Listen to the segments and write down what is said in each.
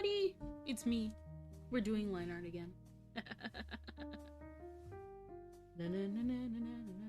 everybody! It's me. We're doing line art again. Na na na na na na na.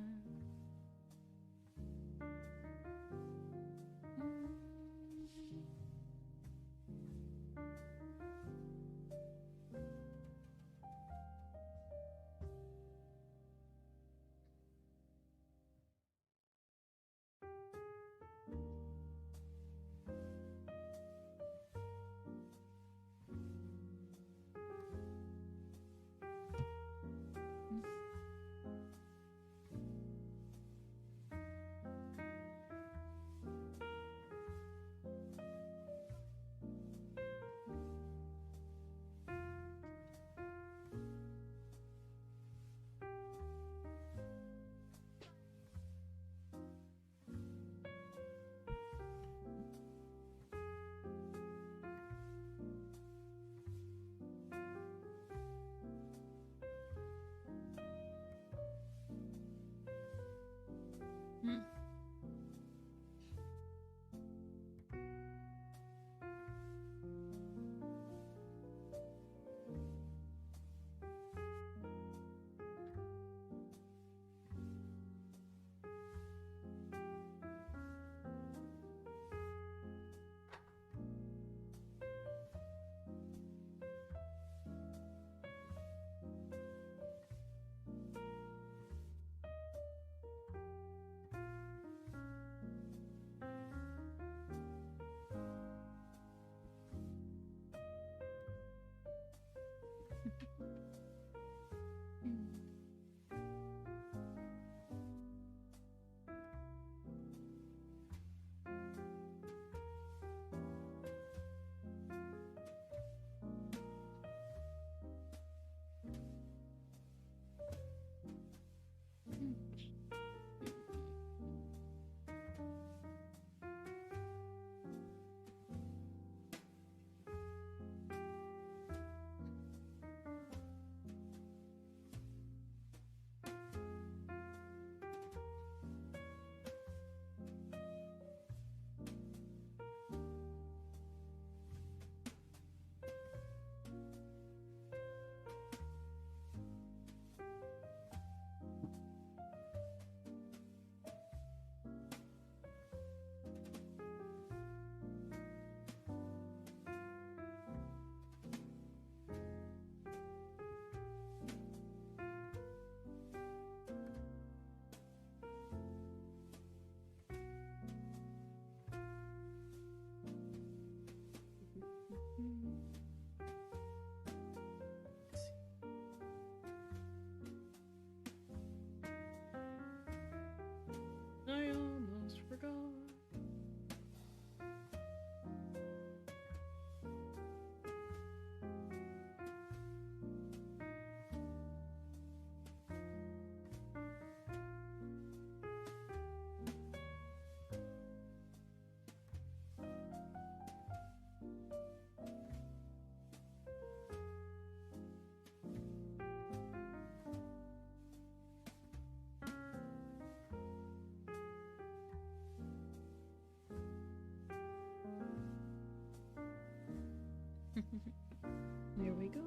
I almost forgot. Here we go.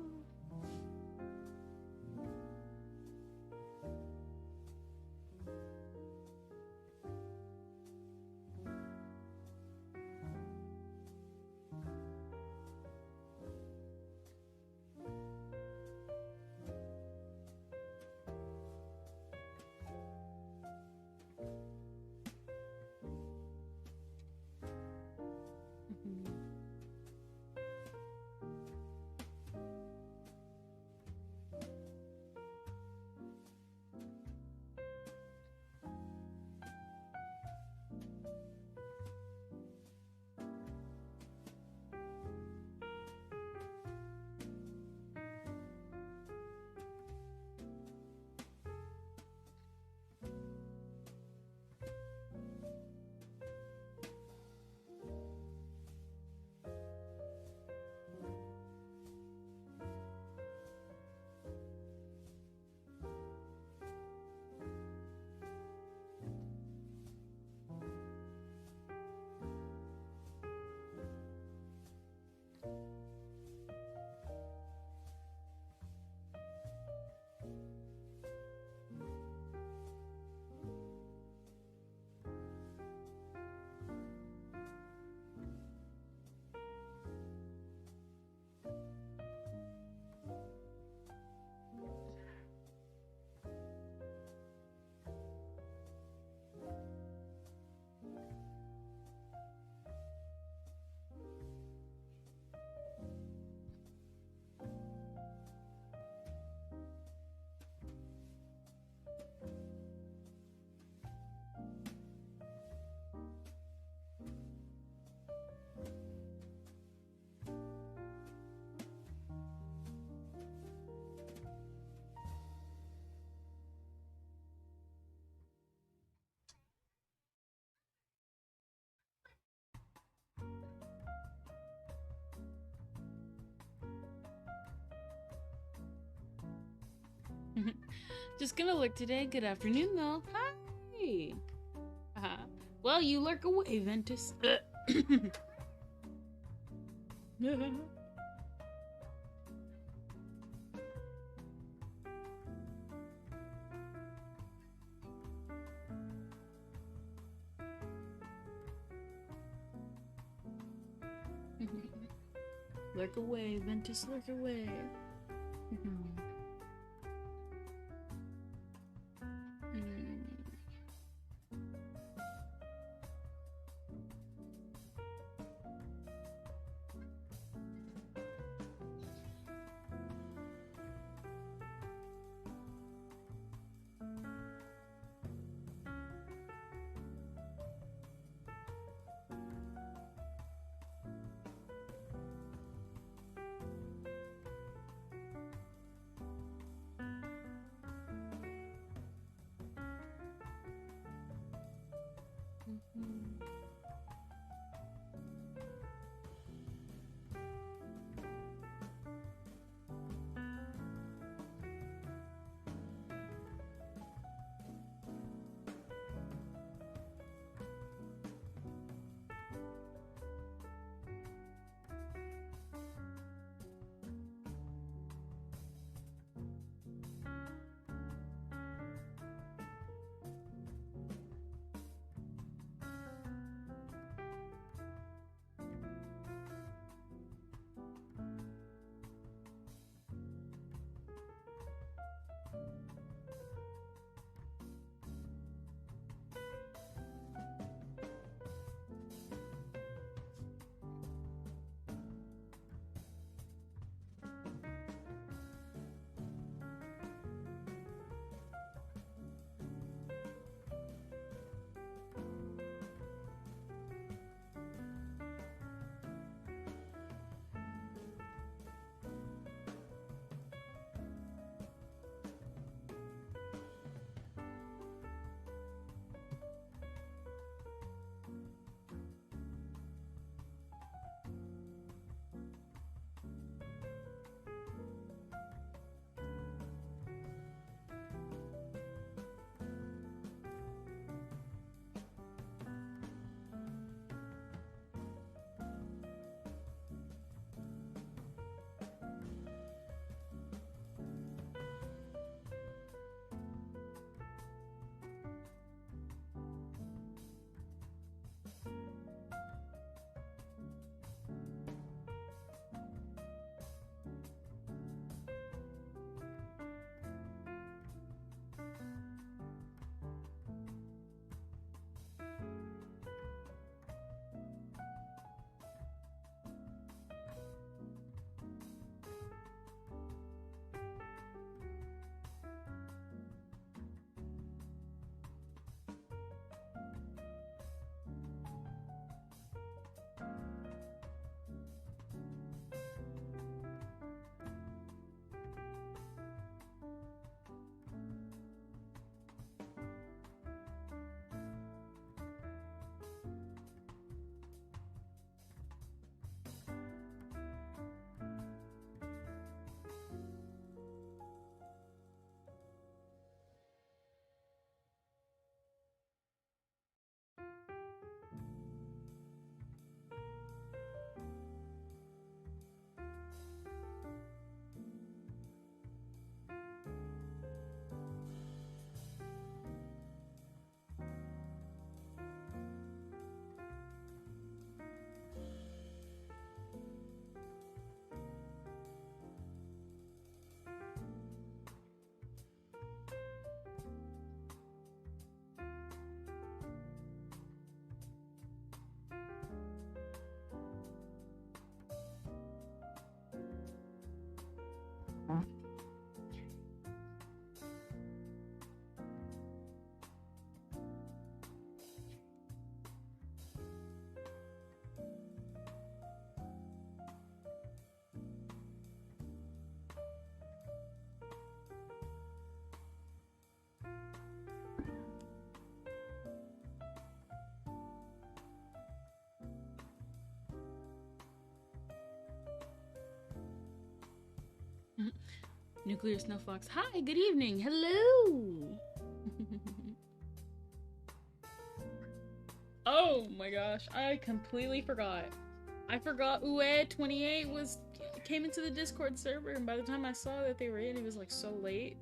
Just gonna lurk today. Good afternoon, though. Hi. Well, you lurk away, Ventus. Lurk away, Ventus, lurk away. Nuclear Snowfox. Hi, good evening. Hello. Oh my gosh, I completely forgot. I forgot Ue28 came into the Discord server, and by the time I saw that they were in, it was like so late.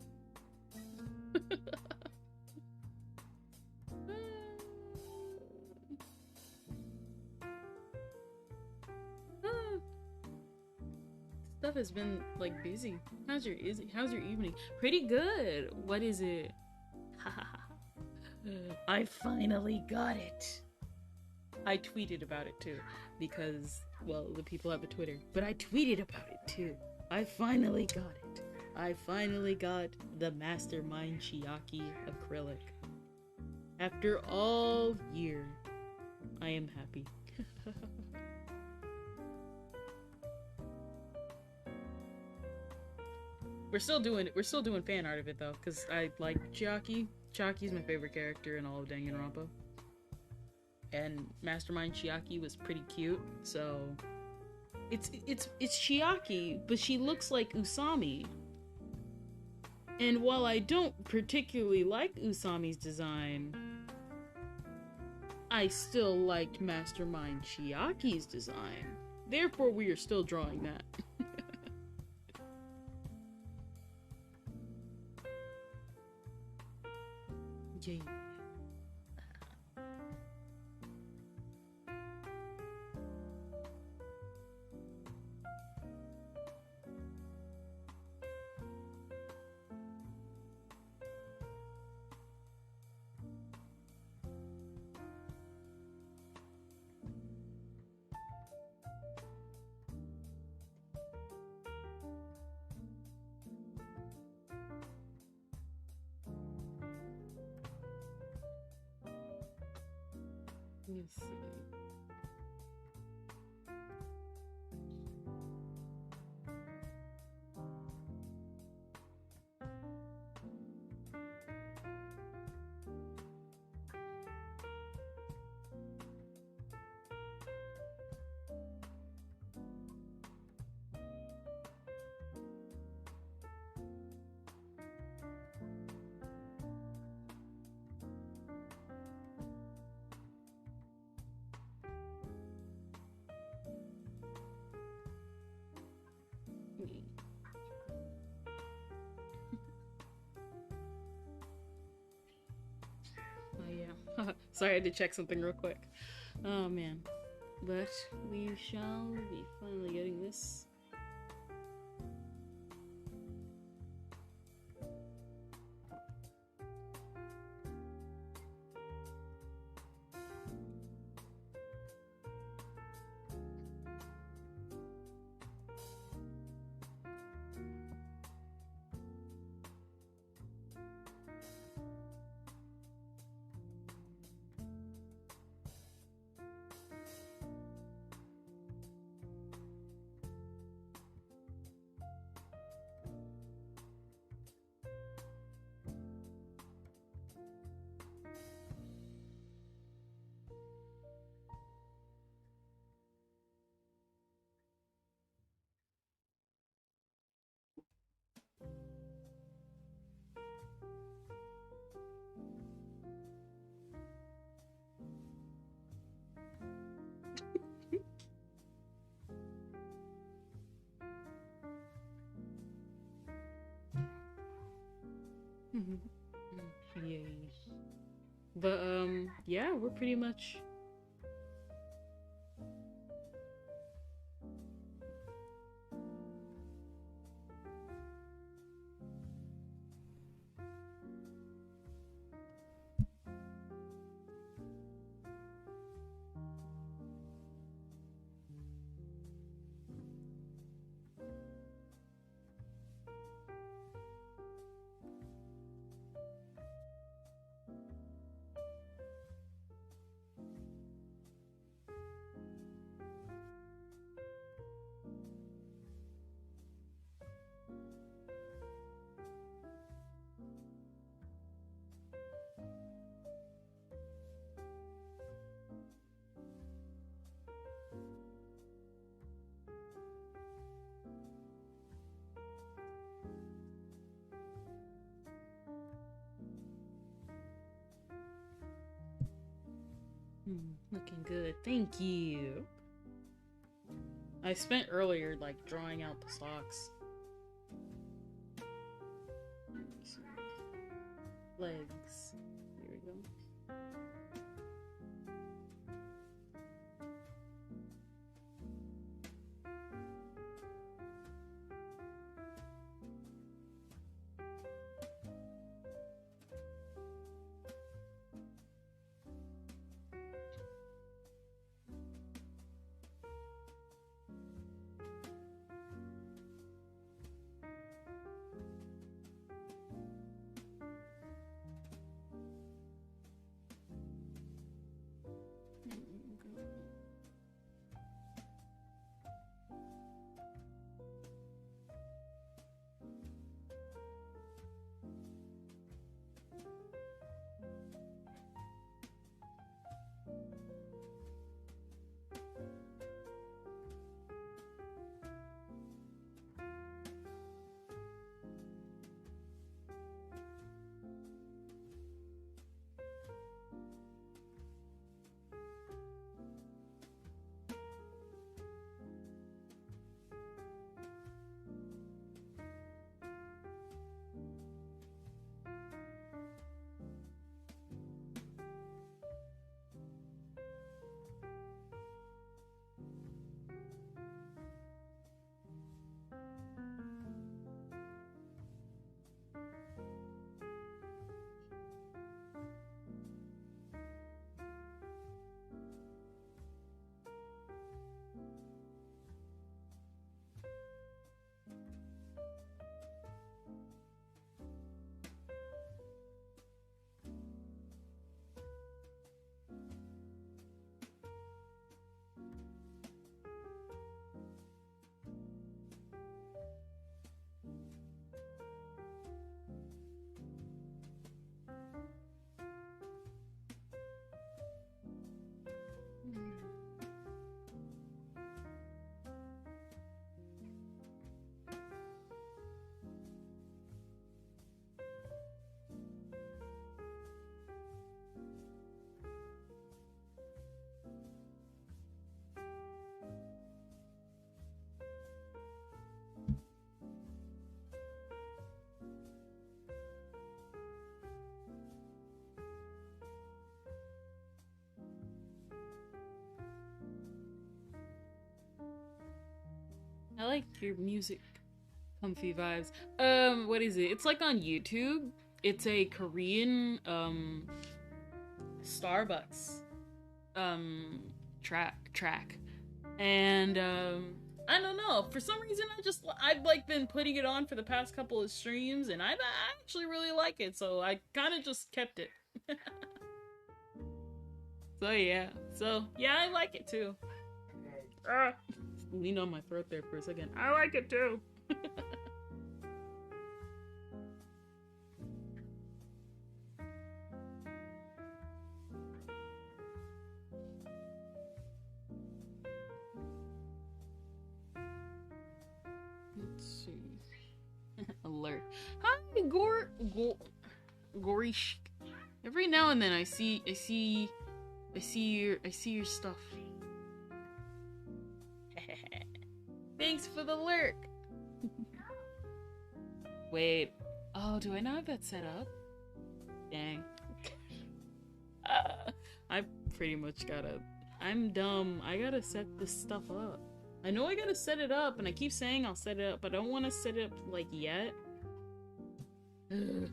Stuff has been like busy. How's your evening? Pretty good. What is it? I finally got it. I tweeted about it too, because, well, the people have a Twitter, but I tweeted about it too. I finally got it. I finally got the Mastermind Chiaki acrylic. After all year, I am happy. We're still doing fan art of it though, because I like Chiaki. Chiaki's my favorite character in all of Danganronpa. And Mastermind Chiaki was pretty cute, so it's Chiaki, but she looks like Usami. And while I don't particularly like Usami's design, I still liked Mastermind Chiaki's design. Therefore, we are still drawing that. Yay. Let's see. Oh yeah. Sorry, I had to check something real quick. Oh man. But we shall be finally getting this. Yay. But yeah, we're pretty much Looking good. Thank you. I spent earlier, like, drawing out the socks. Legs. Here we go. I like your music. Comfy vibes. What is it? It's like on YouTube. It's a Korean, Starbucks, track. And, I don't know. For some reason, I've like been putting it on for the past couple of streams, and I actually really like it, so I kind of just kept it. So yeah, I like it too. Lean on my throat there for a second. I like it too. Let's see. Alert. Hi, Gorish. Every now and then I see your stuff. Thanks for the lurk. Wait. Oh, do I not have that set up? Dang. I pretty much gotta... I'm dumb. I gotta set this stuff up. I know I gotta set it up, and I keep saying I'll set it up, but I don't want to set it up, like, yet. Ugh.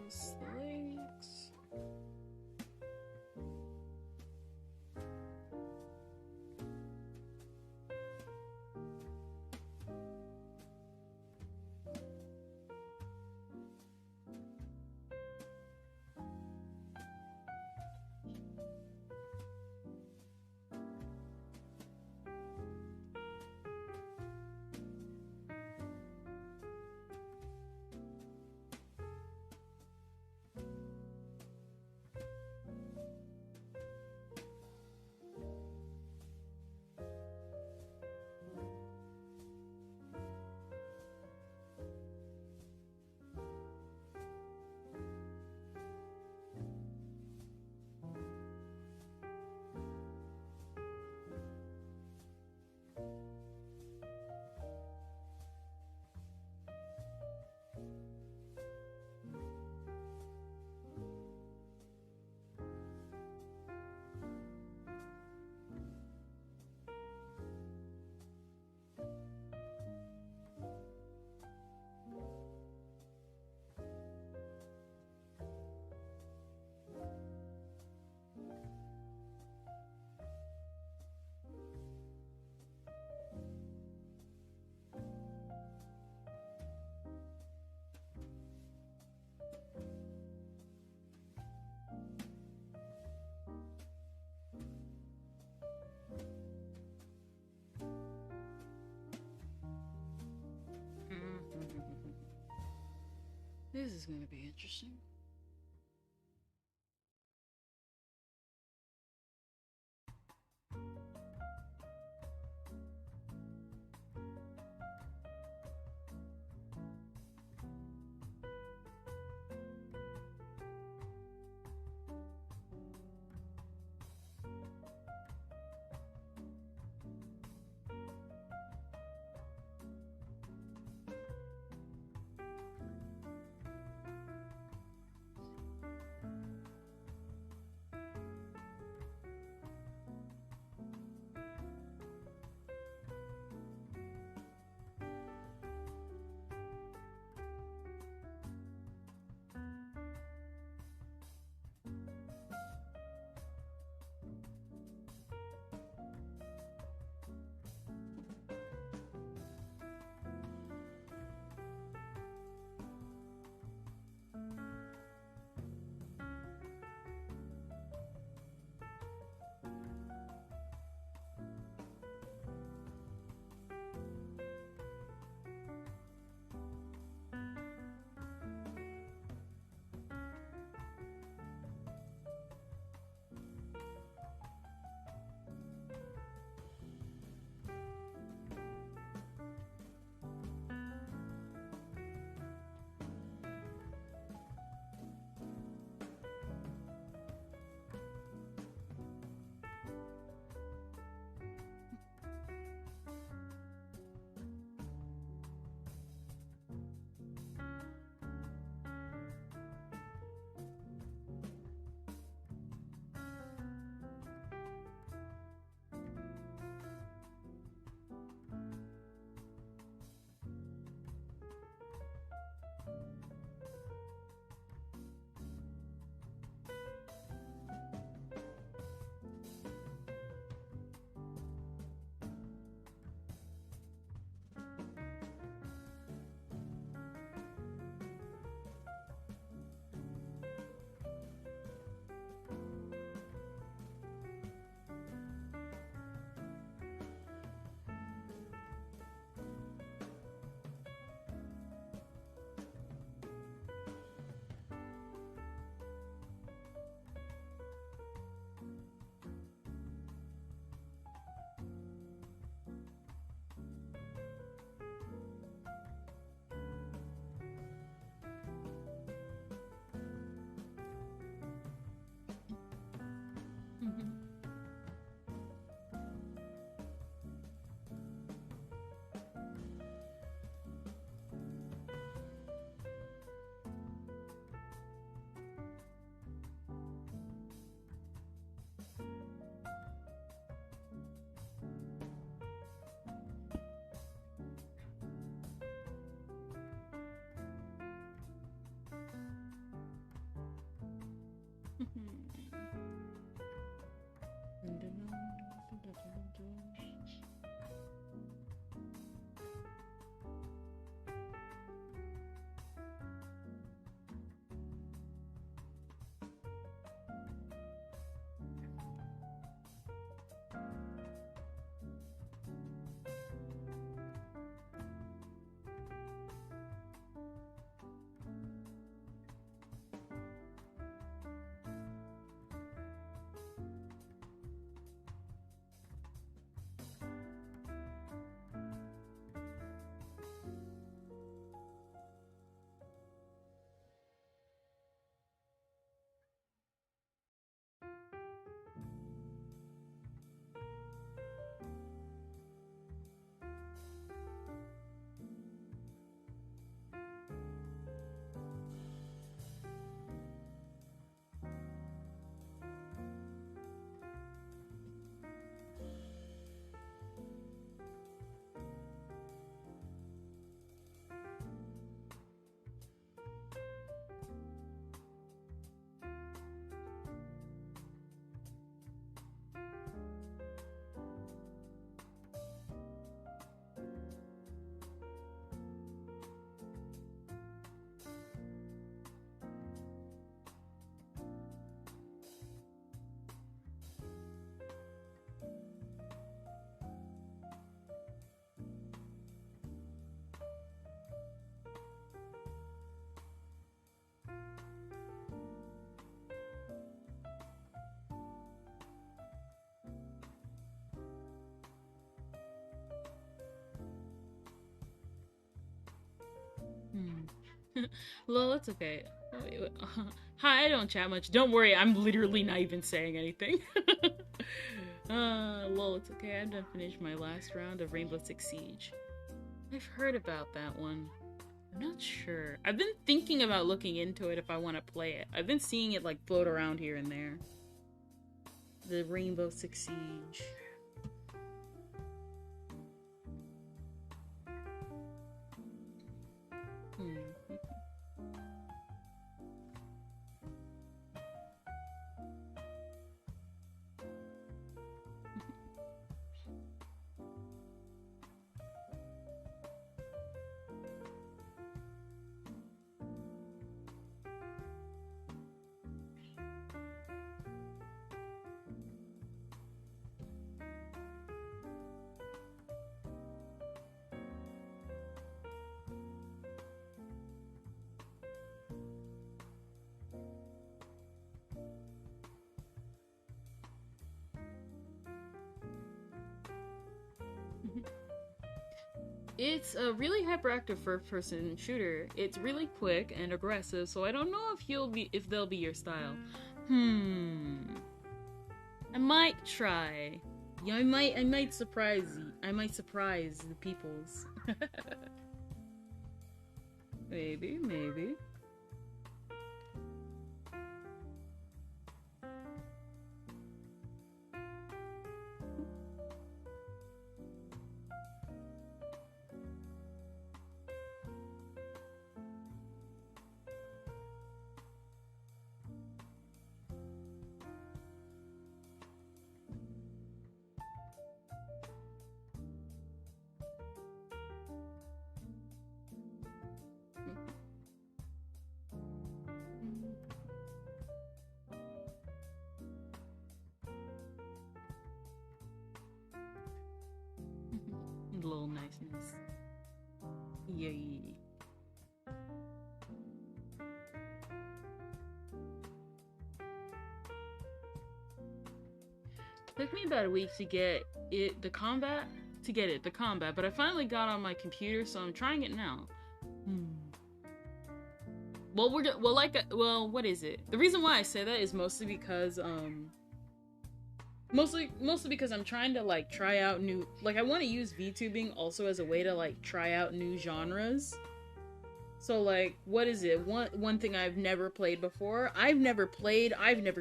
Cross the legs. This is going to be interesting. Lol, it's okay. Oh, wait. Hi, I don't chat much. Don't worry, I'm literally not even saying anything. Lol, it's okay. I'm done finished my last round of Rainbow Six Siege. I've heard about that one. I'm not sure. I've been thinking about looking into it if I want to play it. I've been seeing it like float around here and there. The Rainbow Six Siege. It's a really hyperactive first-person shooter. It's really quick and aggressive, so I don't know if they'll be your style. I might try. Yeah, I might surprise you. I might surprise the peoples. Maybe. A little niceness. Yay. Took me about a week to get the combat, but I finally got on my computer, so I'm trying it now. Well, what is it? The reason why I say that is mostly because mostly because I'm trying to like try out new, like I want to use VTubing also as a way to like try out new genres. So like, what is it? One thing I've never played before. I've never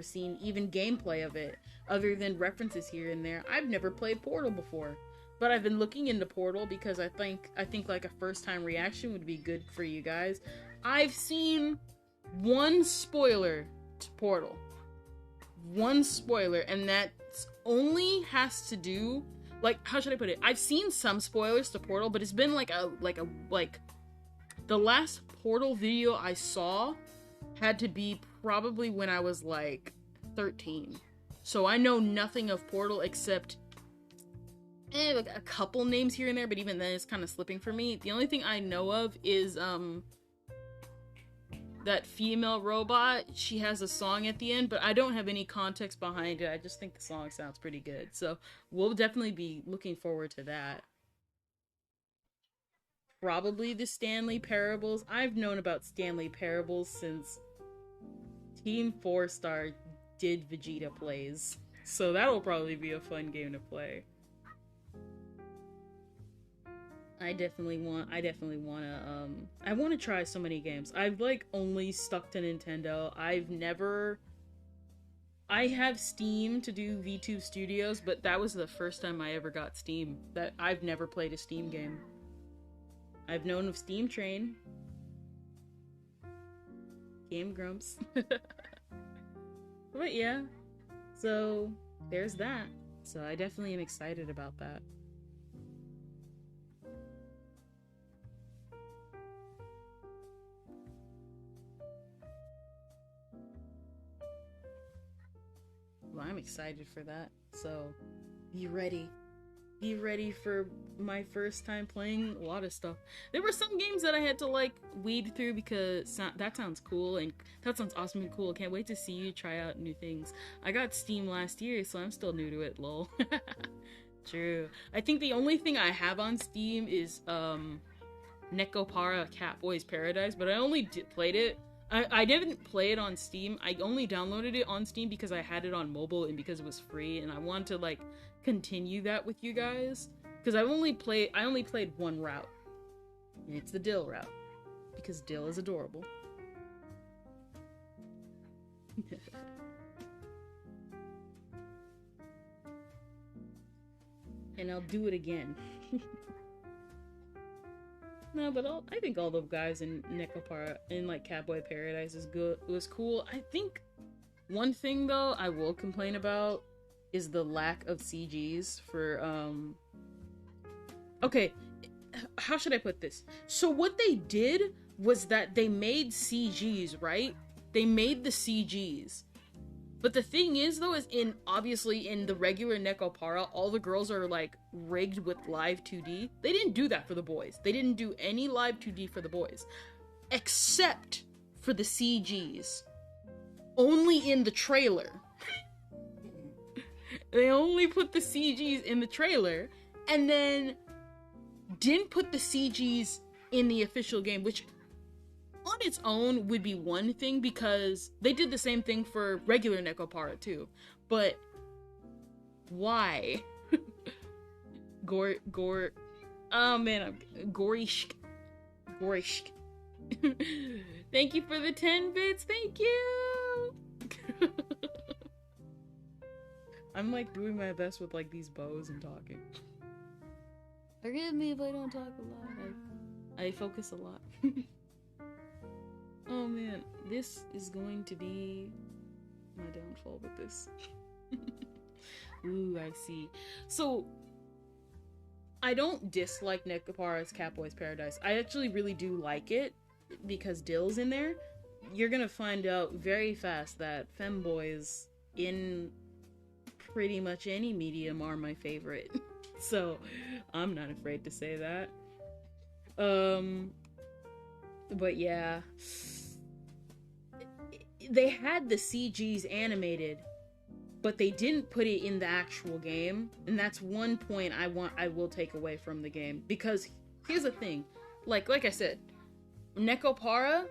seen even gameplay of it, other than references here and there. I've never played Portal before. But I've been looking into Portal because I think like a first time reaction would be good for you guys. I've seen one spoiler to Portal. One spoiler, and that only has to do, like, how should I put it? I've seen some spoilers to Portal, but it's been like the last Portal video I saw had to be probably when I was like 13. So I know nothing of Portal except like a couple names here and there, but even then it's kind of slipping for me. The only thing I know of is that female robot. She has a song at the end, but I don't have any context behind it. I just think the song sounds pretty good. So we'll definitely be looking forward to that. Probably the Stanley Parables. I've known about Stanley Parables since Team 4 Star did Vegeta plays. So that'll probably be a fun game to play. I definitely want to try so many games. I've like only stuck to Nintendo. I have Steam to do VTube Studios, but that was the first time I ever got Steam. That I've never played a Steam game. I've known of Steam Train. Game Grumps. But yeah. So there's that. So I definitely am excited about that. Well, I'm excited for that. So be ready. Be ready for my first time playing a lot of stuff. There were some games that I had to like weed through because that sounds cool and that sounds awesome and cool. Can't wait to see you try out new things. I got Steam last year, so I'm still new to it, lol. True. I think the only thing I have on Steam is Nekopara Catboy's Paradise, but I only played it. I didn't play it on Steam. I only downloaded it on Steam because I had it on mobile and because it was free, and I wanted to like continue that with you guys because I only played one route, and it's the Dill route because Dill is adorable. And I'll do it again. No, but I think all the guys in Nekopara in like Catboy Paradise is good. It was cool. I think one thing though I will complain about is the lack of CGs for okay, how should I put this? So what they did was that they made CGs, right? They made the CGs. But the thing is though is obviously in the regular Nekopara, all the girls are like rigged with live 2D. They didn't do that for the boys. They didn't do any live 2D for the boys. Except for the CGs. Only in the trailer. They only put the CGs in the trailer and then didn't put the CGs in the official game, which on its own would be one thing because they did the same thing for regular Nekopara too. But why? Oh man, I'm Gorishk. Thank you for the 10 bits. Thank you. I'm like doing my best with like these bows and talking. Forgive me if I don't talk a lot. I focus a lot. Oh man, this is going to be my downfall with this. Ooh, I see. So, I don't dislike Nekopara's Catboy's Paradise. I actually really do like it because Dill's in there. You're gonna find out very fast that femboys in pretty much any medium are my favorite. So, I'm not afraid to say that. But yeah. They had the CGs animated, but they didn't put it in the actual game, and that's one point I will take away from the game. Because here's the thing, like I said, Nekopara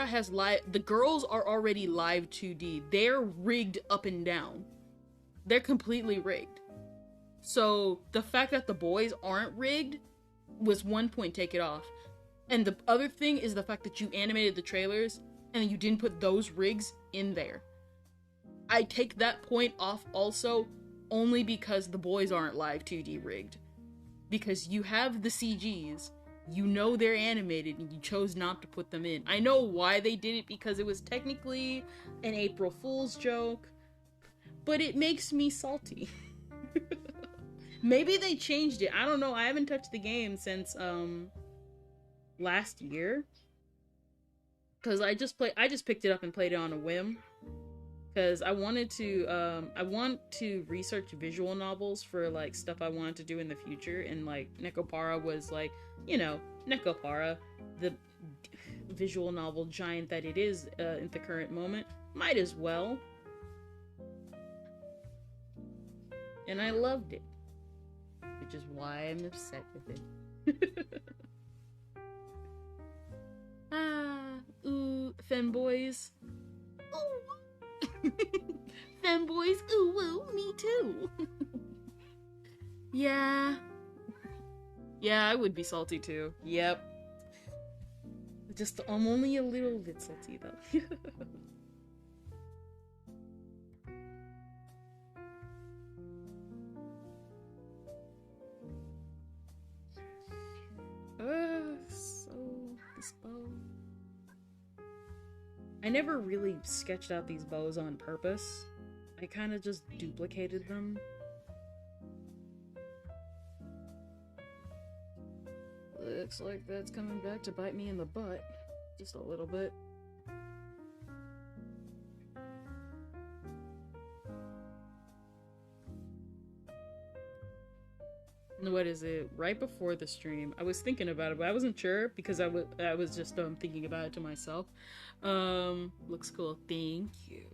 has the girls are already live 2D. They're rigged up and down. They're completely rigged. So the fact that the boys aren't rigged was one point, take it off. And the other thing is the fact that you animated the trailers and you didn't put those rigs in there. I take that point off also only because the boys aren't live 2D rigged. Because you have the CGs, you know they're animated, and you chose not to put them in. I know why they did it, because it was technically an April Fool's joke, but it makes me salty. Maybe they changed it. I don't know. I haven't touched the game since last year. Because I just picked it up and played it on a whim. Because I want to research visual novels for, like, stuff I wanted to do in the future. And, like, Nekopara was, like, you know, Nekopara, the visual novel giant that it is at the current moment. Might as well. And I loved it. Which is why I'm upset with it. Ooh, femboys. Ooh. Femboys, ooh, woo, me too. Yeah. Yeah, I would be salty too. Yep. I'm only a little bit salty though. So this bow. I never really sketched out these bows on purpose. I kind of just duplicated them. Looks like that's coming back to bite me in the butt. Just a little bit. What is it? Right before the stream, I was thinking about it, but I wasn't sure because I was just thinking about it to myself. Looks cool. Thank you.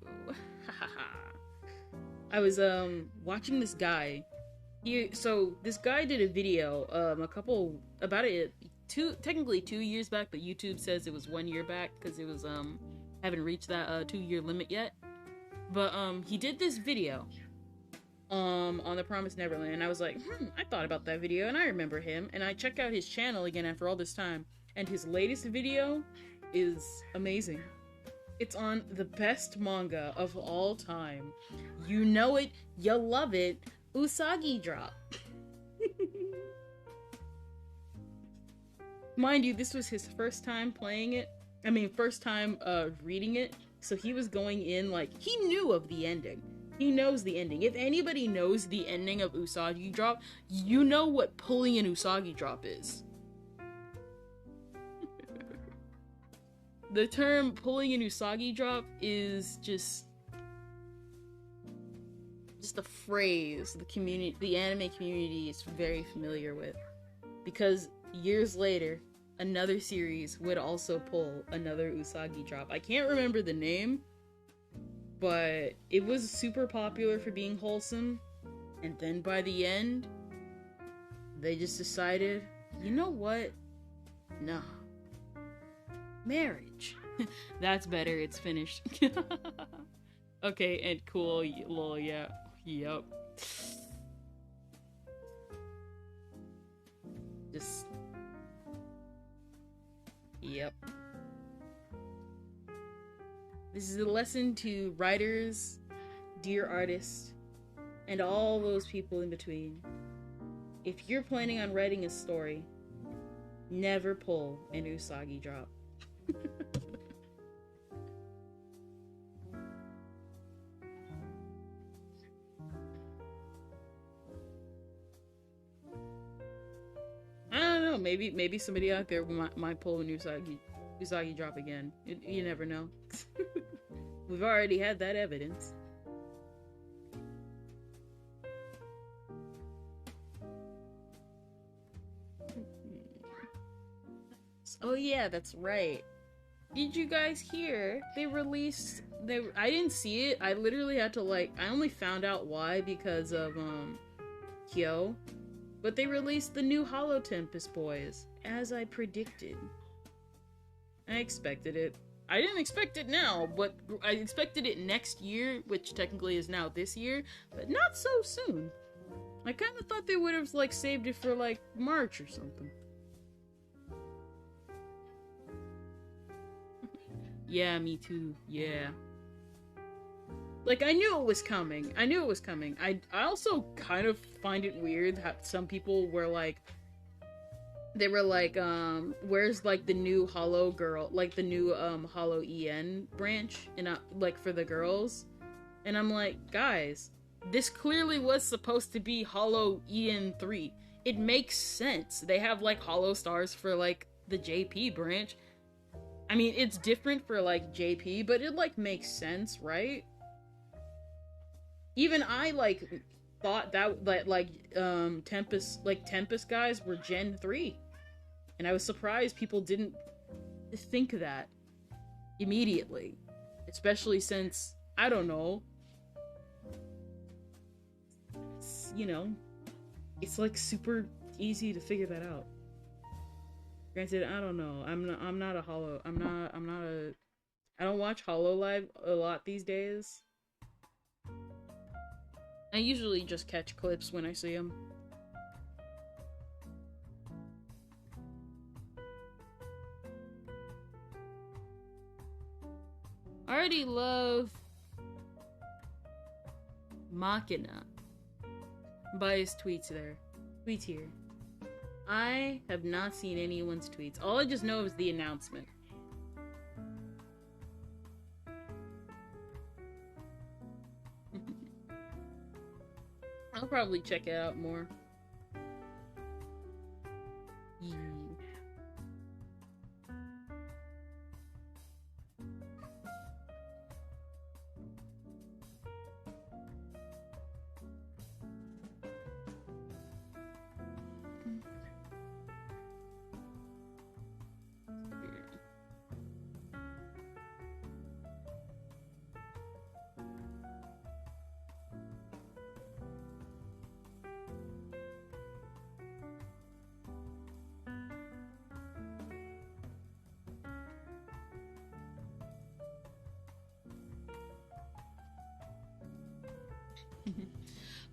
I was watching this guy So this guy did a video, technically 2 years back, but YouTube says it was 1 year back because it was haven't reached that 2 year limit yet. But he did this video on the Promised Neverland, and I was like, I thought about that video and I remember him, and I checked out his channel again after all this time, and his latest video is amazing. It's on the best manga of all time. You know it, you love it, Usagi Drop. Mind you, this was his first time playing it. I mean, first time reading it. So he was going in like, he knew of the ending. He knows the ending. If anybody knows the ending of Usagi Drop, you know what pulling an Usagi Drop is. The term pulling an Usagi Drop is just a phrase the anime community is very familiar with. Because years later, another series would also pull another Usagi Drop. I can't remember the name, but it was super popular for being wholesome. And then by the end, they just decided, you know what? Nah. Marriage. That's better, it's finished. Okay, and cool, lol, yeah. Yup. Just... Yep. This is a lesson to writers, dear artists, and all those people in between. If you're planning on writing a story, never pull an Usagi Drop. I don't know, maybe somebody out there might pull an Usagi Drop again. You never know. We've already had that evidence. Oh yeah, that's right. Did you guys hear? I didn't see it. I literally had to I only found out why because of Kyo. But they released the new Hollow Tempest Boys, as I predicted. I expected it. I didn't expect it now, but I expected it next year, which technically is now this year, but not so soon. I kind of thought they would have saved it for March or something. Yeah, me too. Yeah. I knew it was coming. I also kind of find it weird how some people were where's the new Hollow girl, the new Hollow EN branch, and for the girls, and I'm like, guys, this clearly was supposed to be Hollow EN 3. It makes sense. They have Hollow stars for the JP branch. I mean, it's different for JP, but it makes sense, right? Even I thought that Tempest guys were Gen 3. And I was surprised people didn't think of that immediately. Especially since, I don't know, it's super easy to figure that out. Granted, I don't know. I'm not a Hollow. I don't watch Hollow Live a lot these days. I usually just catch clips when I see them. I already love Machina by his tweets there. Tweets here. I have not seen anyone's tweets. All I just know is the announcement. I'll probably check it out more.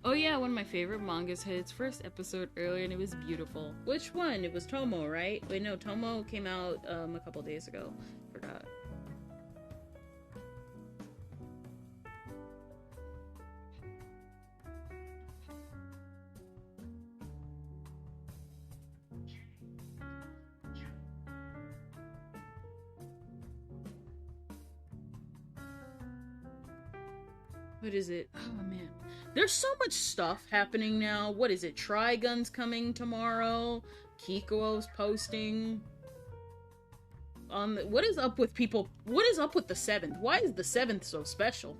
Oh yeah, one of my favorite mangas had its first episode earlier and it was beautiful. Which one? It was Tomo, right? Wait, no, Tomo came out a couple days ago. Forgot. What is it? Oh man. There's so much stuff happening now. What is it? Trigun's coming tomorrow. Kikuo's posting. What is up with people? What is up with the 7th? Why is the 7th so special?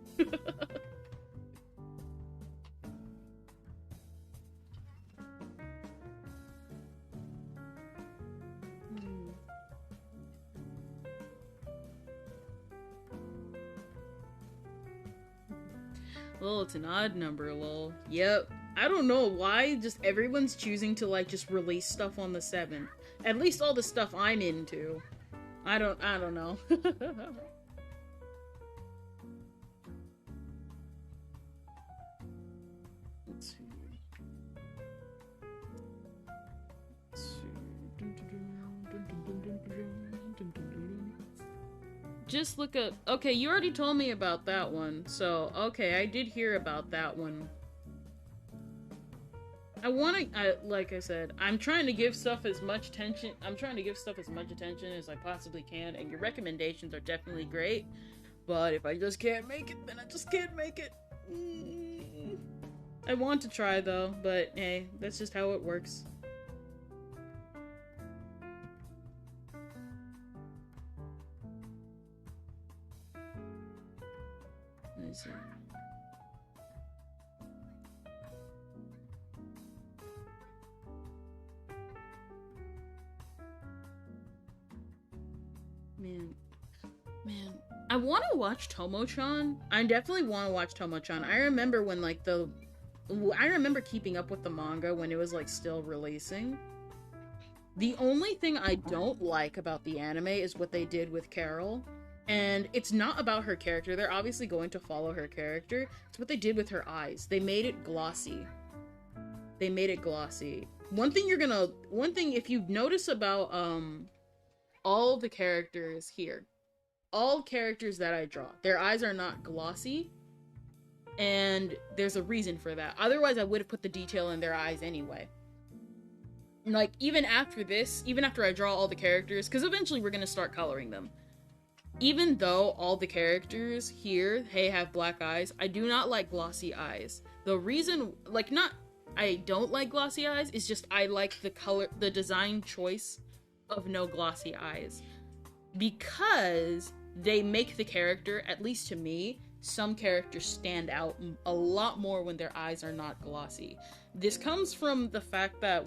Well, it's an odd number, lol. Yep. I don't know why, just everyone's choosing to, like, just release stuff on the 7th. At least all the stuff I'm into. I don't know. Let's see. Just look up. Okay, you already told me about that one. So, okay, I did hear about that one. Like I said, I'm trying to give stuff as much attention. I'm trying to give stuff as much attention as I possibly can, and your recommendations are definitely great. But if I just can't make it, then I just can't make it. I want to try though, but hey, that's just how it works. Let's see. Man, I want to watch Tomo-chan. I definitely want to watch Tomo-chan. I remember when, like, I remember keeping up with the manga when it was, like, still releasing. The only thing I don't like about the anime is what they did with Carol. And it's not about her character. They're obviously going to follow her character. It's what they did with her eyes. They made it glossy. One thing if you notice about, all the characters here, all characters that I draw, their eyes are not glossy, and there's a reason for that. Otherwise, I would have put the detail in their eyes anyway. Like, even after this, even after I draw all the characters, because eventually we're gonna start coloring them. Even though all the characters here, have black eyes, I do not like glossy eyes. The reason, like, not I don't like glossy eyes, is just I like the design choice of no glossy eyes. Because they make the character, at least to me, some characters stand out a lot more when their eyes are not glossy. This comes from the fact that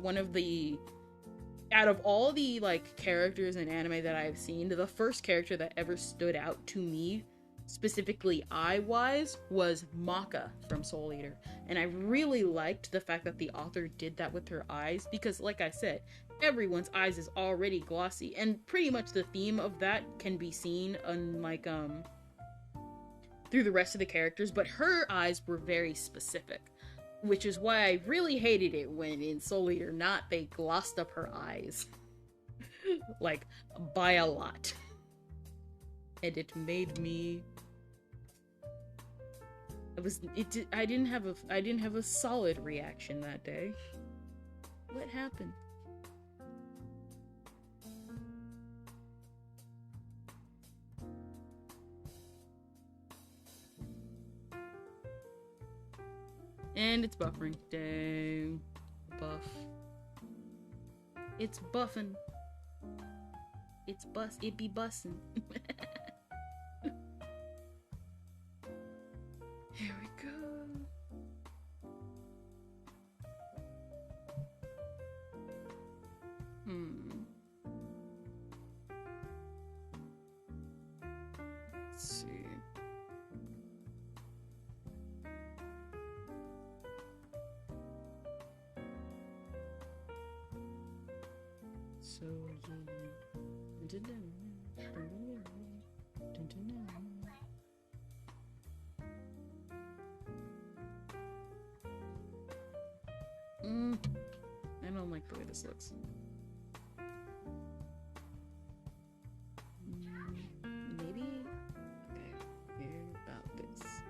out of all the, like, characters in anime that I've seen, the first character that ever stood out to me, specifically eye-wise, was Maka from Soul Eater. And I really liked the fact that the author did that with her eyes, because, like I said, everyone's eyes is already glossy, and pretty much the theme of that can be seen on, like, through the rest of the characters, but her eyes were very specific, which is why I really hated it when in Soul Eater they glossed up her eyes. Like, by a lot. And it made me... I didn't have a solid reaction that day. What happened? And it's buffering. Dang. Buff. It's buffing. It be bussin'. Here we go. Let's see. So I don't like the way this looks. Maybe? Okay, here about this.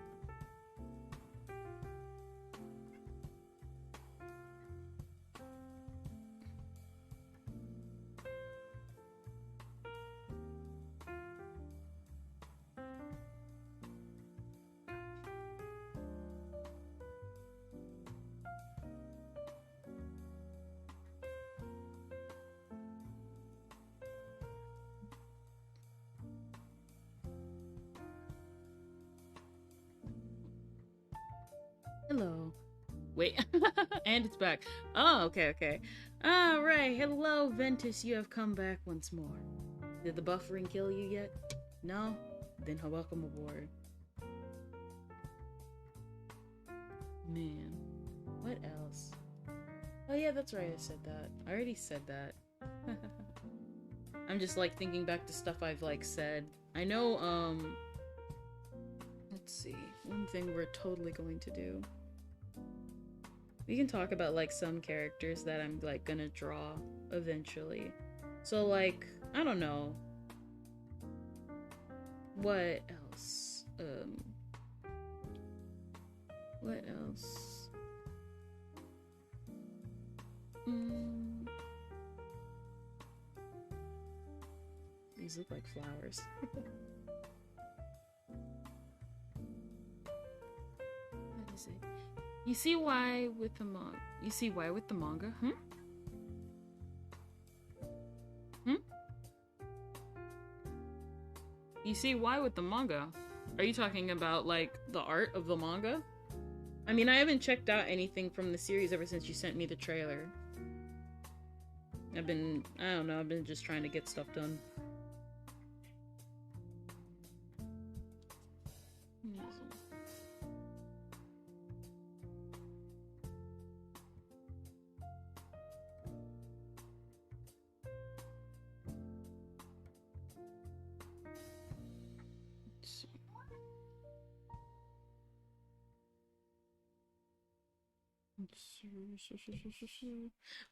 Hello. Wait. And it's back. Oh, okay, okay. Alright, hello, Ventus. You have come back once more. Did the buffering kill you yet? No? Then welcome aboard. Man. What else? Oh yeah, that's right, I said that. I already said that. I'm just, like, thinking back to stuff I've, like, said. I know, let's see. One thing we're totally going to do. We can talk about, like, some characters that I'm, like, gonna draw eventually. So, like, I don't know. What else? What else? These look like flowers. What is it? You see why with the manga? You see why with the manga? You see why with the manga? Are you talking about, like, the art of the manga? I mean, I haven't checked out anything from the series ever since you sent me the trailer. I don't know, I've been just trying to get stuff done.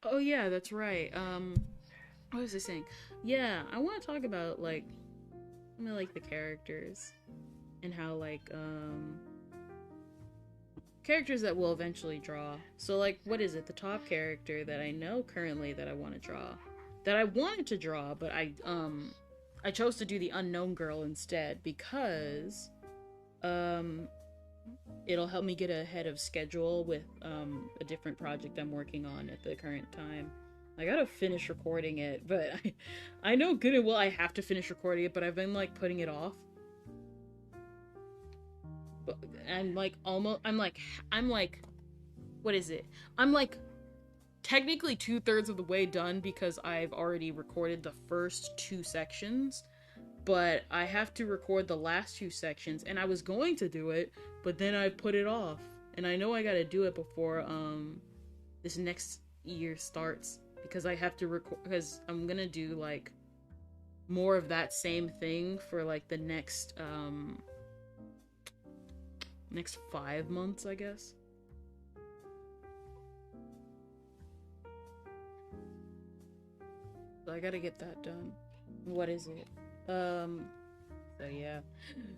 Oh yeah, that's right. What was I saying? Yeah, I want to talk about, like, the characters and how, like, characters that we'll eventually draw. So, like, what is it? The top character that I know currently that I want to draw, that I wanted to draw, but I chose to do the unknown girl instead because, it'll help me get ahead of schedule with a different project I'm working on at the current time. I gotta finish recording it, but I know good and well I have to finish recording it, but I've been, like, putting it off. But, and, like, I'm like, what is it? I'm, like, technically 2/3 of the way done because I've already recorded the first 2 sections. But I have to record the last 2 sections, and I was going to do it, but then I put it off. And I know I gotta do it before, this next year starts, because I have to record, because I'm gonna do, like, more of that same thing for, like, the next 5 months, I guess. So I gotta get that done. What is it? So yeah.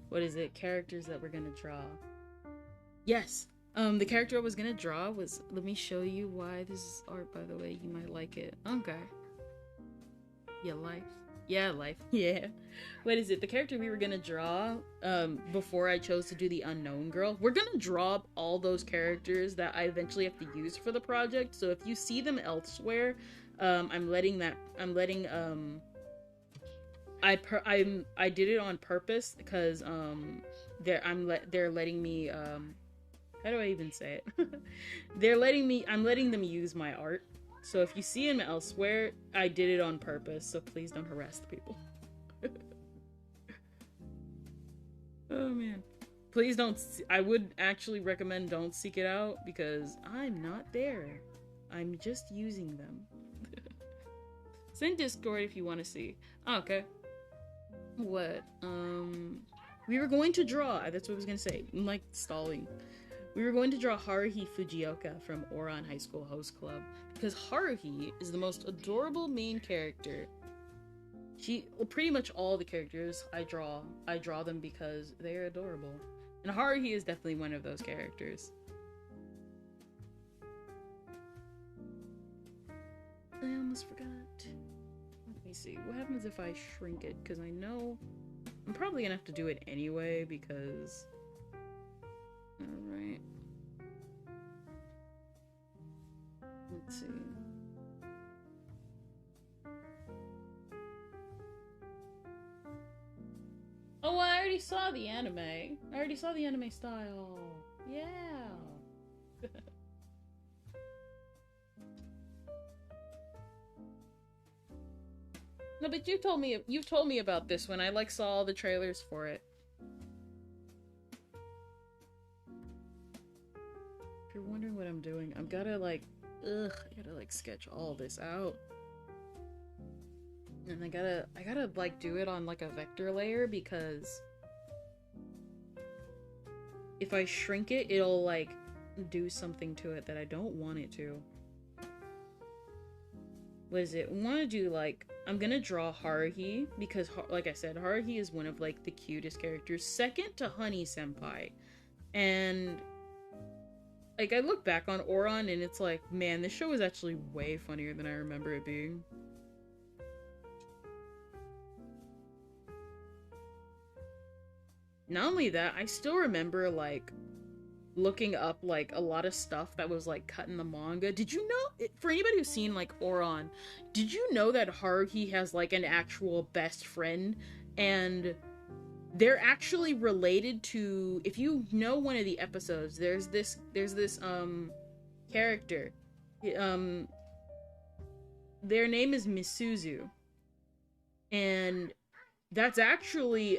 What is it? Characters that we're gonna draw. Yes! The character I was gonna draw was... Let me show you why this is art, by the way. You might like it. Okay. Yeah, life. Yeah, life. Yeah. What is it? The character we were gonna draw, before I chose to do the unknown girl. We're gonna draw all those characters that I eventually have to use for the project, so if you see them elsewhere, I did it on purpose because they're letting me how do I even say it? I'm letting them use my art. So if you see them elsewhere, I did it on purpose, so please don't harass the people. Oh man. Please don't, I would actually recommend don't seek it out because I'm not there. I'm just using them. Send Discord if you want to see. Oh, okay. What? We were going to draw. That's what I was gonna say. I'm, like, stalling. We were going to draw Haruhi Fujioka from Ouran High School Host Club because Haruhi is the most adorable main character. Well, pretty much all the characters I draw them because they're adorable. And Haruhi is definitely one of those characters. I almost forgot. Let me see. What happens if I shrink it? Because I know I'm probably gonna have to do it anyway because... Alright. Let's see. Oh, I already saw the anime. I already saw the anime style. Yeah. No, but you've told me about this when I like saw all the trailers for it. If you're wondering what I'm doing, I gotta like sketch all this out. And I gotta like do it on like a vector layer because if I shrink it, it'll like do something to it that I don't want it to. What is it? I want to do like, I'm gonna draw Haruhi because like I said, Haruhi is one of like the cutest characters, second to Honey Senpai. And like I look back on Ouran and it's like, man, this show is actually way funnier than I remember it being. Not only that, I still remember, like, looking up, like, a lot of stuff that was, like, cut in the manga. Did you know, for anybody who's seen, like, Ouran, did you know that Haruhi has, like, an actual best friend? And they're actually related to, if you know one of the episodes, there's this character. Their name is Misuzu. And that's actually,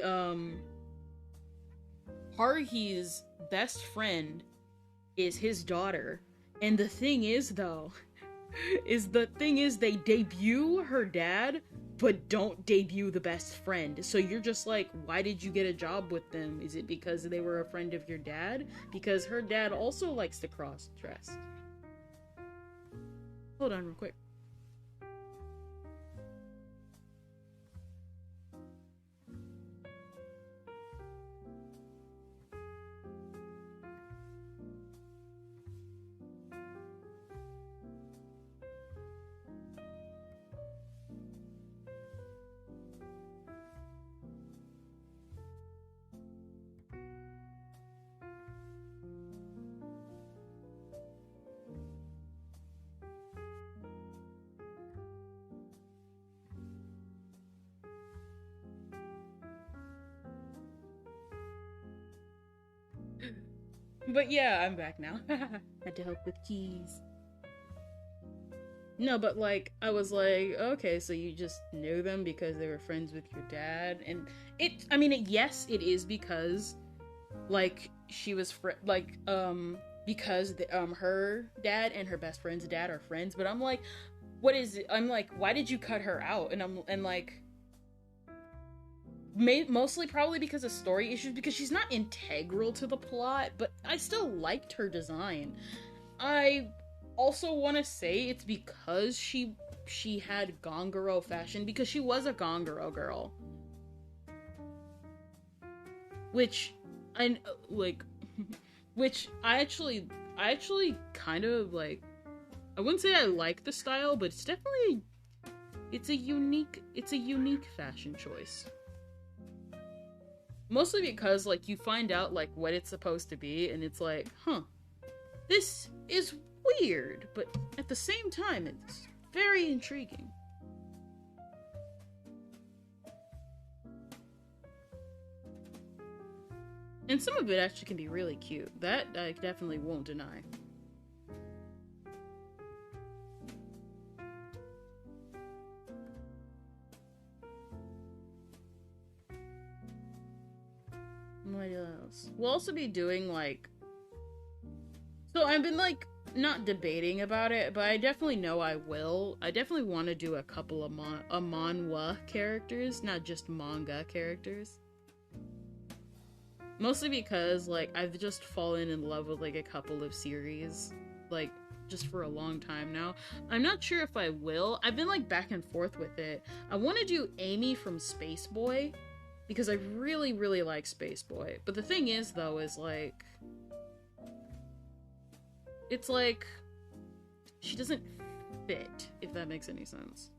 Haruhi's best friend is his daughter. And the thing is, though, they debut her dad, but don't debut the best friend. So you're just like, why did you get a job with them? Is it because they were a friend of your dad? Because her dad also likes to cross-dress. Hold on real quick. But yeah, I'm back now. Had to help with keys. No, but like, I was like, okay, so you just knew them because they were friends with your dad, and yes, it is because, like, she was because her dad and her best friend's dad are friends, but I'm like, what is it? I'm like, why did you cut her out? And like, mostly probably because of story issues, because she's not integral to the plot, but I still liked her design. I also want to say it's because she had Gongoro fashion, because she was a Gongoro girl. Which I actually kind of like, I wouldn't say I like the style, but it's definitely, it's a unique fashion choice. Mostly because, like, you find out, like, what it's supposed to be, and it's like, huh, this is weird, but at the same time, it's very intriguing. And some of it actually can be really cute. That I definitely won't deny. What else? We'll also be doing, like... So I've been, like, not debating about it, but I definitely know I will. I definitely want to do a couple of manhwa characters, not just manga characters. Mostly because, like, I've just fallen in love with, like, a couple of series, like, just for a long time now. I'm not sure if I will. I've been, like, back and forth with it. I want to do Amy from Space Boy, because I really, really like Space Boy. But the thing is, though, is, like, it's like, she doesn't fit, if that makes any sense.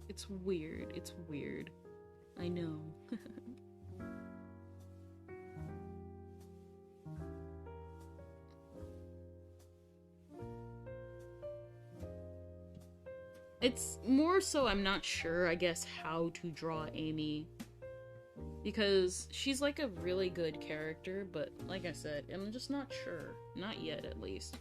It's weird. It's weird. I know. It's more so I'm not sure, I guess, how to draw Amy. Because she's like a really good character, but like I said, I'm just not sure. Not yet, at least.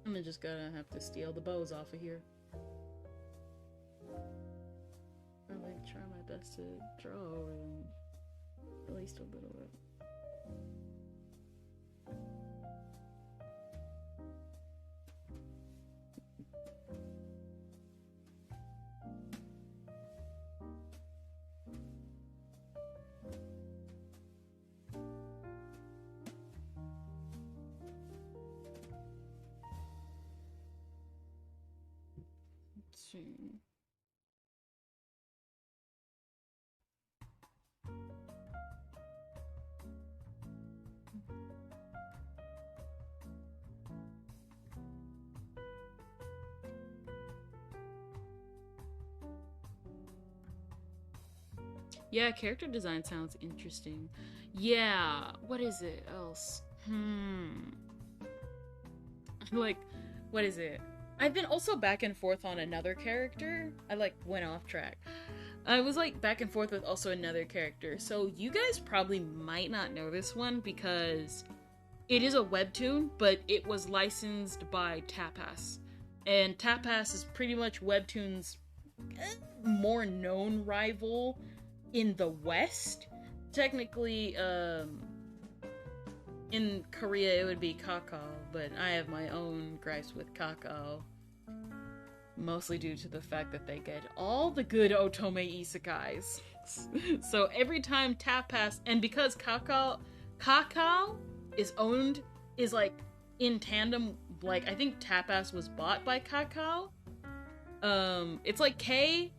I'm just gonna have to steal the bows off of here. Probably try my best to draw over them, at least a little bit. Yeah, character design sounds interesting. Yeah, what is it else? Like, what is it? I've been also back and forth on another character. I, like, went off track. I was, like, back and forth with also another character. So you guys probably might not know this one because it is a webtoon, but it was licensed by Tapas. And Tapas is pretty much webtoon's more known rival in the West. Technically, in Korea it would be Kakao, but I have my own gripes with Kakao. Mostly due to the fact that they get all the good otome isekais. So every time Tapas, and because Kakao is like in tandem, like I think Tapas was bought by Kakao. It's like K-A-K-A-O.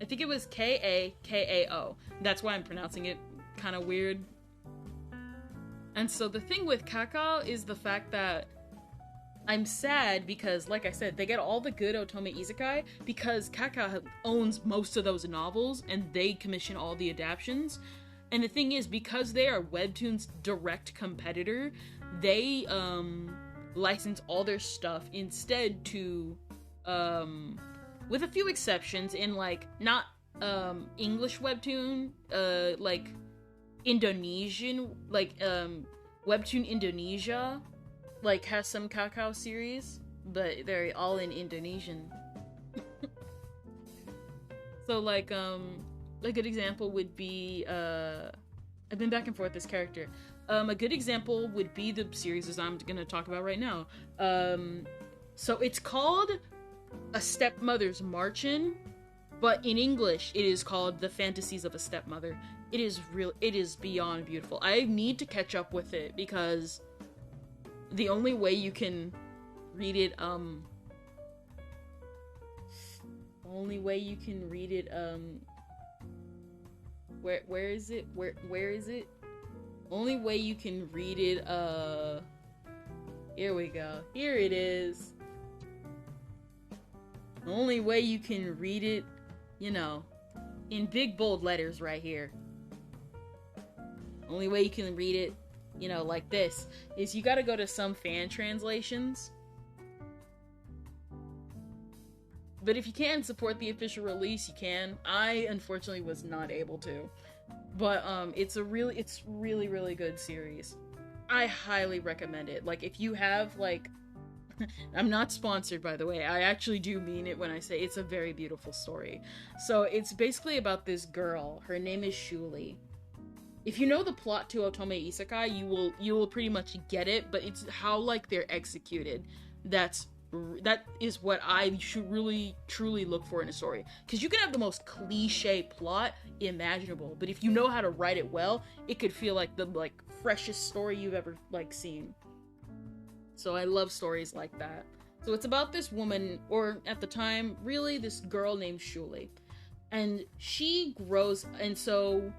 I think it was K-A-K-A-O. That's why I'm pronouncing it kind of weird. And so the thing with Kakao is the fact that I'm sad because, like I said, they get all the good otome isekai because Kakao owns most of those novels and they commission all the adaptions. And the thing is, because they are Webtoon's direct competitor, they license all their stuff instead to with a few exceptions in like not English webtoon, like Indonesian, like Webtoon Indonesia like has some Kakao series, but they're all in Indonesian. So like a good example would be I've been back and forth this character. A good example would be the series as I'm gonna talk about right now. So it's called A Stepmother's Marchin', But in English, it is called The Fantasies of a Stepmother. It is beyond beautiful. I need to catch up with it because the only way you can read it, where is it? Where is it? Only way you can read it, here we go. Here it is. The only way you can read it, you know, in big bold letters right here. Only way you can read it, you know, like this, is you gotta go to some fan translations. But if you can support the official release, you can. I, unfortunately, was not able to. But, it's really, really good series. I highly recommend it. Like, if you have, like... I'm not sponsored, by the way. I actually do mean it when I say it's a very beautiful story. So, it's basically about this girl. Her name is Shuli. If you know the plot to Otome Isekai, you will pretty much get it, but it's how, like, they're executed. That is what I should really, truly look for in a story. Because you can have the most cliche plot imaginable, but if you know how to write it well, it could feel like the, like, freshest story you've ever, like, seen. So I love stories like that. So it's about this woman, or at the time, really, this girl named Shuli. And she grows, and so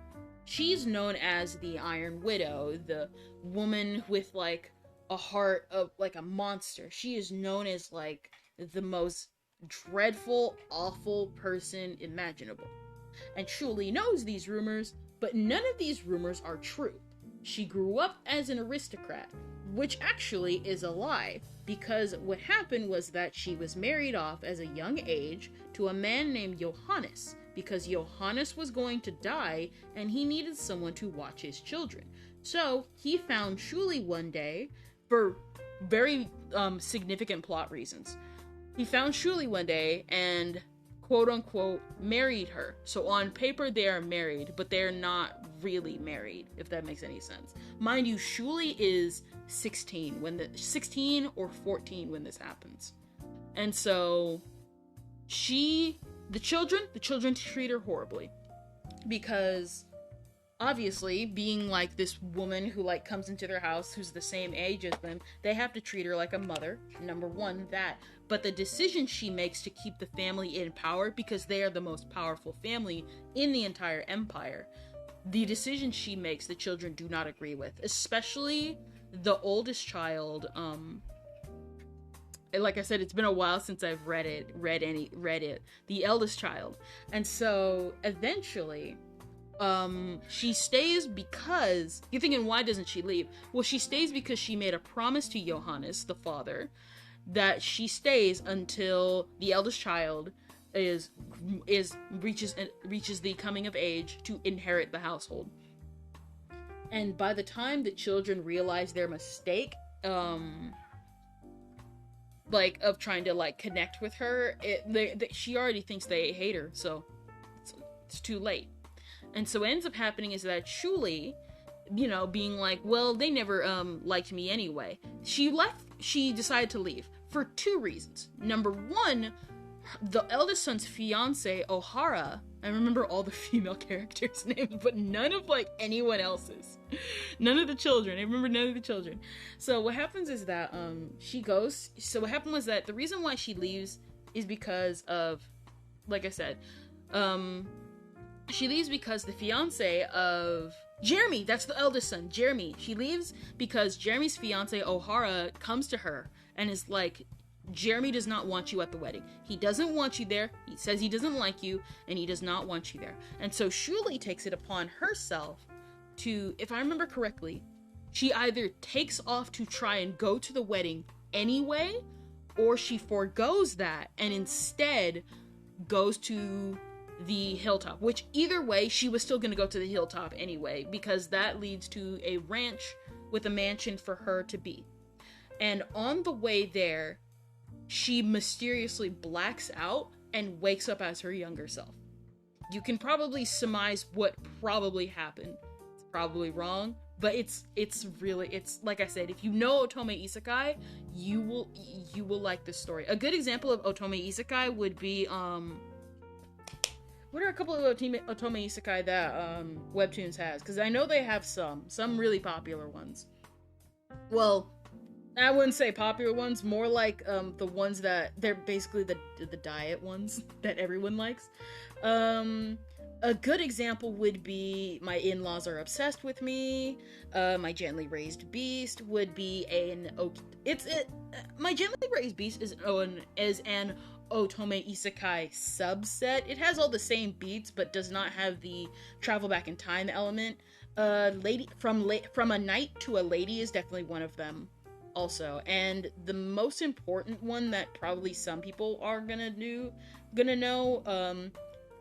she's known as the Iron Widow, the woman with, like, a heart of, like, a monster. She is known as, like, the most dreadful, awful person imaginable. And Shuli knows these rumors, but none of these rumors are true. She grew up as an aristocrat, which actually is a lie, because what happened was that she was married off as a young age to a man named Johannes, because Johannes was going to die, and he needed someone to watch his children. So, he found Shuli one day, for very significant plot reasons. He found Shuli one day and, quote-unquote, married her. So on paper they are married, but they're not really married, if that makes any sense. Mind you, Shuli is 16 or 14 when this happens. And so the children treat her horribly. Because obviously, being, like, this woman who, like, comes into their house who's the same age as them, they have to treat her like a mother. Number one, that. But the decision she makes to keep the family in power, because they are the most powerful family in the entire empire, the decision she makes, the children do not agree with. Especially the oldest child, like I said, it's been a while since I've read it. The eldest child. And so, eventually... she stays because... You're thinking, why doesn't she leave? Well, she stays because she made a promise to Johannes, the father, that she stays until the eldest child reaches the coming of age to inherit the household. And by the time the children realize their mistake, like, of trying to, like, connect with her, she already thinks they hate her, so it's too late. And so what ends up happening is that Shuli, you know, being like, well, they never, liked me anyway. She decided to leave for two reasons. Number one, the eldest son's fiance, Ohara, I remember all the female characters' names, but none of, like, anyone else's. None of the children. I remember none of the children. So what happens is that, what happened was that the reason why she leaves is because of, like I said, she leaves because the fiance of Jeremy, that's the eldest son, Jeremy. She leaves because Jeremy's fiance, Ohara, comes to her and is like, Jeremy does not want you at the wedding. He doesn't want you there. He says he doesn't like you, and he does not want you there. And so Shuli takes it upon herself to, if I remember correctly, she either takes off to try and go to the wedding anyway, or she forgoes that and instead goes to the hilltop, which either way, she was still going to go to the hilltop anyway, because that leads to a ranch with a mansion for her to be. And on the way there, she mysteriously blacks out and wakes up as her younger self. You can probably surmise what probably happened. It's probably wrong, but it's like I said, if you know Otome Isekai, you will like this story. A good example of Otome Isekai would be what are a couple of otome isekai that Webtoons has? Because I know they have some really popular ones. Well, I wouldn't say popular ones, more like the ones that they're basically the diet ones that everyone likes. A good example would be My In-Laws Are Obsessed with Me. My Gently Raised Beast would be My Gently Raised Beast is an otome isekai subset. It has all the same beats, but does not have the travel back in time element. From a Knight to a Lady is definitely one of them also. And the most important one that probably some people are gonna know,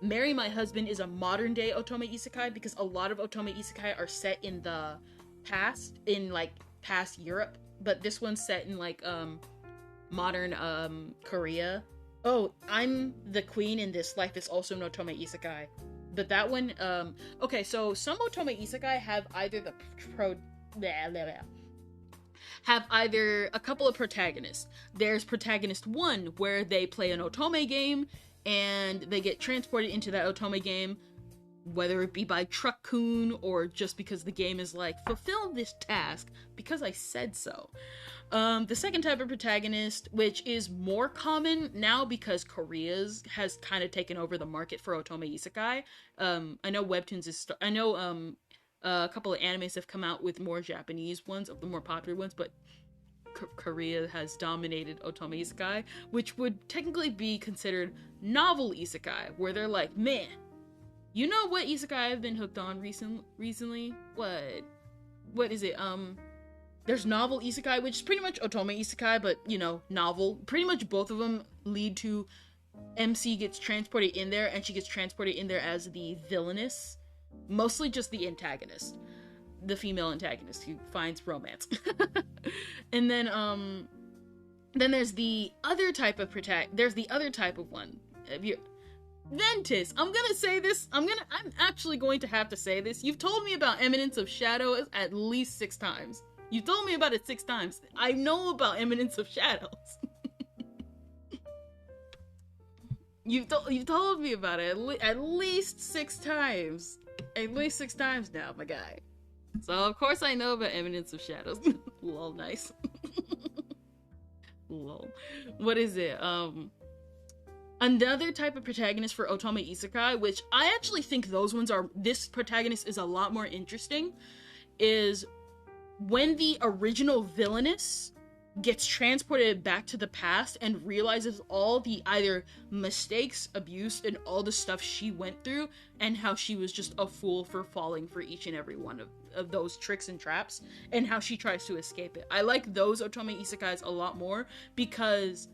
Marry My Husband is a modern day otome isekai, because a lot of otome isekai are set in the past, in like past Europe, but this one's set in like modern Korea. Oh, I'm the Queen in This Life is also an otome isekai. But that one, okay, so some otome isekai have either have either a couple of protagonists. There's protagonist 1, where they play an otome game, and they get transported into that otome game, whether it be by Truck-kun, or just because the game is like, fulfill this task, because I said so. The second type of protagonist, which is more common now because Korea's has kind of taken over the market for otome isekai. I know Webtoons is... a couple of animes have come out with more Japanese ones, of the more popular ones, but Korea has dominated otome isekai, which would technically be considered novel isekai, where they're like, man, you know what isekai I've been hooked on recently? What is it? There's novel isekai, which is pretty much otome isekai, but, you know, novel. Pretty much both of them lead to MC gets transported in there, and she gets transported in there as the villainess. Mostly just the antagonist. The female antagonist who finds romance. And then there's the other type of there's the other type of one. Ventus, I'm gonna say this, I'm actually going to have to say this. You've told me about Eminence of Shadows at least 6 times. You told me about it 6 times. I know about Eminence of Shadows. You've told me about it at least 6 times. At least 6 times now, my guy. So, of course I know about Eminence of Shadows. Lol, nice. Lol. What is it? Another type of protagonist for otome isekai, which I actually think this protagonist is a lot more interesting, is when the original villainess gets transported back to the past and realizes all the either mistakes, abuse, and all the stuff she went through, and how she was just a fool for falling for each and every one of those tricks and traps, and how she tries to escape it. I like those otome isekais a lot more, because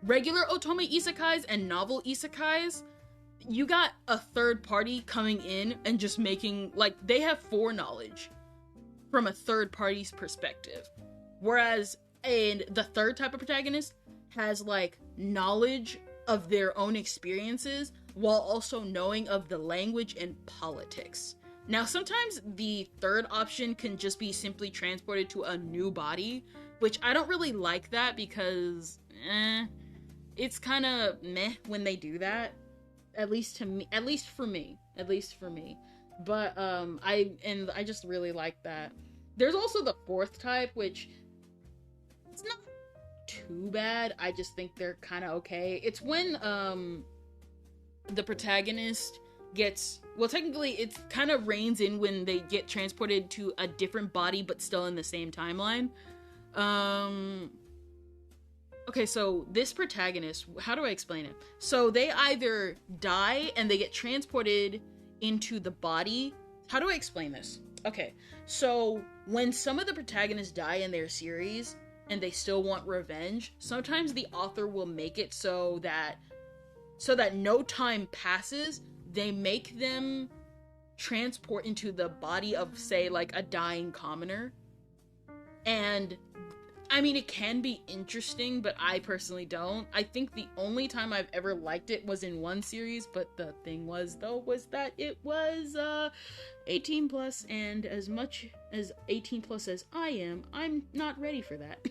regular otome isekais and novel isekais, you got a third party coming in and just making, like, they have foreknowledge from a third party's perspective. Whereas the third type of protagonist has, like, knowledge of their own experiences while also knowing of the language and politics. Now, sometimes the third option can just be simply transported to a new body, which I don't really like that, because, it's kind of meh when they do that. At least for me. But, I just really like that. There's also the fourth type, which... it's not too bad. I just think they're kind of okay. It's when the protagonist gets, well, technically it kind of reigns in when they get transported to a different body but still in the same timeline. Okay, so this protagonist, how do I explain it? So they either die and they get transported into the body. How do I explain this? Okay, so when some of the protagonists die in their series and they still want revenge, sometimes the author will make it so that no time passes, they make them transport into the body of, say, like, a dying commoner. And I mean, it can be interesting, but I personally don't. I think the only time I've ever liked it was in one series, but the thing was that it was 18 plus, and as much as 18 plus as I am, I'm not ready for that.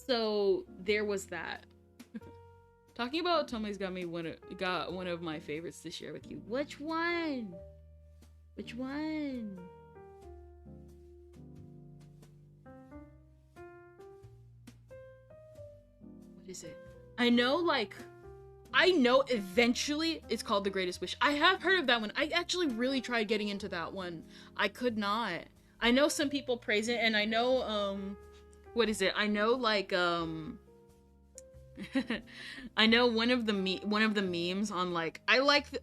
So there was that. Talking about Otome's got one of my favorites to share with you. Which one? Which one? What is it? I know eventually it's called The Greatest Wish. I have heard of that one. I actually really tried getting into that one. I could not. I know some people praise it, and I know, what is it? I know, like, I know one of the memes on, like,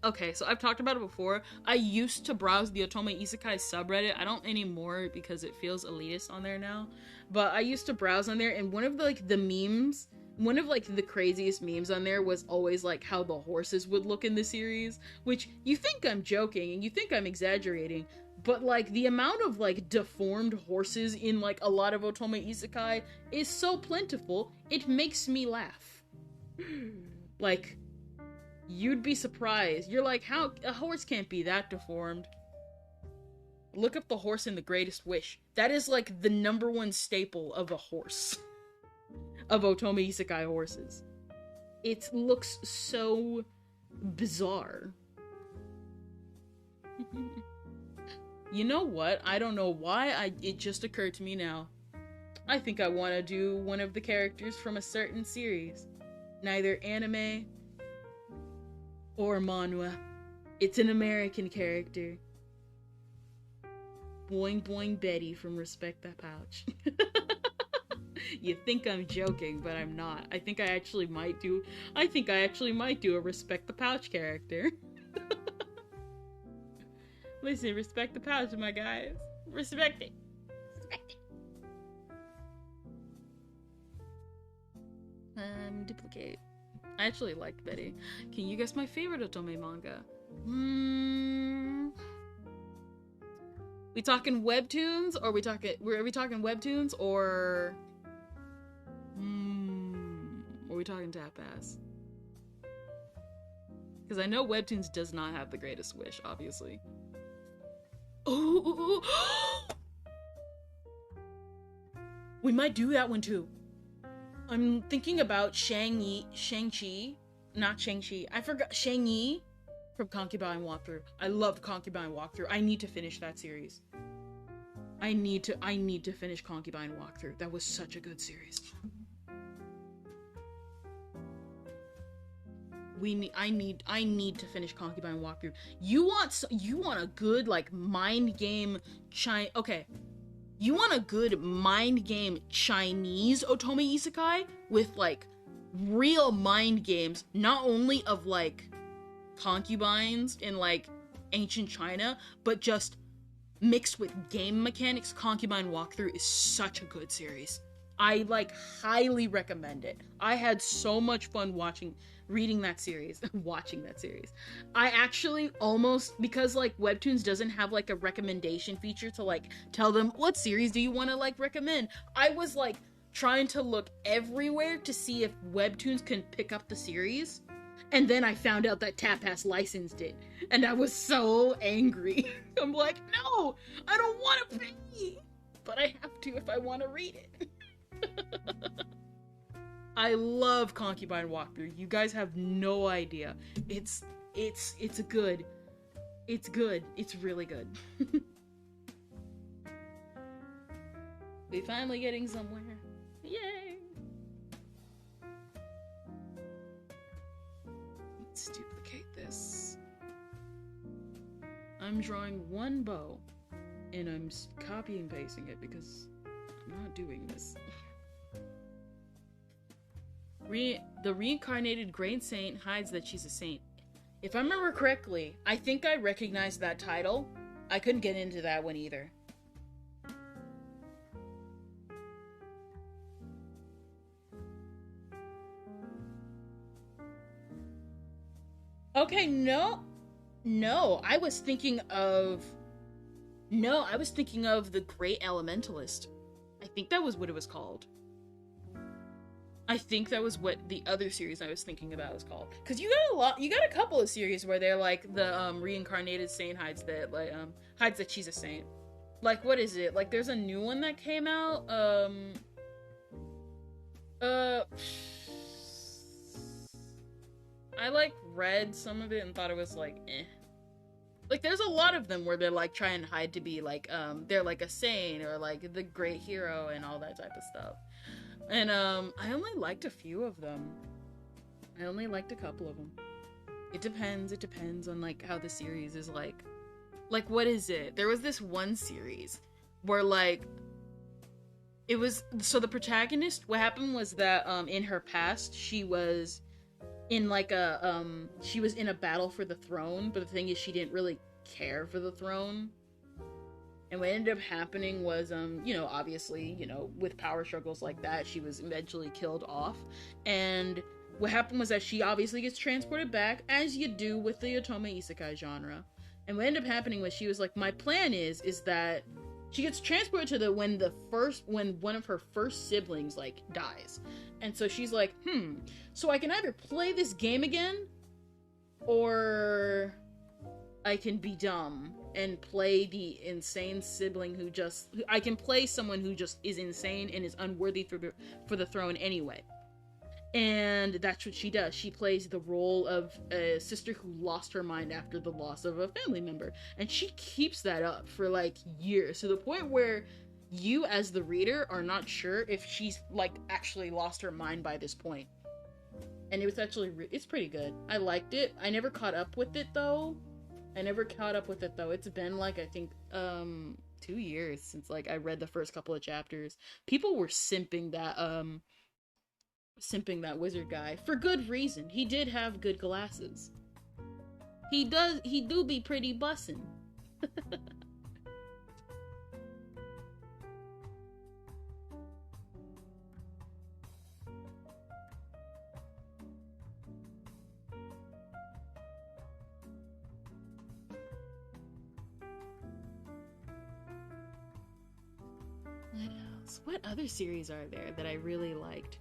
okay, so I've talked about it before. I used to browse the Otome Isekai subreddit. I don't anymore because it feels elitist on there now. But I used to browse on there, and one of the memes, one of, like, the craziest memes on there was always, like, how the horses would look in the series, which you think I'm joking, and you think I'm exaggerating, but, like, the amount of, like, deformed horses in, like, a lot of Otome Isekai is so plentiful, it makes me laugh. Like, you'd be surprised. You're like, how? A horse can't be that deformed. Look up the horse in The Greatest Wish. That is, like, the #1 staple of a horse. Of Otome Isekai horses. It looks so bizarre. You know what? I don't know why it just occurred to me now. I think I want to do one of the characters from a certain series. Neither anime or manhwa. It's an American character. Boing Boing Betty from Respect That Pouch. You think I'm joking, but I'm not. I think I actually might do a Respect the Pouch character. Listen, respect the pouch, my guys. Respect it. Respect it. Duplicate. I actually liked Betty. Can you guess my favorite Otome manga? We talking webtoons, or are we talking webtoons, or are we talking tap ass? Because I know webtoons does not have The Greatest Wish, obviously. Ooh. We might do that one too. I'm thinking about Shang-Chi, not Shang-Chi. I forgot Shang-Yi from Concubine Walkthrough. I loved Concubine Walkthrough. I need to finish that series. I need to finish Concubine Walkthrough. That was such a good series. I need to finish Concubine Walkthrough. You want a good, like, mind game you want a good mind game Chinese Otome Isekai with, like, real mind games, not only of, like, concubines in, like, ancient China, but just mixed with game mechanics. Concubine Walkthrough is such a good series. I, like, highly recommend it. I had so much fun reading that series, watching that series. I actually almost, because, like, Webtoons doesn't have, like, a recommendation feature to, like, tell them, what series do you want to, like, recommend? I was, like, trying to look everywhere to see if Webtoons can pick up the series, and then I found out that Tapas licensed it, and I was so angry. I'm like, no, I don't want to pay, but I have to if I want to read it. I love Concubine Walkthrough. You guys have no idea. It's good. It's good. It's really good. We finally getting somewhere. Yay! Let's duplicate this. I'm drawing one bow, and I'm copying and pasting it because I'm not doing this. The reincarnated Grain Saint hides that she's a saint. If I remember correctly, I think I recognized that title. I couldn't get into that one either. Okay, no, I was thinking of The Great Elementalist. I think that was what it was called. I think that was what the other series I was thinking about was called. Cause you got a couple of series where they're like the reincarnated saint hides that she's a saint. Like, what is it? Like, there's a new one that came out. I like read some of it and thought it was like eh. Like there's a lot of them where they're like trying to hide to be like they're like a saint or like the great hero and all that type of stuff. And I only liked a few of them. I only liked a couple of them. It depends on like how the series is like what is it? There was this one series where like it was, so the protagonist, what happened was that in her past she was in like a she was in a battle for the throne, but the thing is she didn't really care for the throne. And what ended up happening was you know, obviously, you know, with power struggles like that, she was eventually killed off. And what happened was that she obviously gets transported back, as you do with the otome isekai genre. And what ended up happening was she was like, my plan is that she gets transported to when one of her first siblings like dies. And so she's like, so I can either play this game again, or I can be dumb and play the insane sibling I can play someone who just is insane and is unworthy for the throne anyway. And that's what she does. She plays the role of a sister who lost her mind after the loss of a family member. And she keeps that up for like years, to the point where you as the reader are not sure if she's like actually lost her mind by this point. And it was actually it's pretty good. I liked it. I never caught up with it though. It's been like, I think 2 years since like I read the first couple of chapters. People were simping that wizard guy for good reason. He did have good glasses. He do be pretty bussin'. What else? What other series are there that I really liked?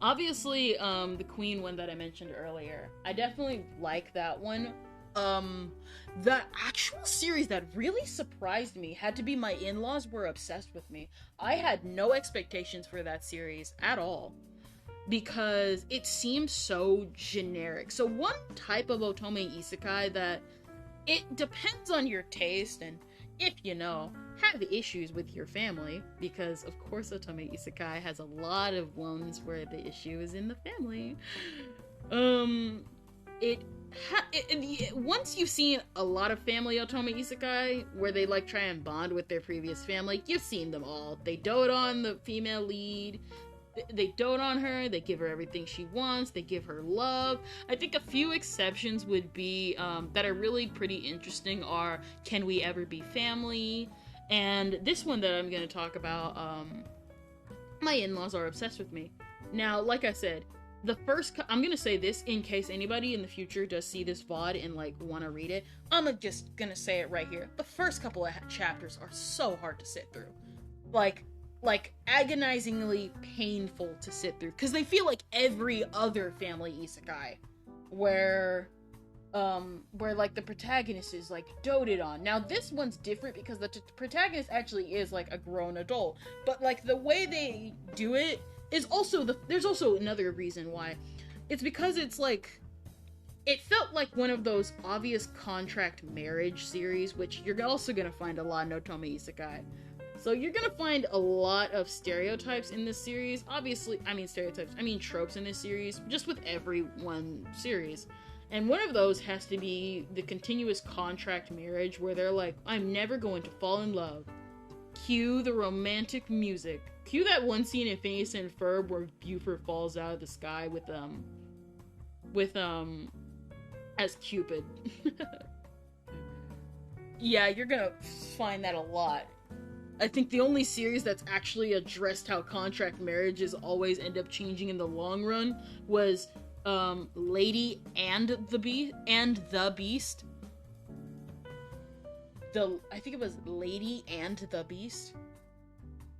Obviously, the Queen one that I mentioned earlier. I definitely like that one. The actual series that really surprised me had to be my in-laws were obsessed with me. I had no expectations for that series at all, because it seemed so generic. So one type of otome isekai that it depends on your taste, and if you know, have issues with your family, because of course otome isekai has a lot of ones where the issue is in the family. Once you've seen a lot of family otome isekai where they like try and bond with their previous family, you've seen them all. They dote on the female lead. They dote on her, they give her everything she wants, they give her love. I think a few exceptions would be, that are really pretty interesting are Can We Ever Be Family? And this one that I'm going to talk about, my in-laws are obsessed with me. Now, like I said, I'm going to say this in case anybody in the future does see this VOD and, like, want to read it. I'm just going to say it right here. The first couple of chapters are so hard to sit through. Like agonizingly painful to sit through, because they feel like every other family isekai where like the protagonist is like doted on. Now this one's different because the protagonist actually is like a grown adult, but like the way they do it is also there's also another reason why. It's because it's like, it felt like one of those obvious contract marriage series, which you're also gonna find a lot in otome isekai. So you're gonna find a lot of stereotypes in this series. Obviously, I mean tropes in this series, just with every one series. And one of those has to be the continuous contract marriage where they're like, I'm never going to fall in love. Cue the romantic music. Cue that one scene in Phineas and Ferb where Buford falls out of the sky with as Cupid. Yeah, you're gonna find that a lot. I think the only series that's actually addressed how contract marriages always end up changing in the long run was Lady and the Beast. I think it was Lady and the Beast.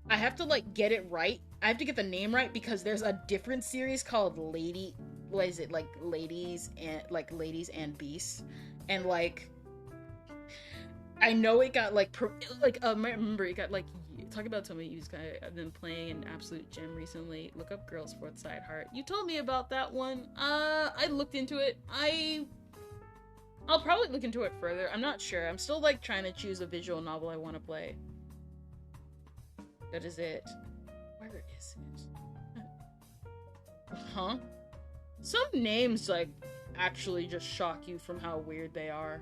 I have to like get it right. I have to get the name right because there's a different series called Ladies and Beasts, and like I know it got I remember it got like talk about Tomoe Izukai. I've been playing an absolute gem recently. Look up Girl's Fourth Side Heart. You told me about that one. I looked into it. I'll probably look into it further. I'm not sure. I'm still like trying to choose a visual novel I want to play. That is it. Where is it? Huh? Some names like actually just shock you from how weird they are.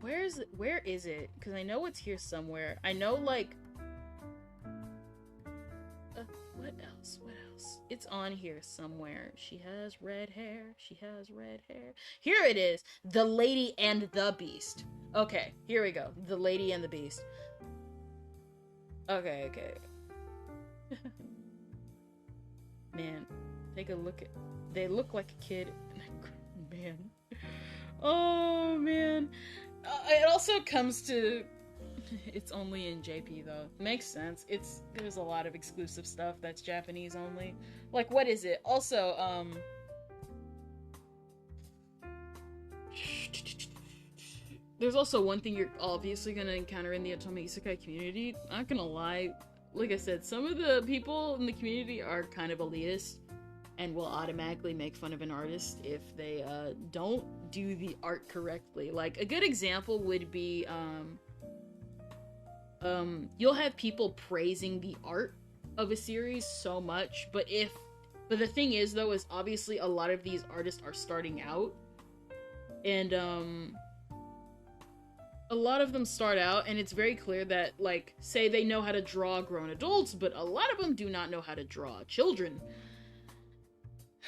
Where is it? Because I know it's here somewhere. I know, like... what else? What else? It's on here somewhere. She has red hair. She has red hair. Here it is. The Lady and the Beast. Okay, here we go. The Lady and the Beast. Okay, okay. Man, take a look at... They look like a kid. Man. Oh, man. It also comes to... It's only in JP, though. Makes sense. There's a lot of exclusive stuff that's Japanese only. Like, what is it? Also, there's also one thing you're obviously gonna encounter in the Otome Isekai community. Not gonna lie. Like I said, some of the people in the community are kind of elitist and will automatically make fun of an artist if they don't do the art correctly. Like, a good example would be, you'll have people praising the art of a series so much, but the thing is, though, is obviously a lot of these artists are starting out, and, a lot of them start out, and it's very clear that, like, say they know how to draw grown adults, but a lot of them do not know how to draw children.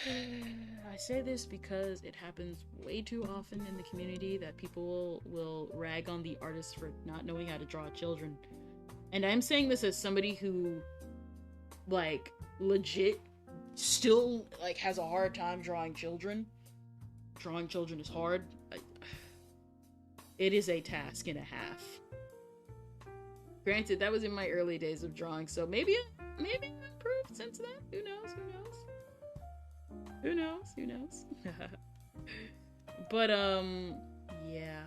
I say this because it happens way too often in the community that people will rag on the artists for not knowing how to draw children. And I'm saying this as somebody who, like, legit still, like, has a hard time drawing children. Drawing children is hard. It is a task and a half. Granted, that was in my early days of drawing, so maybe I've improved since then. Who knows? Who knows? Who knows? Who knows? But, yeah.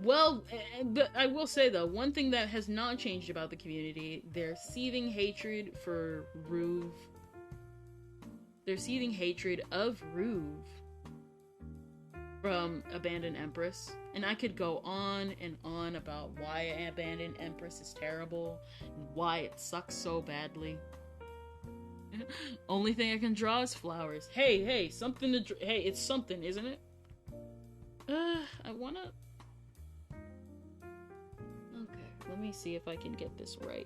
Well, but I will say, though, one thing that has not changed about the community, their seething hatred for Ruve. Their seething hatred of Ruve from Abandoned Empress. And I could go on and on about why Abandoned Empress is terrible, and why it sucks so badly. Only thing I can draw is flowers. Hey, something to hey, it's something, isn't it? I wanna... Okay, let me see if I can get this right.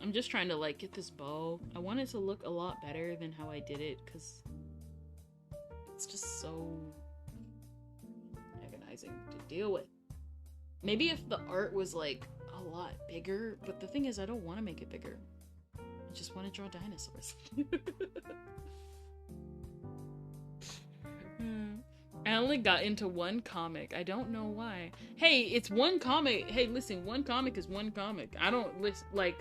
I'm just trying to, like, get this bow. I want it to look a lot better than how I did it, because it's just so agonizing to deal with. Maybe if the art was, like, a lot bigger, but the thing is, I don't want to make it bigger. I just want to draw dinosaurs. I only got into one comic. I don't know why. Hey, it's one comic. Hey, listen, one comic is one comic. I don't listen, like...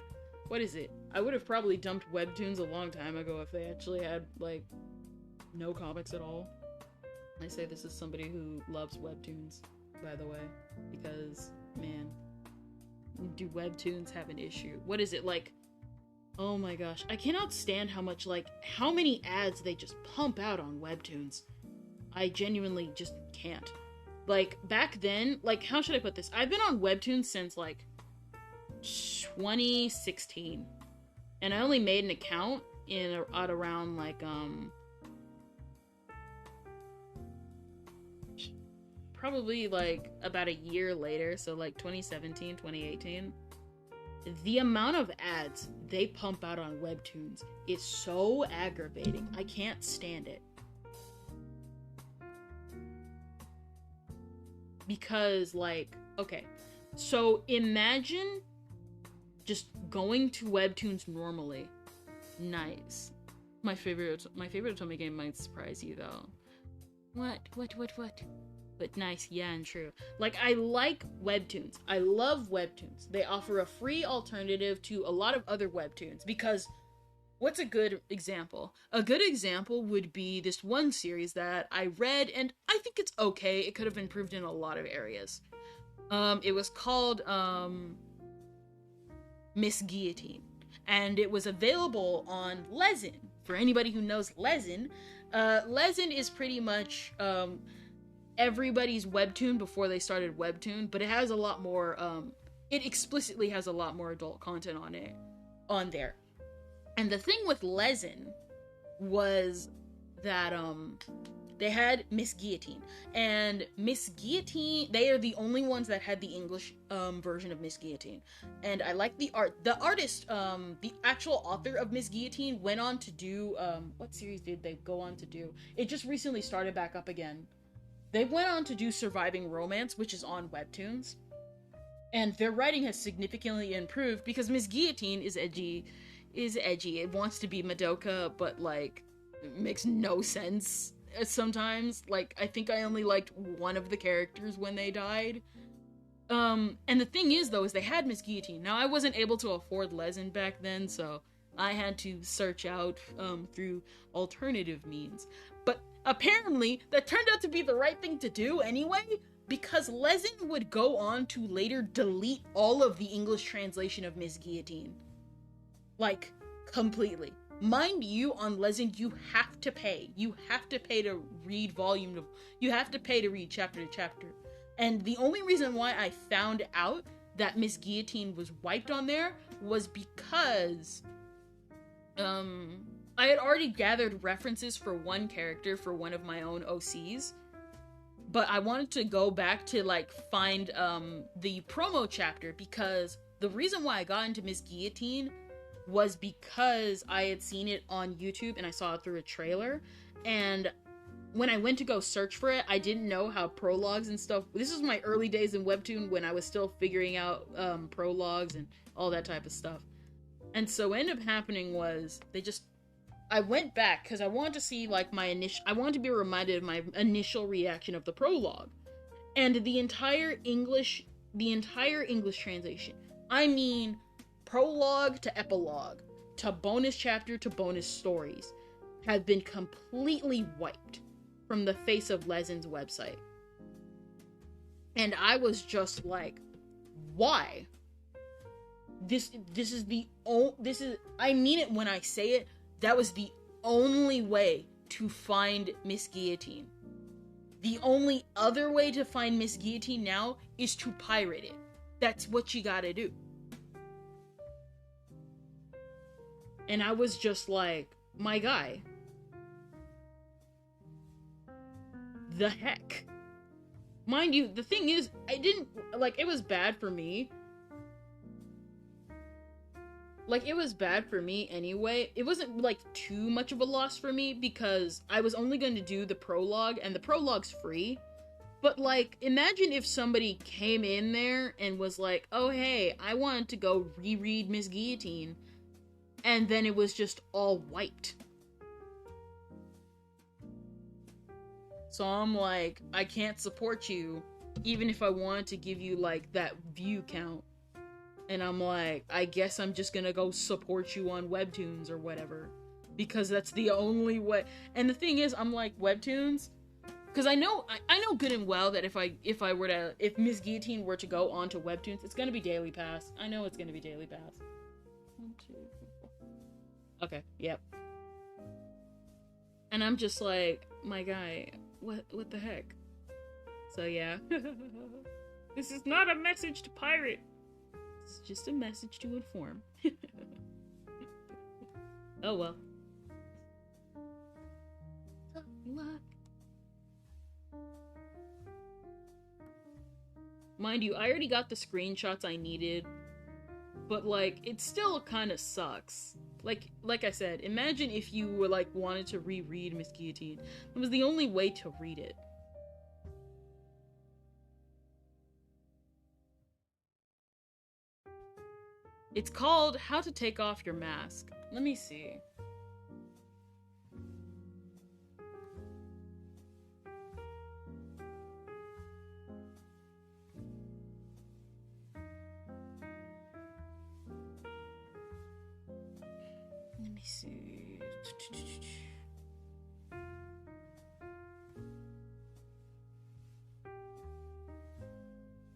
What is it? I would have probably dumped webtoons a long time ago if they actually had, like, no comics at all. I say this as somebody who loves webtoons, by the way, because, man, do webtoons have an issue? What is it, like, oh my gosh, I cannot stand how much, like, how many ads they just pump out on webtoons. I genuinely just can't. Like, back then, like, how should I put this? I've been on webtoons since, like, 2016, and I only made an account at around, like, probably, like, about a year later, so, like, 2017, 2018. the amount of ads they pump out on webtoons is so aggravating. I can't stand it. Because, like, okay, so imagine just going to webtoons normally. Nice. My favorite otome game might surprise you, though. What? But nice, yeah, and true. Like, I like webtoons. I love webtoons. They offer a free alternative to a lot of other webtoons, because what's a good example? A good example would be this one series that I read, and I think it's okay. It could have improved in a lot of areas. It was called, Miss Guillotine, and it was available on Lezen. For anybody who knows Lezen, Lezen is pretty much, everybody's webtoon before they started webtoon, but it has a lot more, it explicitly has a lot more adult content on there. And the thing with Lezen was that, they had Miss Guillotine, and Miss Guillotine, they are the only ones that had the English, version of Miss Guillotine, and I like the art. The artist, the actual author of Miss Guillotine went on to do, what series did they go on to do? It just recently started back up again. They went on to do Surviving Romance, which is on webtoons, and their writing has significantly improved because Miss Guillotine is edgy. It wants to be Madoka, but, like, it makes no sense sometimes. Like, I think I only liked one of the characters when they died. And the thing is, though, is they had Miss Guillotine. Now, I wasn't able to afford Lezen back then, so I had to search out, through alternative means. But apparently, that turned out to be the right thing to do anyway, because Lezen would go on to later delete all of the English translation of Miss Guillotine. Like, completely. Mind you, on Lezen, you have to pay. You have to pay to read you have to pay to read chapter to chapter. And the only reason why I found out that Miss Guillotine was wiped on there was because, I had already gathered references for one character for one of my own OCs, but I wanted to go back to, like, find, the promo chapter, because the reason why I got into Miss Guillotine was because I had seen it on YouTube and I saw it through a trailer, and when I went to go search for it, I didn't know how prologues and stuff. This was my early days in Webtoon when I was still figuring out prologues and all that type of stuff. And so what ended up happening was I went back because I wanted to see, like, I wanted to be reminded of my initial reaction of the prologue. And the entire English translation, I mean, prologue to epilogue, to bonus chapter to bonus stories, have been completely wiped from the face of Lezen's website. And I was just like, why? I mean it when I say it, that was the only way to find Miss Guillotine. The only other way to find Miss Guillotine now is to pirate it. That's what you gotta do. And I was just like, my guy, the heck? Mind you, the thing is, it was bad for me. Like, it was bad for me anyway. It wasn't, like, too much of a loss for me because I was only going to do the prologue, and the prologue's free. But, like, imagine if somebody came in there and was like, oh, hey, I wanted to go reread Miss Guillotine, and then it was just all wiped. So I'm like, I can't support you, even if I wanted to give you, like, that view count. And I'm like, I guess I'm just gonna go support you on Webtoons or whatever. Because that's the only way. And the thing is, I'm like, Webtoons? Because I know good and well that if Miss Guillotine were to go onto Webtoons, it's gonna be Daily Pass. I know it's gonna be Daily Pass. 1, 2, 3, 4. Okay, yep. And I'm just like, my guy, what the heck? So yeah. This is not a message to pirate. It's just a message to inform. Oh well. Luck. Mind you, I already got the screenshots I needed, but like it still kind of sucks. Like I said, imagine if you were like wanted to reread Miss Guillotine. It was the only way to read it. It's called How to Take Off Your Mask. Let me see. Let me see.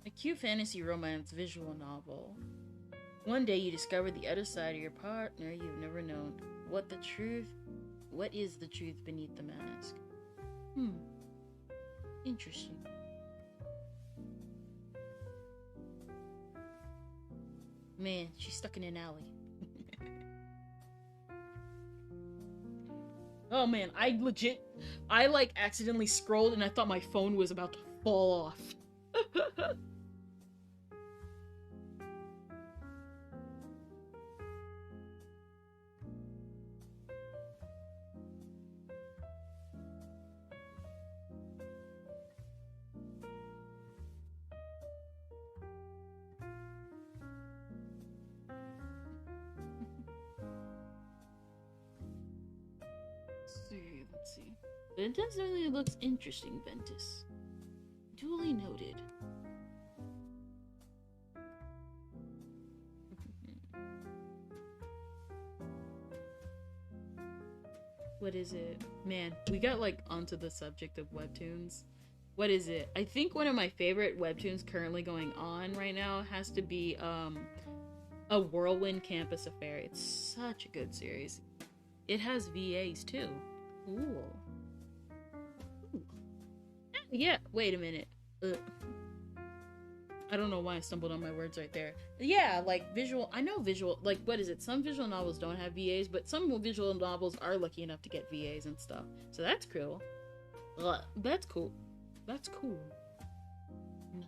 A cute fantasy romance visual novel. One day you discover the other side of your partner you've never known. What is the truth beneath the mask? Interesting. Man, she's stuck in an alley. Oh man, I like accidentally scrolled and I thought my phone was about to fall off. Let's see. But it definitely looks interesting, Ventus. Duly noted. What is it? Man, we got like onto the subject of webtoons. What is it? I think one of my favorite webtoons currently going on right now has to be A Whirlwind Campus Affair. It's such a good series. It has VAs too. Ooh. Yeah, wait a minute. I don't know why I stumbled on my words right there. Yeah, like I know visual, like what is it? Some visual novels don't have VAs, but some visual novels are lucky enough to get VAs and stuff. So that's cool. That's cool. That's cool. Nice.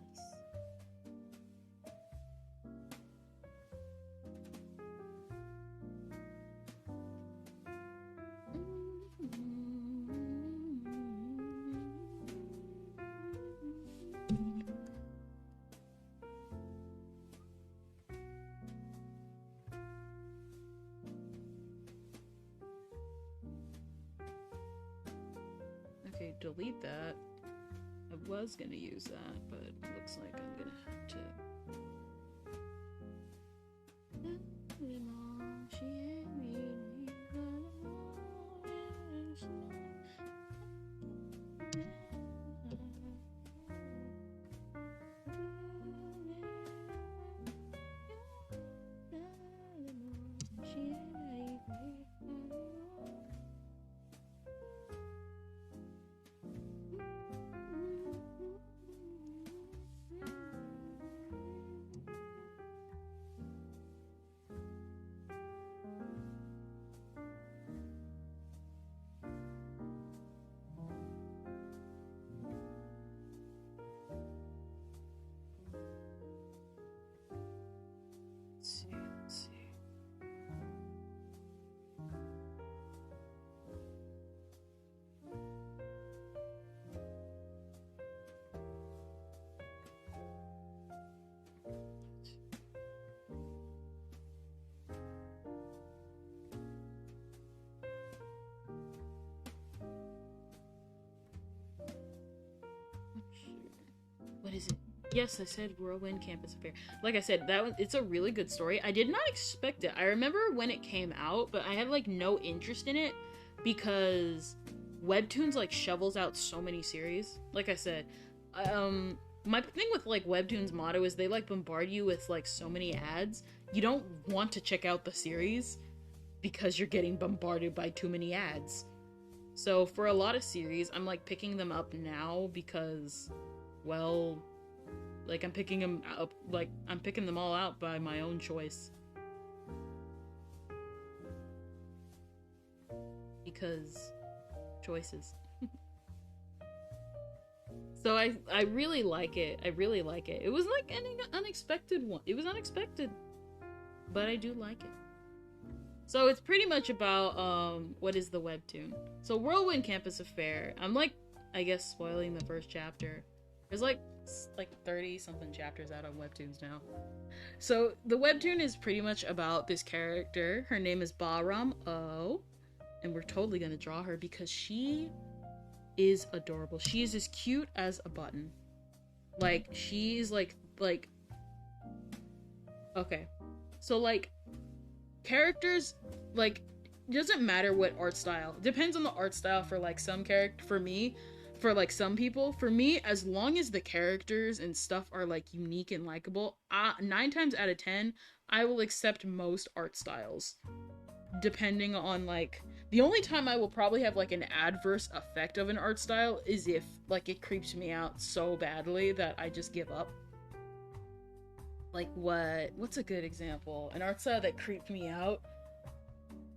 Okay, delete that. I was gonna use that, but it looks like I'm gonna have to. Let's see. What is it? Yes, I said Whirlwind Campus Affair. Like I said, it's a really good story. I did not expect it. I remember when it came out, but I had like no interest in it because Webtoons like shovels out so many series. Like I said, my thing with like Webtoons motto is they like bombard you with like so many ads. You don't want to check out the series because you're getting bombarded by too many ads. So for a lot of series, I'm like picking them up now because, well, like I'm picking them up, like I'm picking them all out by my own choice. Because choices. So I really like it. I really like it. It was like an unexpected one. It was unexpected. but I do like it. So it's pretty much about what is the webtoon. So Whirlwind Campus Affair. I'm like, I guess, spoiling the first chapter. There's like 30 something chapters out on webtoons now. So the webtoon is pretty much about this character. Her name is Bahram O, and we're totally gonna draw her because she is adorable. She is as cute as a button. Like, she's like okay, so like characters, like, doesn't matter what art style, depends on the art style for like some character. For me, for like some people, for me, as long as the characters and stuff are like unique and likable, 9 times out of 10 I will accept most art styles. Depending on, like, the only time I will probably have like an adverse effect of an art style is if like it creeps me out so badly that I just give up. Like, what's a good example? An art style that creeped me out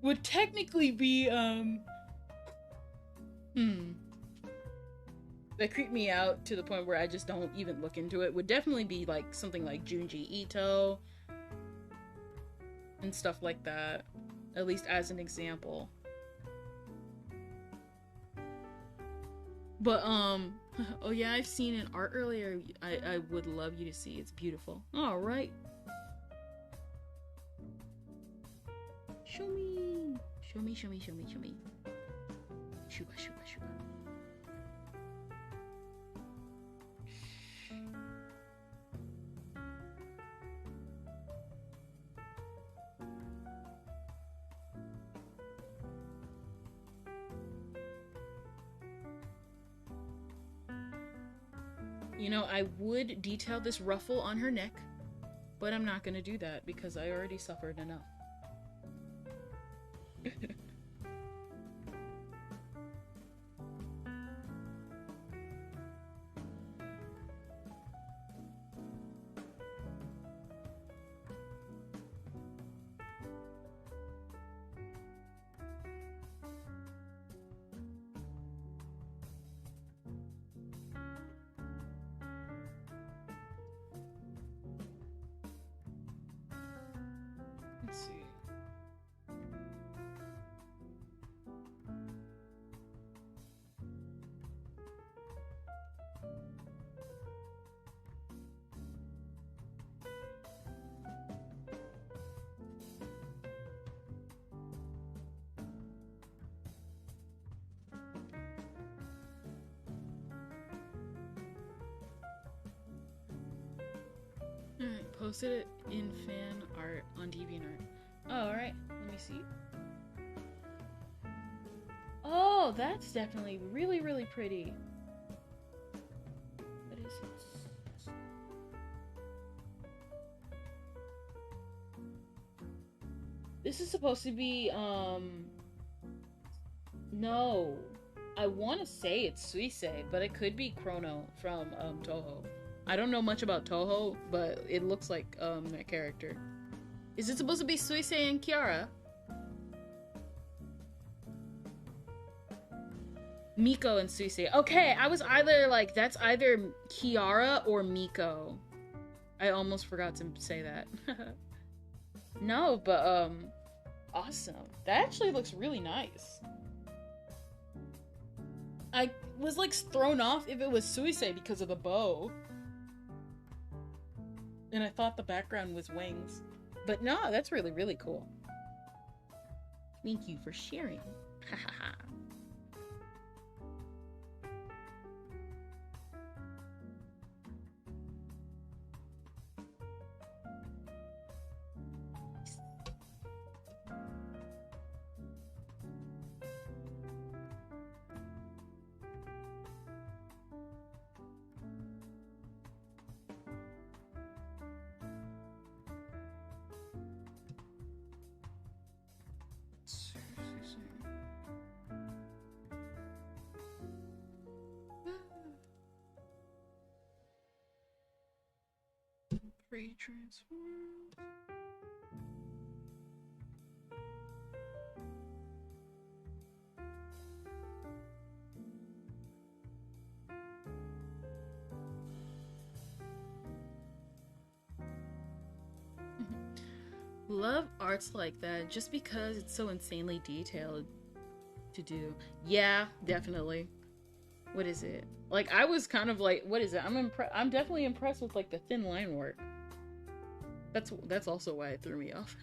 would technically be that creeped me out to the point where I just don't even look into it would definitely be like something like Junji Ito and stuff like that, at least as an example. But oh yeah, I've seen an art earlier I would love you to see. It's beautiful. All right, show me. Shuba. You know, I would detail this ruffle on her neck, but I'm not gonna do that because I already suffered enough. Let's see. Alright, posted it in fan art on DeviantArt. Oh, alright, let me see. Oh, that's definitely really, really pretty. What is it? This is supposed to be, no. I want to say it's Suisei, but it could be Chrono from, Toho. I don't know much about Toho, but it looks like, that character. Is it supposed to be Suisei and Kiara? Miko and Suisei. Okay, I was either like, that's either Kiara or Miko. I almost forgot to say that. No, but, awesome. That actually looks really nice. I was, like, thrown off if it was Suisei because of the bow. And I thought the background was wings. But no, that's really, really cool. Thank you for sharing. Hahaha. Pre-transform. Love arts like that just because it's so insanely detailed to do. Yeah, definitely. What is it? Like, I was kind of like, what is it? I'm definitely impressed with like the thin line work. That's also why it threw me off.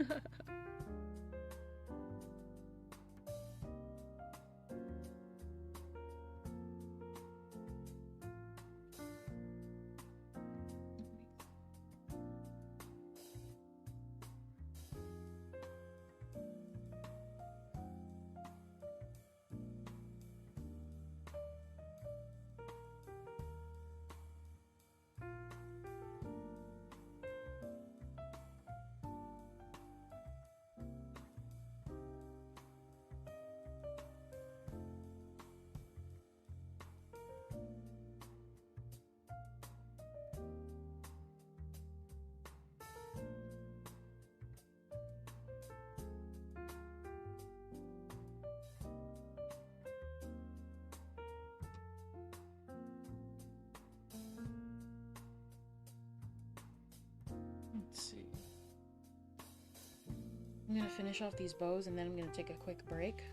Let's see. I'm gonna finish off these bows and then I'm gonna take a quick break.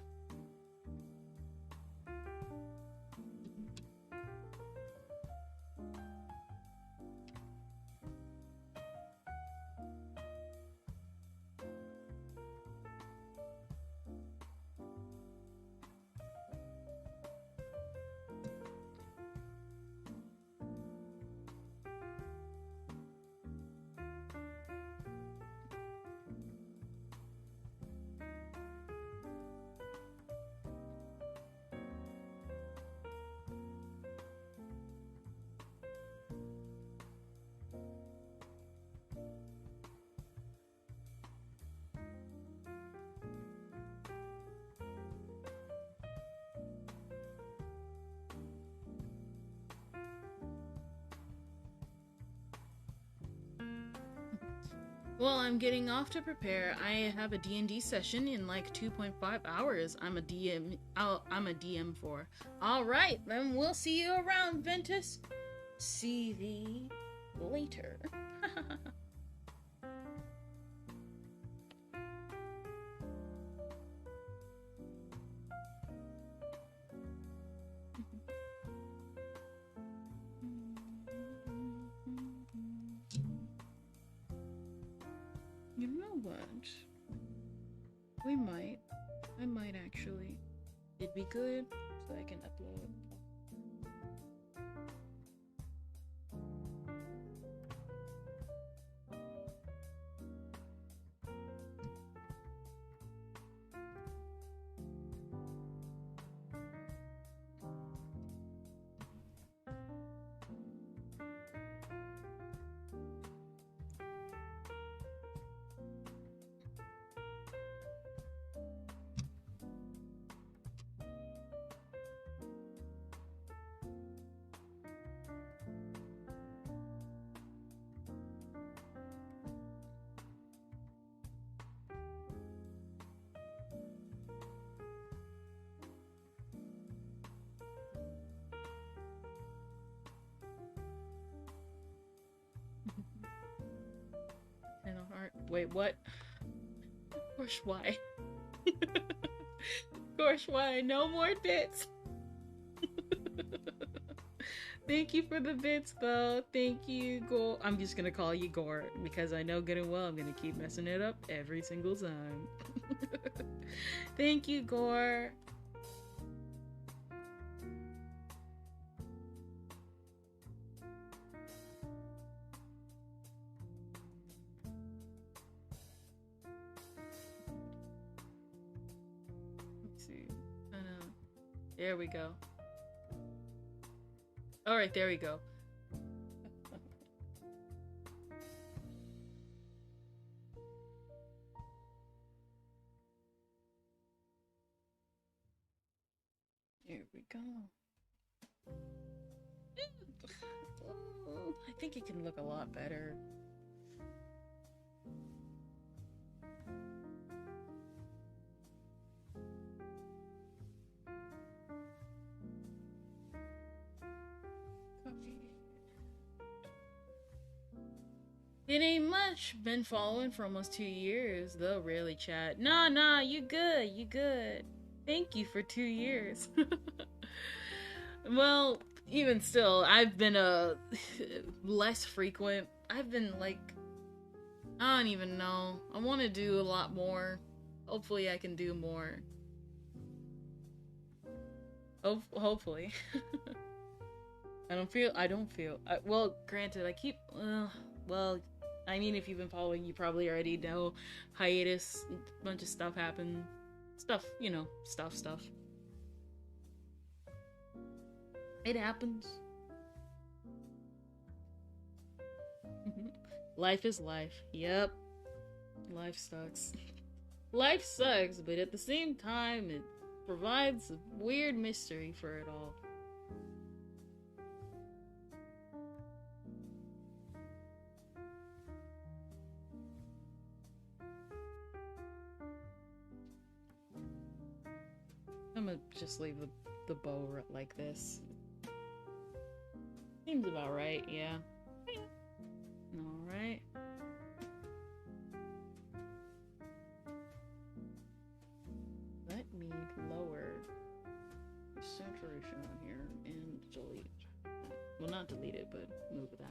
Well, I'm getting off to prepare. I have a D&D session in like 2.5 hours. I'm a DM for. All right, then we'll see you around, Ventus. See thee later. You know what? I might actually. It'd be good so I can upload. Wait, what? Of course, why? Of course, why? No more bits. Thank you for the bits, though. Thank you, Gore. I'm just gonna call you Gore because I know good and well I'm gonna keep messing it up every single time. Thank you, Gore. There we go. Alright, there we go. There we go. I think it can look a lot better. It ain't much. Been following for almost 2 years. They'll really chat. Nah, you good, you good. Thank you for 2 years. Well, even still, I've been less frequent. I've been like, I don't even know. I want to do a lot more. Hopefully I can do more. Hopefully. I don't feel, well, granted, I keep, well, I mean, if you've been following, you probably already know hiatus, a bunch of stuff happened. Stuff, you know, stuff. It happens. Life is life. Yep. Life sucks. Life sucks, but at the same time, it provides a weird mystery for it all. I'm gonna just leave the bow like this. Seems about right, yeah. Alright. Let me lower the saturation on here and delete. Well, not delete it, but move that.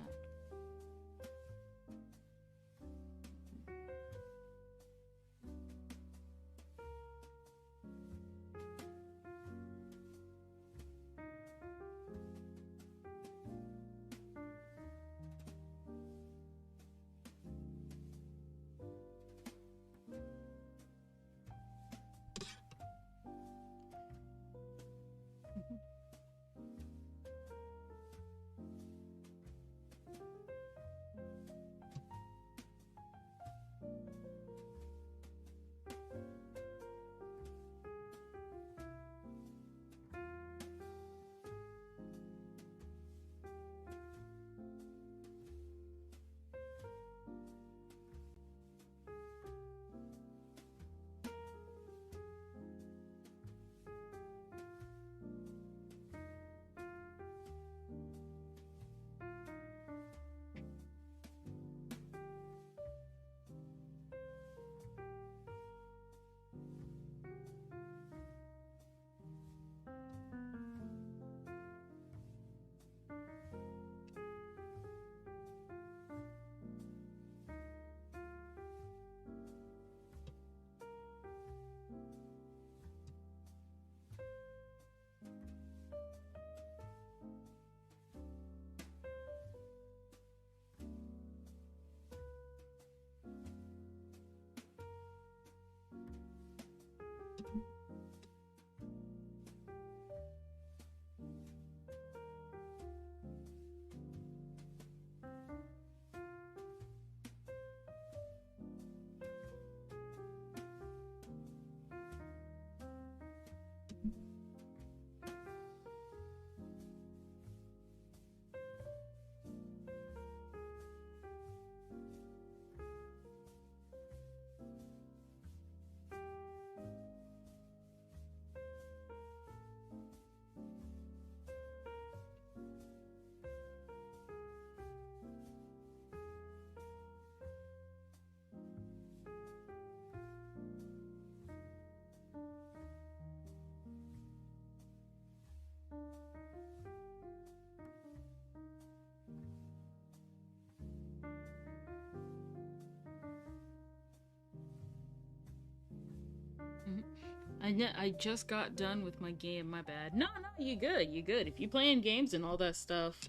I just got done with my game, my bad. No, you good, you good. If you playing games and all that stuff,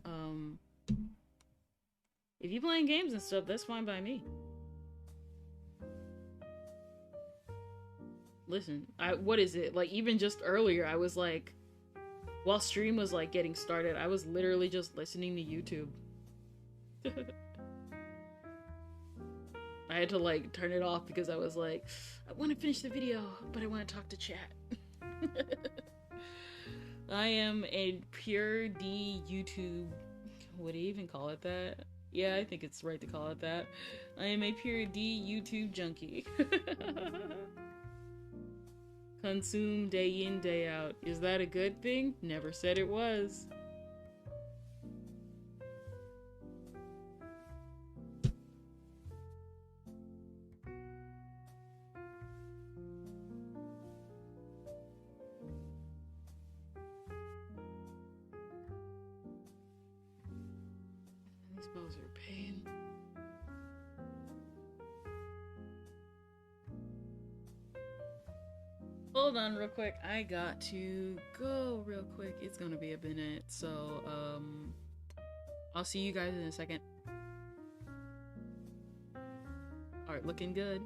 if you playing games and stuff, that's fine by me. Listen, what is it? Like, even just earlier, I was like, while stream was like getting started, I was literally just listening to YouTube. I had to like turn it off because I was like, I want to finish the video, but I want to talk to chat. I am a pure D YouTube. Would I even call it that? Yeah, I think it's right to call it that. I am a pure D YouTube junkie. Consume day in, day out. Is that a good thing? Never said it was. are a pain. Hold on real quick. I got to go real quick. It's gonna be a minute. So, I'll see you guys in a second. Art looking good.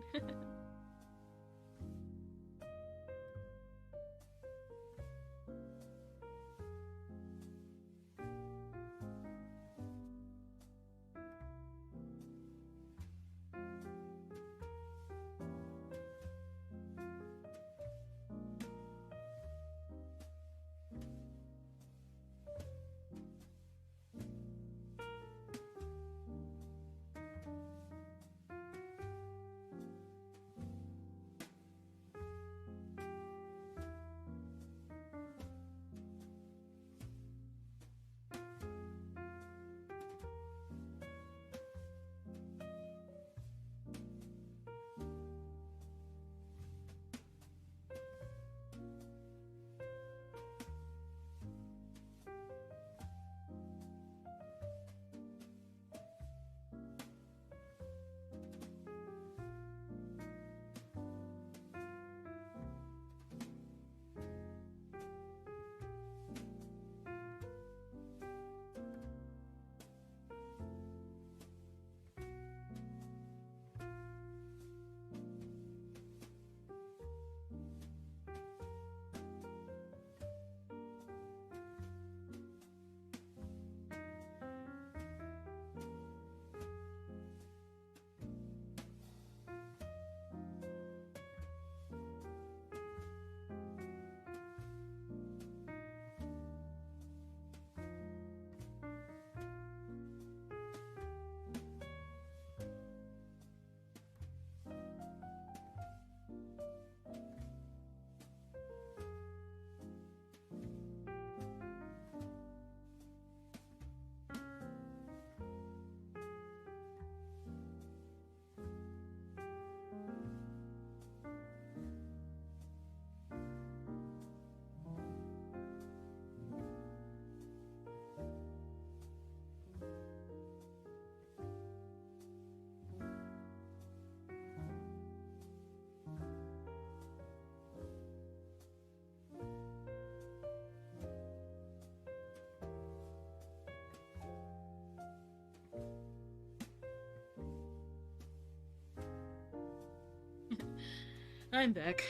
I'm back.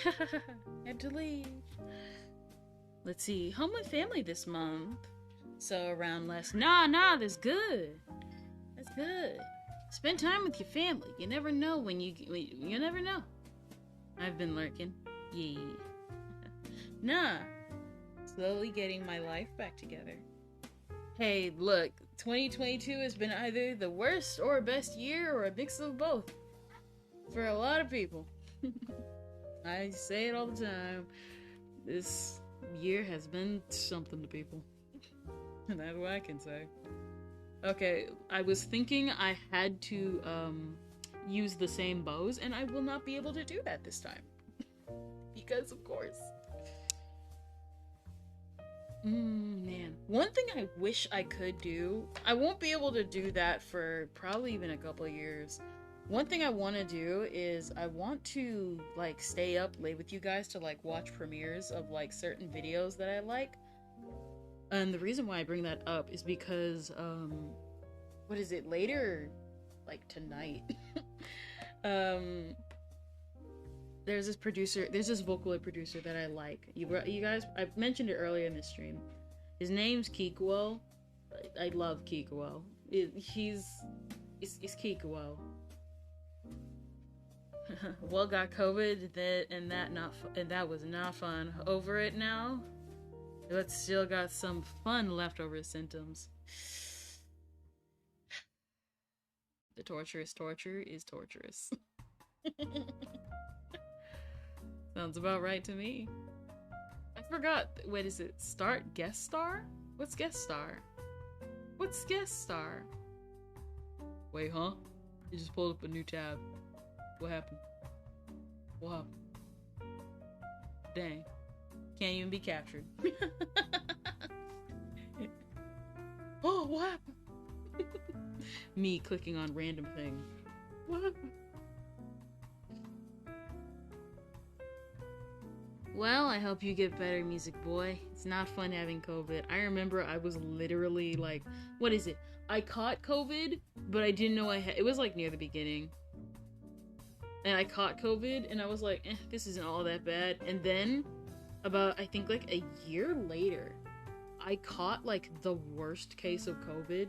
Had to leave. Let's see. Home with family this month. So around less. Nah, that's good. That's good. Spend time with your family. You never know when you never know. I've been lurking. Yeah. Nah. Slowly getting my life back together. Hey, look. 2022 has been either the worst or best year or a mix of both. For a lot of people. I say it all the time. This year has been something to people. And that's what I can say. Okay, I was thinking I had to use the same bows, and I will not be able to do that this time. Because, of course. Man. One thing I wish I could do, I won't be able to do that for probably even a couple of years. One thing I want to do is I want to, like, stay up late with you guys to, like, watch premieres of, like, certain videos that I like. And the reason why I bring that up is because, what is it, later, like, tonight, there's this Vocaloid producer that I like. You guys, I've mentioned it earlier in this stream. His name's Kikuo. I love Kikuo. It's Kikuo. Well, got COVID, and that was not fun. Over it now, but still got some fun leftover symptoms. The torturous torture is torturous. Sounds about right to me. I forgot. Wait, is it start guest star? What's guest star? What's guest star? Wait, huh? You just pulled up a new tab. What happened? What happened? Dang. Can't even be captured. Oh, what happened? me clicking on random things. What? Well, I hope you get better, music boy. It's not fun having COVID. I remember I was literally like, what is it? I caught COVID, but I didn't know I had. It was like near the beginning. And I caught COVID, and I was like, this isn't all that bad. And then, about, I think like a year later, I caught like the worst case of COVID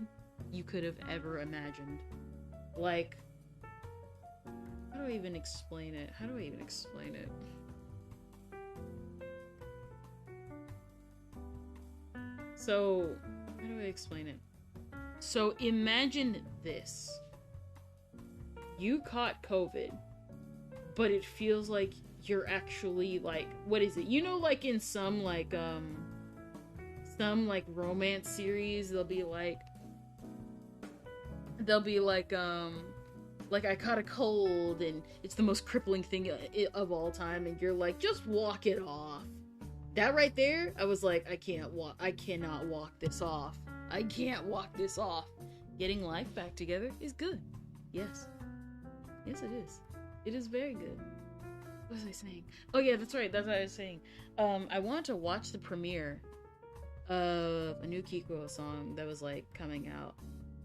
you could have ever imagined. Like, how do I even explain it? So, how do I explain it? So, imagine this. You caught COVID, but it feels like you're actually, like, what is it? You know, like, in some romance series, they'll be like, I caught a cold, and it's the most crippling thing of all time, and you're like, just walk it off. That right there, I was like, I cannot walk this off. I can't walk this off. Getting life back together is good. Yes. Yes, it is. It is very good. What was I saying? Oh yeah, that's right, that's what I was saying. I wanted to watch the premiere of a new Kiko song that was, like, coming out.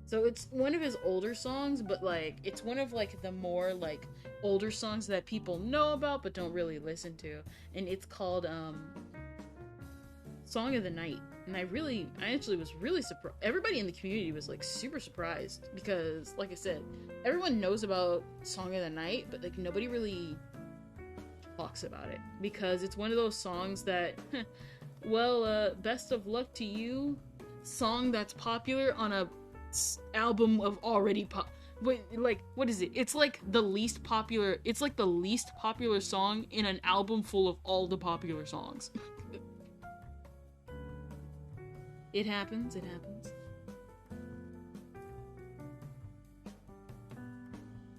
So it's one of his older songs, but, like, it's one of, like, the more, like, older songs that people know about but don't really listen to. And it's called, Song of the Night. And I actually was really surprised. Everybody in the community was, like, super surprised. Because, like I said, everyone knows about Song of the Night, but, like, nobody really talks about it. Because it's one of those songs that, well, best of luck to you. Song that's popular on a album of already wait, like, what is it? It's like the least popular song in an album full of all the popular songs. It happens.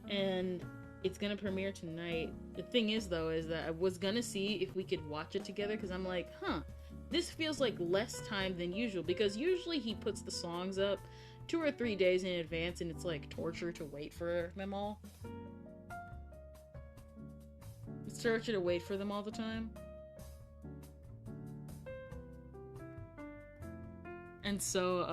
And it's gonna premiere tonight. The thing is, though, is that I was gonna see if we could watch it together, because I'm like, this feels like less time than usual, because usually he puts the songs up 2 or 3 days in advance, and it's like torture to wait for them all. It's torture to wait for them all the time. And so,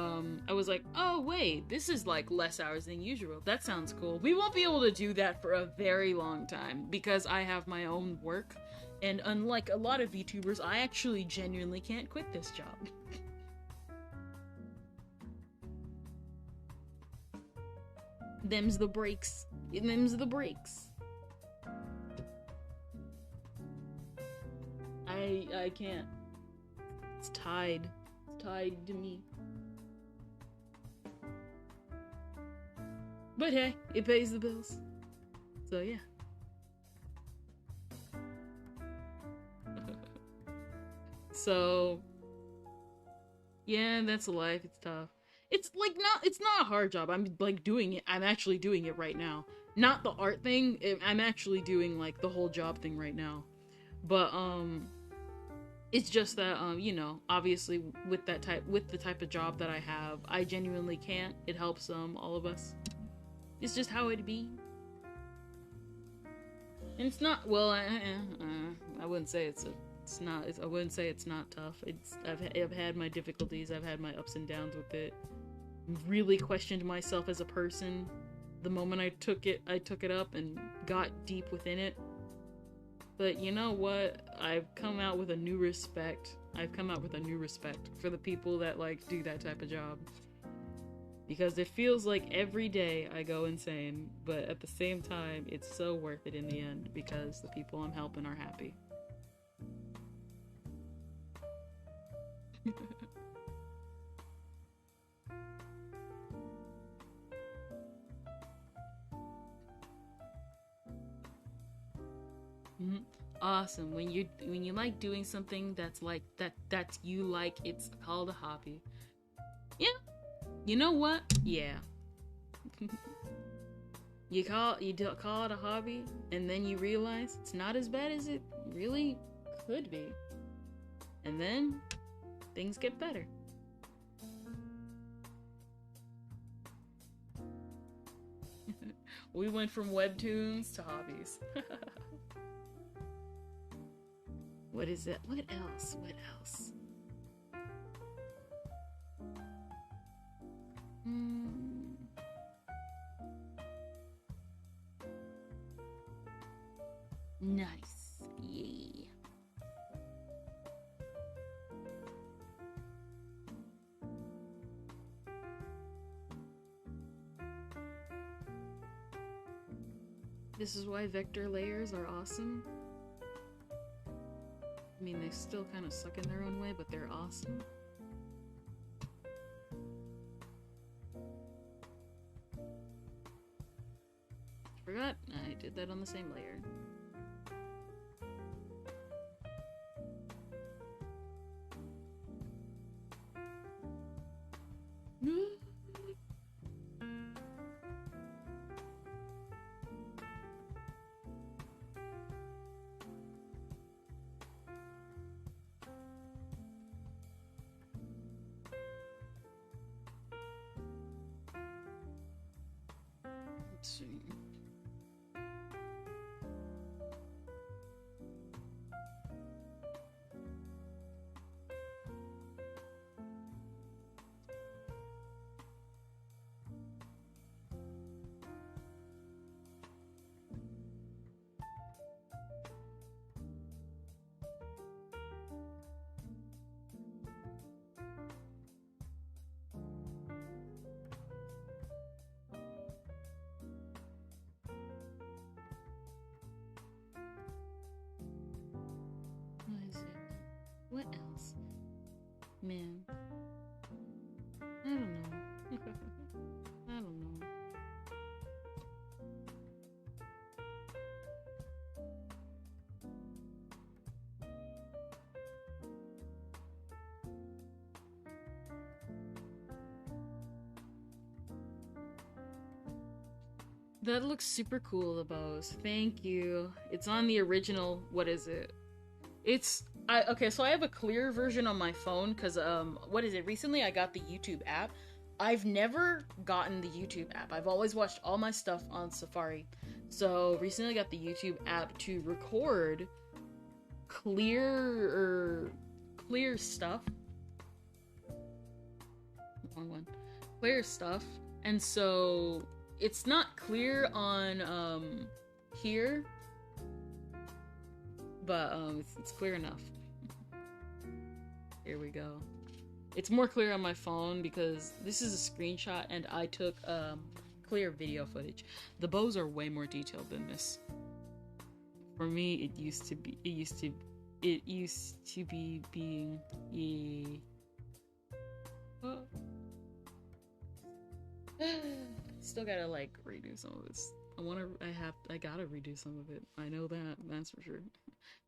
I was like, oh wait, this is like less hours than usual. That sounds cool. We won't be able to do that for a very long time, because I have my own work, and unlike a lot of VTubers, I actually genuinely can't quit this job. Them's the breaks. I can't. It's tied to me. But hey, it pays the bills. So yeah. So yeah, that's life. It's tough. It's not a hard job. I'm like doing it. I'm actually doing it right now. Not the art thing. I'm actually doing like the whole job thing right now. But it's just that you know, obviously with the type of job that I have, I genuinely can't. It helps all of us. It's just how it be. And it's not, well, I wouldn't say I wouldn't say it's not tough. I've had my difficulties. I've had my ups and downs with it. Really questioned myself as a person the moment I took it up and got deep within it. But you know what? I've come out with a new respect. For the people that like do that type of job. Because it feels like every day I go insane, but at the same time, it's so worth it in the end because the people I'm helping are happy. Awesome. When you like doing something that's like that you like, it's called a hobby. Yeah. You know what? Yeah. You call it a hobby, and then you realize it's not as bad as it really could be. And then things get better. We went from webtoons to hobbies. What is it? What else? What else? Nice. Yay. This is why vector layers are awesome. I mean, they still kind of suck in their own way, but they're awesome. Forgot, I did that on the same layer. Let's see. What else? Man. I don't know. I don't know. That looks super cool, the bows. Thank you. It's on the original. What is it? Okay, so I have a clear version on my phone because, what is it? Recently I got the YouTube app. I've never gotten the YouTube app. I've always watched all my stuff on Safari. So recently I got the YouTube app to record clear stuff. Wrong one. Clear stuff. And so it's not clear on, here. But, it's clear enough. Here we go. It's more clear on my phone because this is a screenshot and I took, clear video footage. The bows are way more detailed than this. For me, it used to be being, yeah. Oh. Still gotta, like, redo some of this. I gotta redo some of it. I know that's for sure.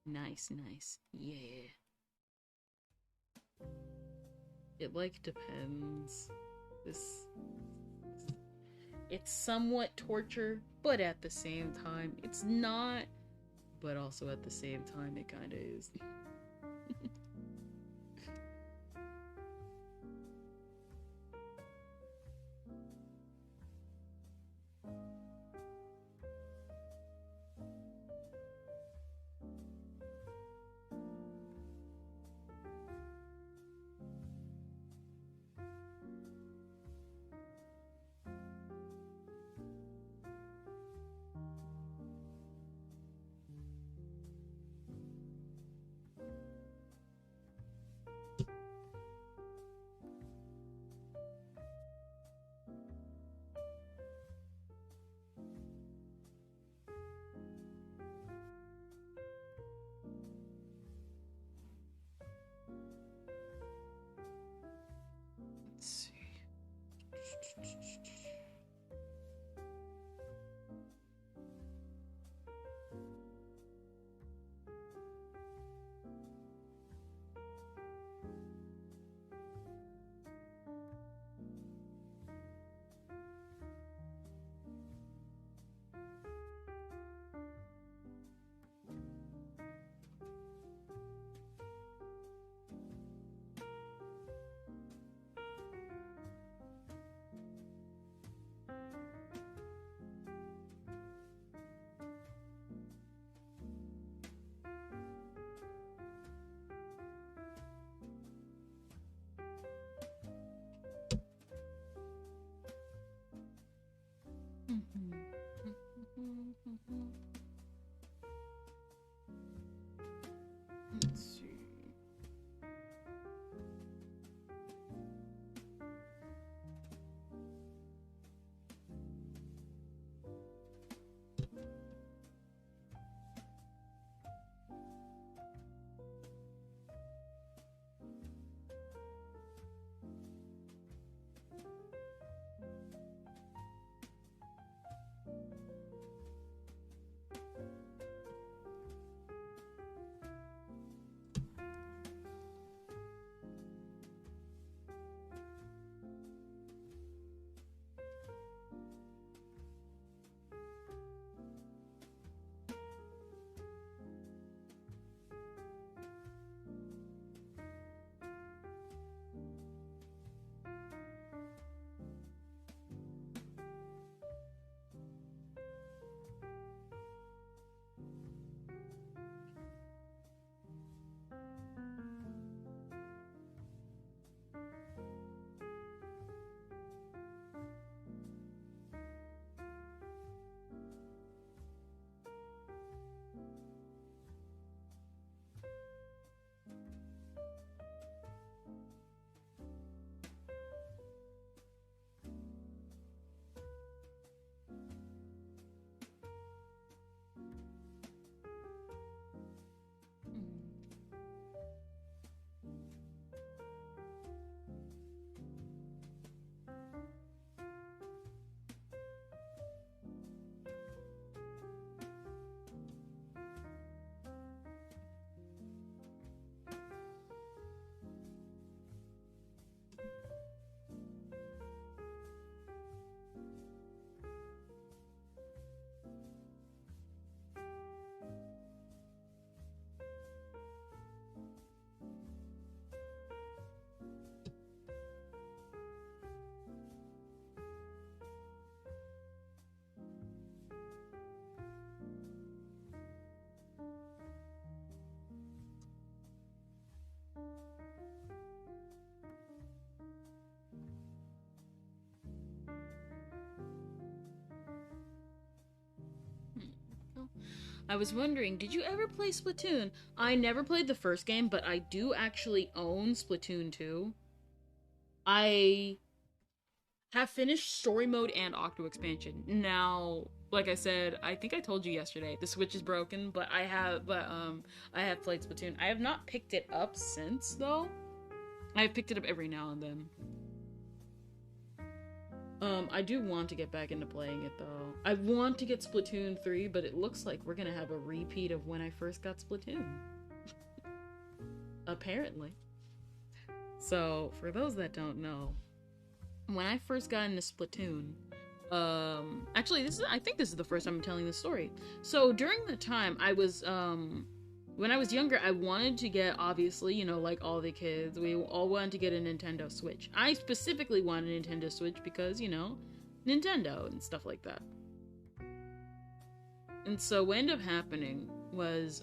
Nice, nice. Yeah. It, like, depends. It's somewhat torture, but at the same time, it's not. But also at the same time, it kinda is. Let's see. Let's see. I was wondering, did you ever play Splatoon? I never played the first game, but I do actually own Splatoon 2. I have finished story mode and Octo expansion. Now, like I said, I think I told you yesterday, the Switch is broken, but I have played Splatoon. I have not picked it up since, though. I have picked it up every now and then. I do want to get back into playing it, though. I want to get Splatoon 3, but it looks like we're gonna have a repeat of when I first got Splatoon. Apparently. So, for those that don't know, when I first got into Splatoon, actually, I think this is the first time I'm telling this story. So, during the time, I was, when I was younger, I wanted to get, obviously, you know, like all the kids, we all wanted to get a Nintendo Switch. I specifically wanted a Nintendo Switch because, you know, Nintendo and stuff like that. And so what ended up happening was,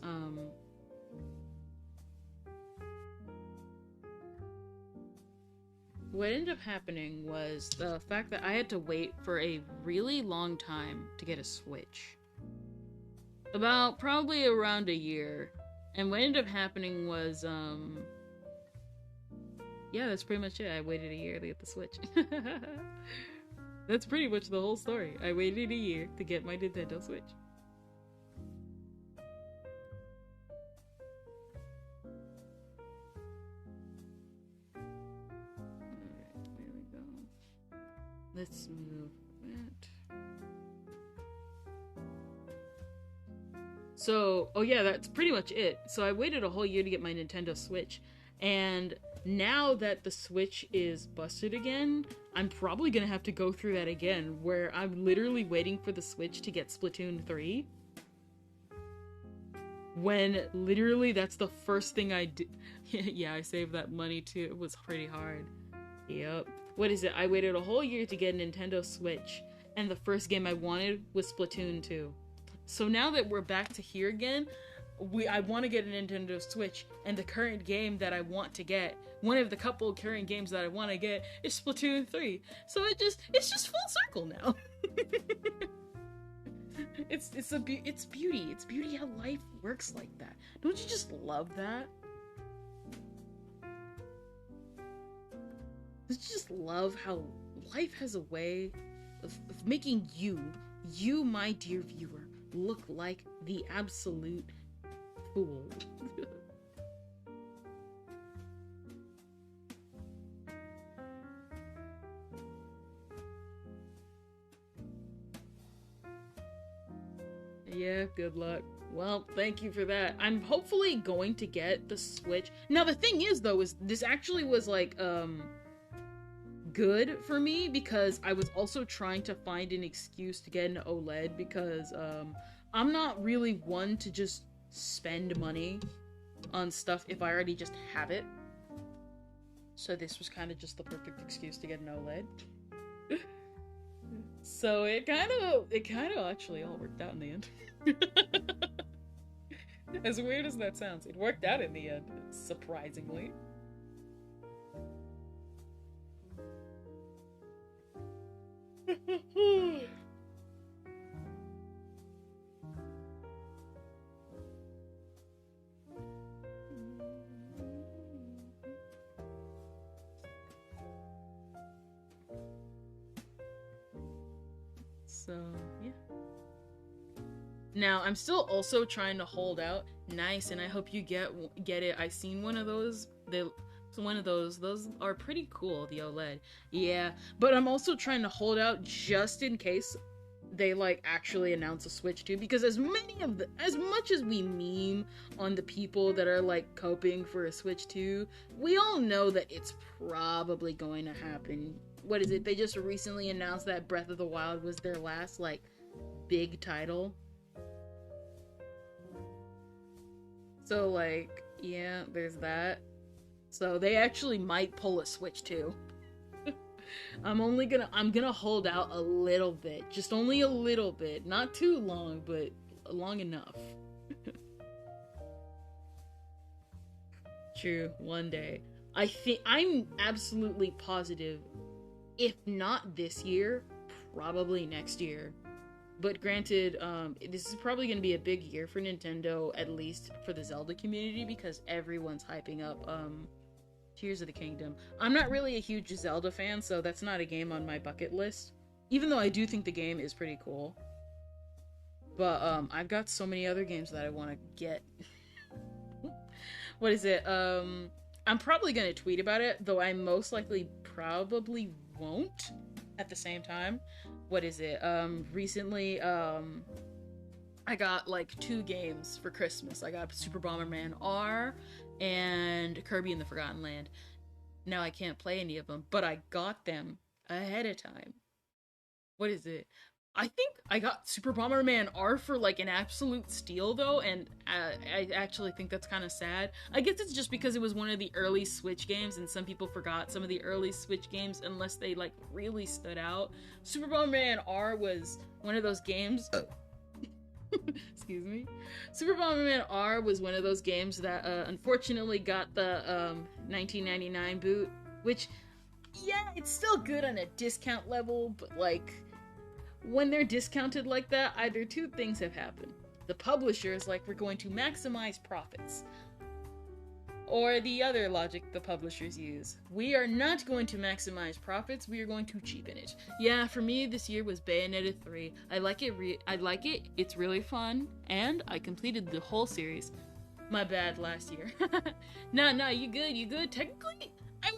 the fact that I had to wait for a really long time to get a Switch. Probably around a year. And what ended up happening was, yeah, that's pretty much it. I waited a year to get the Switch. That's pretty much the whole story. I waited a year to get my Nintendo Switch. Alright, there we go. Let's move that. So, oh yeah, that's pretty much it. So I waited a whole year to get my Nintendo Switch, and now that the Switch is busted again, I'm probably gonna have to go through that again, where I'm literally waiting for the Switch to get Splatoon 3. When literally that's the first thing I did. Yeah, I saved that money too. It was pretty hard. Yep. What is it? I waited a whole year to get a Nintendo Switch, and the first game I wanted was Splatoon 2. So now that we're back to here again, I want to get a Nintendo Switch, and the current game that I want to get, one of the couple current games that I want to get, is Splatoon 3. So it's just full circle now. It's beauty. It's beauty how life works like that. Don't you just love that? Don't you just love how life has a way of making you, my dear viewer, look like the absolute fool. Yeah, good luck. Well, thank you for that. I'm hopefully going to get the Switch. Now, the thing is, though, is this actually was, like, good for me, because I was also trying to find an excuse to get an OLED, because, I'm not really one to just spend money on stuff if I already just have it. So this was kind of just the perfect excuse to get an OLED. So it kind of actually all worked out in the end. As weird as that sounds, it worked out in the end, surprisingly. So, yeah. Now, I'm still also trying to hold out. Nice, and I hope you get it. I seen one of those. Those are pretty cool, the OLED. Yeah, but I'm also trying to hold out just in case they, like, actually announce a Switch 2, because as much as we meme on the people that are, like, coping for a Switch 2, we all know that it's probably going to happen. What is it? They just recently announced that Breath of the Wild was their last, like, big title. So, like, yeah, there's that. So they actually might pull a Switch 2. I'm gonna hold out a little bit. Just only a little bit. Not too long, but long enough. True, one day. I'm absolutely positive, if not this year, probably next year. But granted, this is probably going to be a big year for Nintendo, at least for the Zelda community, because everyone's hyping up Tears of the Kingdom. I'm not really a huge Zelda fan, so that's not a game on my bucket list, even though I do think the game is pretty cool. But I've got so many other games that I want to get. What is it? I'm probably going to tweet about it, though I most likely probably won't at the same time. What is it? Recently, I got, like, 2 games for Christmas. I got Super Bomberman R and Kirby in the Forgotten Land. Now I can't play any of them, but I got them ahead of time. What is it? I think I got Super Bomberman R for, like, an absolute steal, though, and I actually think that's kind of sad. I guess it's just because it was one of the early Switch games, and some people forgot some of the early Switch games unless they, like, really stood out. Super Bomberman R was one of those games... Excuse me. Super Bomberman R was one of those games that, unfortunately got the, 1999 boot, which, yeah, it's still good on a discount level, but, like... when they're discounted like that, either 2 things have happened. The publisher is like, we're going to maximize profits. Or the other logic the publishers use. We are not going to maximize profits, we are going to cheapen it. Yeah, for me, this year was Bayonetta 3. I like it, it's really fun, and I completed the whole series. My bad, last year. Nah, you good? Technically, I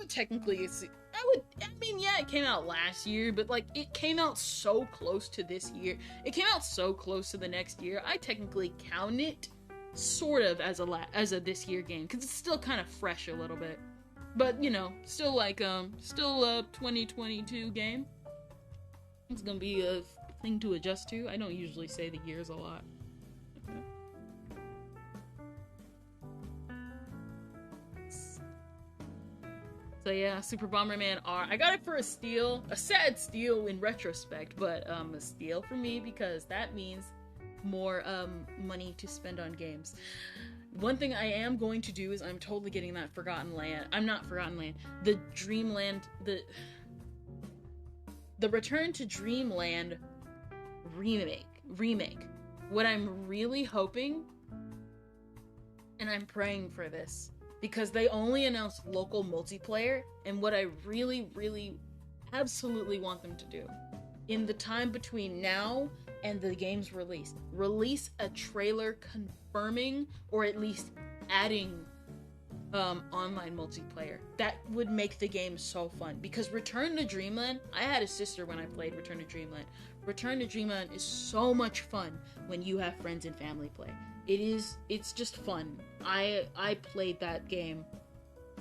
mean, yeah, it came out last year, but, like, it came out so close to this year. It came out so close to the next year, I technically count it sort of as a this year game, because it's still kind of fresh a little bit. But, you know, still, like, still a 2022 game. It's gonna be a thing to adjust to. I don't usually say the years a lot. So yeah, Super Bomberman R. I got it for a steal. A sad steal in retrospect, but a steal for me because that means more money to spend on games. One thing I am going to do is I'm totally getting that Forgotten Land. I'm not Forgotten Land. The Dreamland, the Return to Dreamland remake. What I'm really hoping, and I'm praying for this, because they only announced local multiplayer, and what I really, really absolutely want them to do in the time between now and the game's release a trailer confirming or at least adding online multiplayer. That would make the game so fun, because Return to Dreamland, I had a sister when I played Return to Dreamland. Return to Dreamland is so much fun when you have friends and family play. It's just fun. I played that game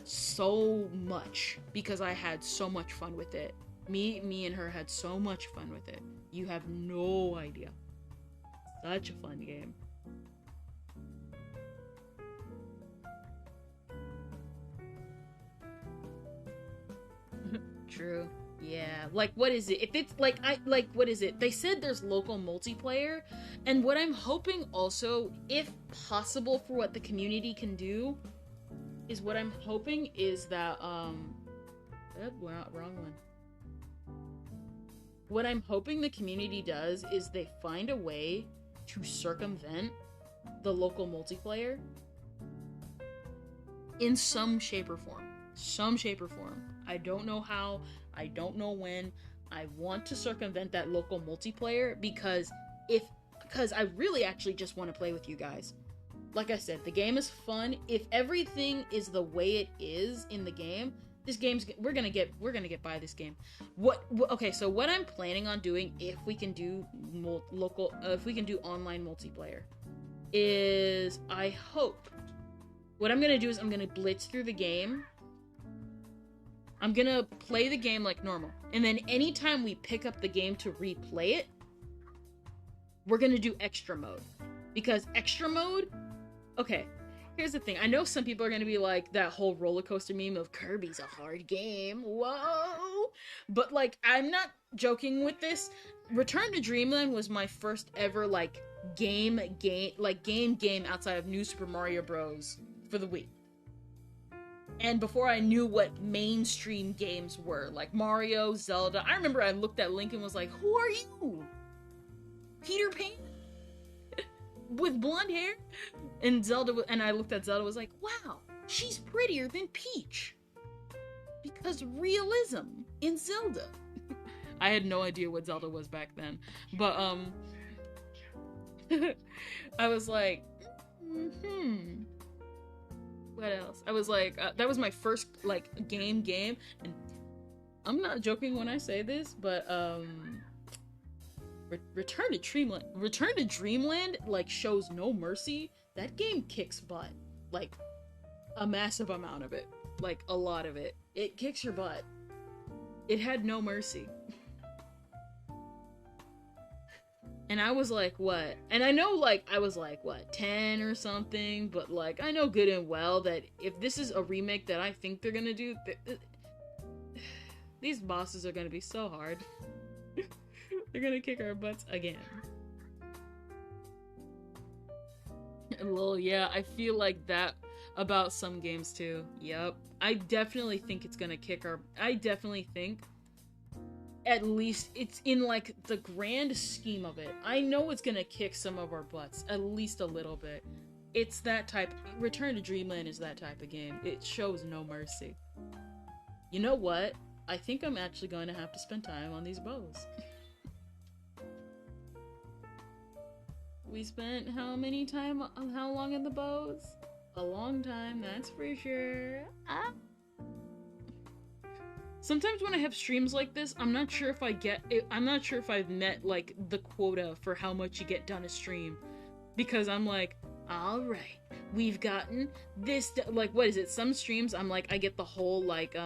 so much because I had so much fun with it. Me and her had so much fun with it. You have no idea. Such a fun game. True. Yeah. Like, what is it? If it's what is it? They said there's local multiplayer, and what I'm hoping also, if possible for what the community can do, is what I'm hoping is that, wrong one. What I'm hoping the community does is they find a way to circumvent the local multiplayer in some shape or form. Some shape or form. I don't know how, I don't know when. I want to circumvent that local multiplayer because I really actually just want to play with you guys. Like I said, the game is fun. If everything is the way it is in the game, we're gonna get by this game. Okay, so what I'm planning on doing, if we can do if we can do online multiplayer, is I hope what I'm gonna do is I'm gonna blitz through the game. I'm gonna play the game like normal, and then anytime we pick up the game to replay it, we're gonna do extra mode, because extra mode. Okay. Here's the thing, I know some people are gonna be like, that whole roller coaster meme of Kirby's a hard game, whoa! But, like, I'm not joking with this. Return to Dreamland was my first ever, like, game outside of New Super Mario Bros. For the Wii. And before I knew what mainstream games were, like Mario, Zelda, I remember I looked at Link and was like, who are you? Peter Pan? With blonde hair? And I looked at Zelda and was like, wow, she's prettier than Peach. Because realism in Zelda. I had no idea what Zelda was back then. But, I was like, what else? I was like, that was my first, like, game, and I'm not joking when I say this, but, Return to Dreamland, like, shows no mercy. That game kicks butt. Like, a massive amount of it. Like, a lot of it. It kicks your butt. It had no mercy. And I was like, what? And I know, like, I was like, what, 10 or something? But, like, I know good and well that if this is a remake that I think they're gonna do, these bosses are gonna be so hard. They're gonna kick our butts again. Lol, yeah, I feel like that about some games too. Yep. I definitely think it's gonna kick our... I definitely think, at least, it's in, like, the grand scheme of it, I know it's gonna kick some of our butts. At least a little bit. It's that type... Return to Dreamland is that type of game. It shows no mercy. You know what? I think I'm actually going to have to spend time on these bows. We spent how long in the bows? A long time, that's for sure. Sometimes when I have streams like this, I'm not sure if I've met, like, the quota for how much you get done a stream. Because I'm like, alright, we've gotten this, like, what is it? Some streams, I'm like, I get the whole, like,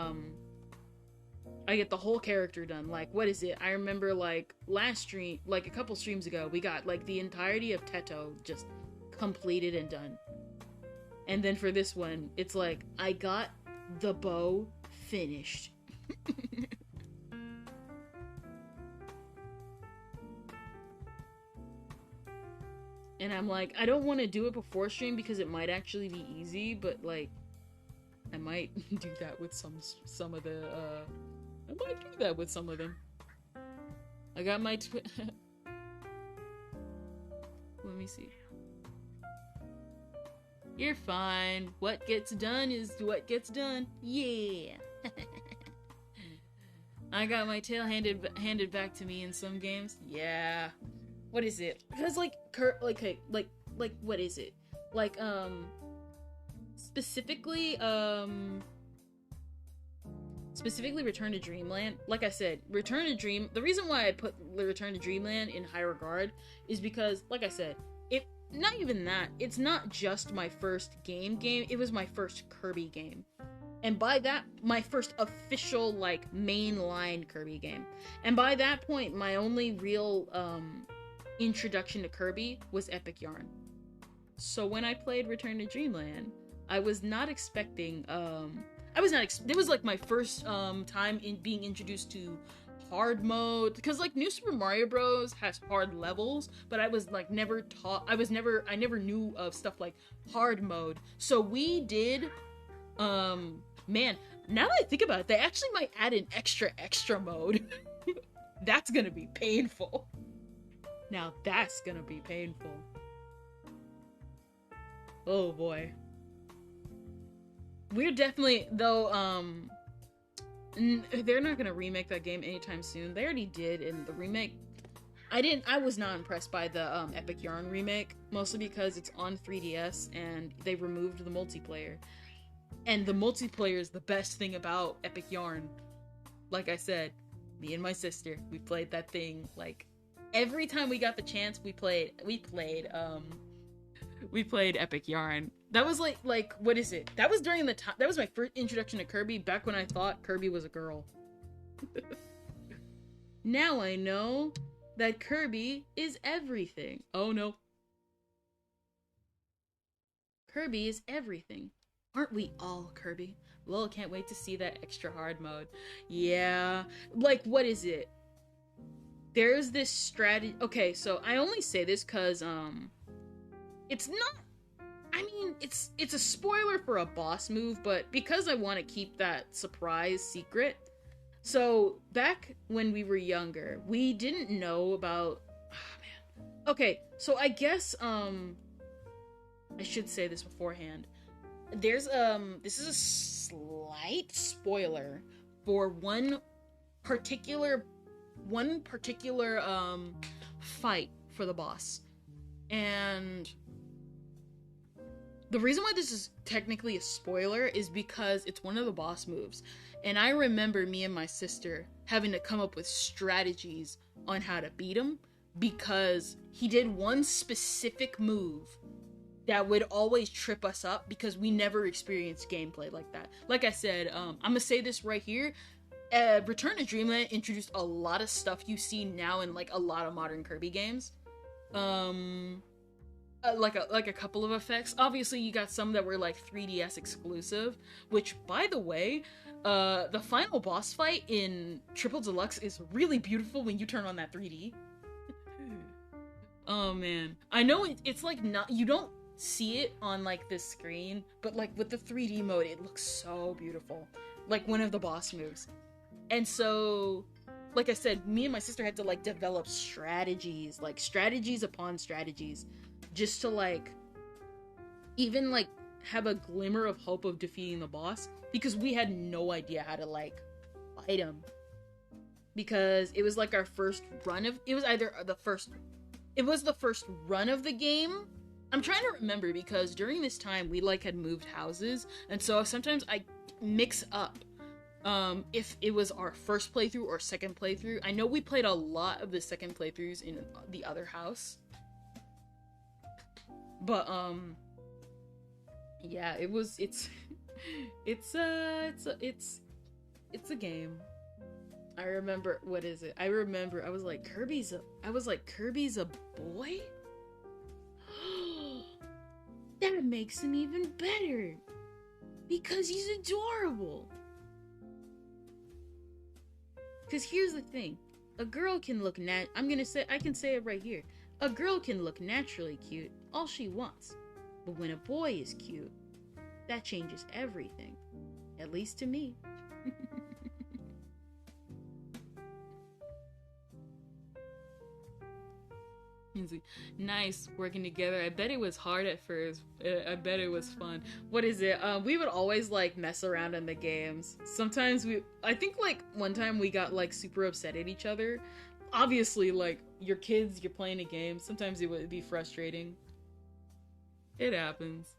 I get the whole character done. Like, what is it? I remember, like, last stream, like, a couple streams ago, we got, like, the entirety of Teto just completed and done. And then for this one, it's like, I got the bow finished. And I'm like, I don't want to do it before stream because it might actually be easy, but like, I might do that with some of the, I might do that with some of them. I got my let me see. You're fine. What gets done is what gets done. Yeah. I got my tail handed back to me in some games. Yeah. What is it? Because like what is it? Like specifically Return to Dreamland. Like I said, the reason why I put Return to Dreamland in high regard is because, like I said, not even that, it's not just my first game, it was my first Kirby game. And by that, my first official, like, mainline Kirby game. And by that point, my only real, introduction to Kirby was Epic Yarn. So when I played Return to Dreamland, I was not expecting, it was, like, my first, time in being introduced to hard mode, because like New Super Mario Bros has hard levels, but I was like never taught, I never knew of stuff like hard mode. So we did, man, now that I think about it, they actually might add an extra mode. That's gonna be painful. Now that's gonna be painful. Oh boy. We're definitely, though, they're not gonna remake that game anytime soon. They already did in the remake. I was not impressed by the Epic Yarn remake, mostly because it's on 3DS and they removed the multiplayer. And the multiplayer is the best thing about Epic Yarn. Like I said, me and my sister, we played that thing like every time we got the chance. We played Epic Yarn. That was like what is it? That was during the time. That was my first introduction to Kirby, back when I thought Kirby was a girl. Now I know that Kirby is everything. Oh no. Kirby is everything. Aren't we all, Kirby? Lol, can't wait to see that extra hard mode. Yeah. Like, what is it? There's this strategy. Okay, so I only say this because, it's not, I mean, it's a spoiler for a boss move, but because I want to keep that surprise secret. So, back when we were younger, we didn't know about, oh man. Okay, so I guess, I should say this beforehand. There's, this is a slight spoiler for one particular, fight for the boss. And the reason why this is technically a spoiler is because it's one of the boss moves. And I remember me and my sister having to come up with strategies on how to beat him, because he did one specific move that would always trip us up because we never experienced gameplay like that. Like I said, I'm gonna say this right here. Return to Dreamland introduced a lot of stuff you see now in like a lot of modern Kirby games. Like a couple of effects. Obviously, you got some that were like 3DS exclusive, which, by the way, the final boss fight in Triple Deluxe is really beautiful when you turn on that 3D. Oh man, I know it's like not, you don't see it on like this screen, but like with the 3D mode, it looks so beautiful, like one of the boss moves. And so, like I said, me and my sister had to like develop strategies, like strategies upon strategies, just to like even like have a glimmer of hope of defeating the boss, because we had no idea how to like fight him, because it was like our first run of, it was the first run of the game. I'm trying to remember, because during this time we like had moved houses, and so sometimes I mix up if it was our first playthrough or second playthrough. I know we played a lot of the second playthroughs in the other house, but yeah, it's a game. I remember, what is it? I was like, Kirby's a boy? That makes him even better, because he's adorable. Because here's the thing, a girl can look I can say it right here. A girl can look naturally cute all she wants, but when a boy is cute, that changes everything. At least to me. Nice working together. I bet it was hard at first. I bet it was fun. What is it? We would always like mess around in the games. Sometimes I think like one time we got like super upset at each other. Obviously, like you're kids, you're playing a game. Sometimes it would be frustrating. It happens.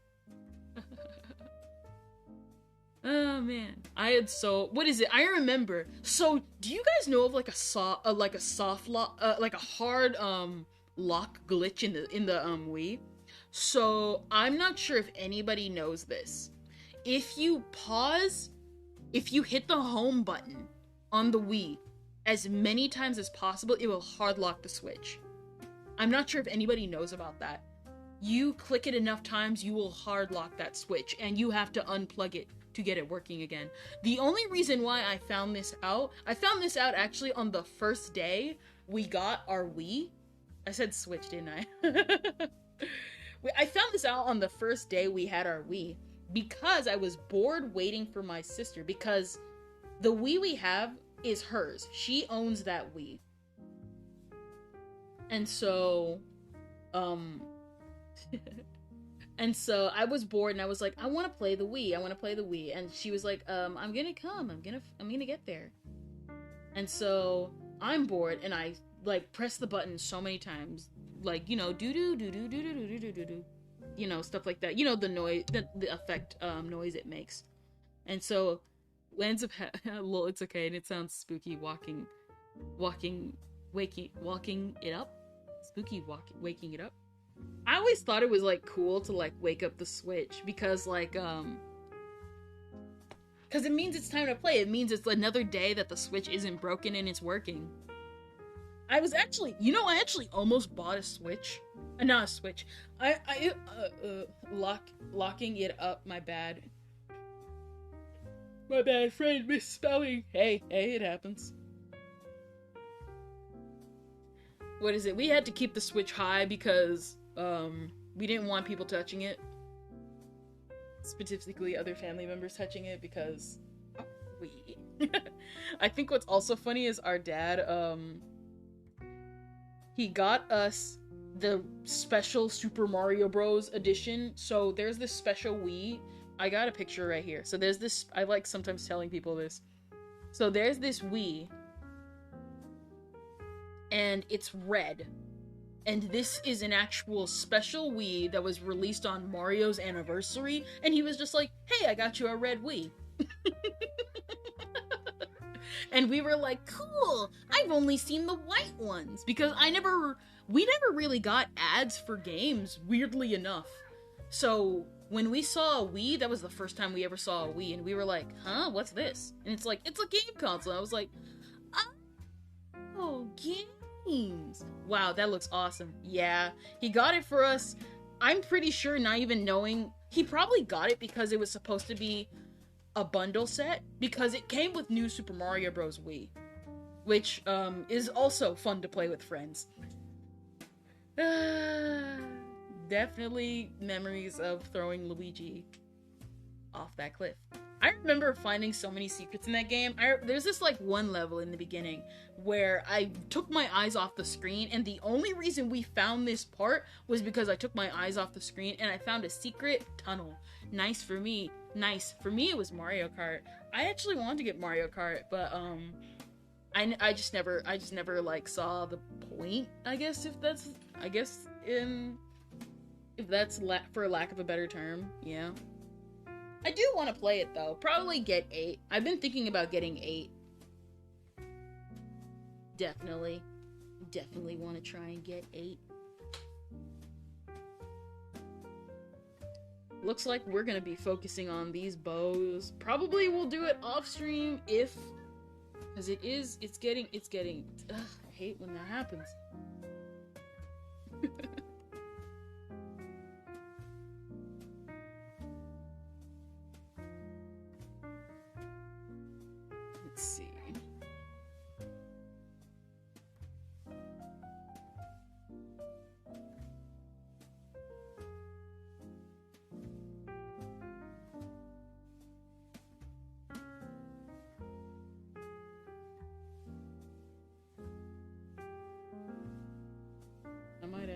Oh man, what is it? I remember. So, do you guys know of like a soft lock, like a hard lock glitch in the Wii? So, I'm not sure if anybody knows this. If you hit the home button on the Wii as many times as possible, it will hard lock the Switch. I'm not sure if anybody knows about that. You click it enough times, you will hard lock that Switch, and you have to unplug it to get it working again. The only reason why I found this out actually on the first day we got our Wii. I said Switch, didn't I? I found this out on the first day we had our Wii because I was bored waiting for my sister, because the Wii we have is hers. She owns that Wii. And so, and so I was bored and I was like, I want to play the Wii. And she was like, I'm gonna come. I'm gonna get there. And so I'm bored and I like press the button so many times, like, you know, do, you know, stuff like that. You know, the noise, the effect noise it makes. And so ends up lol, it's okay, and it sounds spooky waking it up. Spooky waking it up. I always thought it was like cool to like wake up the Switch because like because it means it's time to play. It means it's another day that the Switch isn't broken and it's working. I actually almost bought a Switch. Not a Switch. Locking it up, my bad. My bad, friend, misspelling. Hey, it happens. What is it? We had to keep the Switch high because we didn't want people touching it. Specifically other family members touching it because I think what's also funny is our dad, he got us the special Super Mario Bros. Edition. So there's this special Wii. I got a picture right here. So there's this, I like sometimes telling people this. So there's this Wii. And it's red. And this is an actual special Wii that was released on Mario's anniversary. And he was just like, hey, I got you a red Wii. And we were like, cool, I've only seen the white ones. Because we never really got ads for games, weirdly enough. So when we saw a Wii, that was the first time we ever saw a Wii. And we were like, huh, what's this? And it's like, it's a game console. And I was like, oh, games. Wow, that looks awesome. Yeah, he got it for us. I'm pretty sure, not even knowing, he probably got it because it was supposed to be a bundle set, because it came with New Super Mario Bros. Wii, which is also fun to play with friends. Definitely memories of throwing Luigi off that cliff. I remember finding so many secrets in that game. There's this like one level in the beginning where I took my eyes off the screen, and the only reason we found this part was because I took my eyes off the screen and I found a secret tunnel. Nice for me. It was Mario Kart. I actually wanted to get Mario Kart, but I just never like saw the point, I guess, if that's for lack of a better term. Yeah. I do want to play it though. Probably get 8. I've been thinking about getting 8. Definitely want to try and get 8. Looks like we're gonna be focusing on these bows. Probably we'll do it off stream because it's getting, ugh, I hate when that happens. Let's see.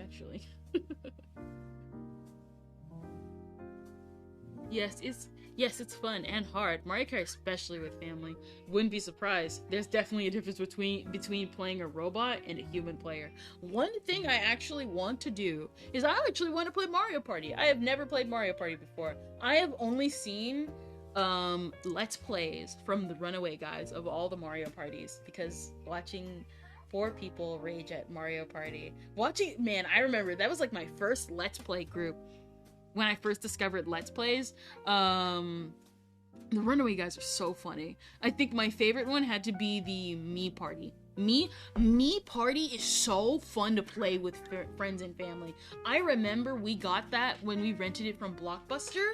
actually. Yes, it's fun and hard. Mario Kart, especially with family. Wouldn't be surprised. There's definitely a difference between playing a robot and a human player. One thing I actually want to do is I actually want to play Mario Party. I have never played Mario Party before. I have only seen Let's Plays from the Runaway guys of all the Mario Parties, because watching 4 people rage at Mario Party. Man, I remember that was like my first Let's Play group. When I first discovered Let's Plays, the Runaway guys are so funny. I think my favorite one had to be the Me Party. Me Party is so fun to play with friends and family. I remember we got that when we rented it from Blockbuster,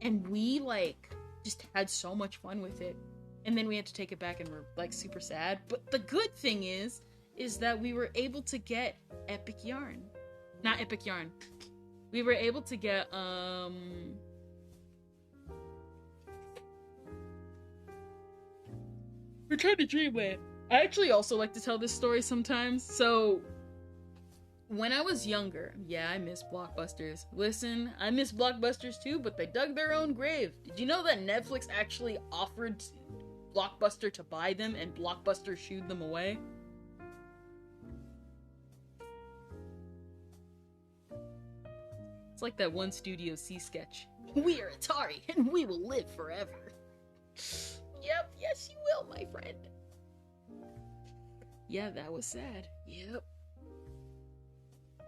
and we, like, just had so much fun with it. And then we had to take it back and we're, like, super sad. But the good thing is that we were able to get Epic Yarn. Not Epic Yarn. We were able to get, Return to Dreamland. I actually also like to tell this story sometimes. So, when I was younger, yeah, I miss Blockbusters. Listen, I miss Blockbusters too, but they dug their own grave. Did you know that Netflix actually offered Blockbuster to buy them and Blockbuster shooed them away? It's like that one Studio C sketch. We are Atari, and we will live forever. Yep, yes you will, my friend. Yeah, that was sad. Yep.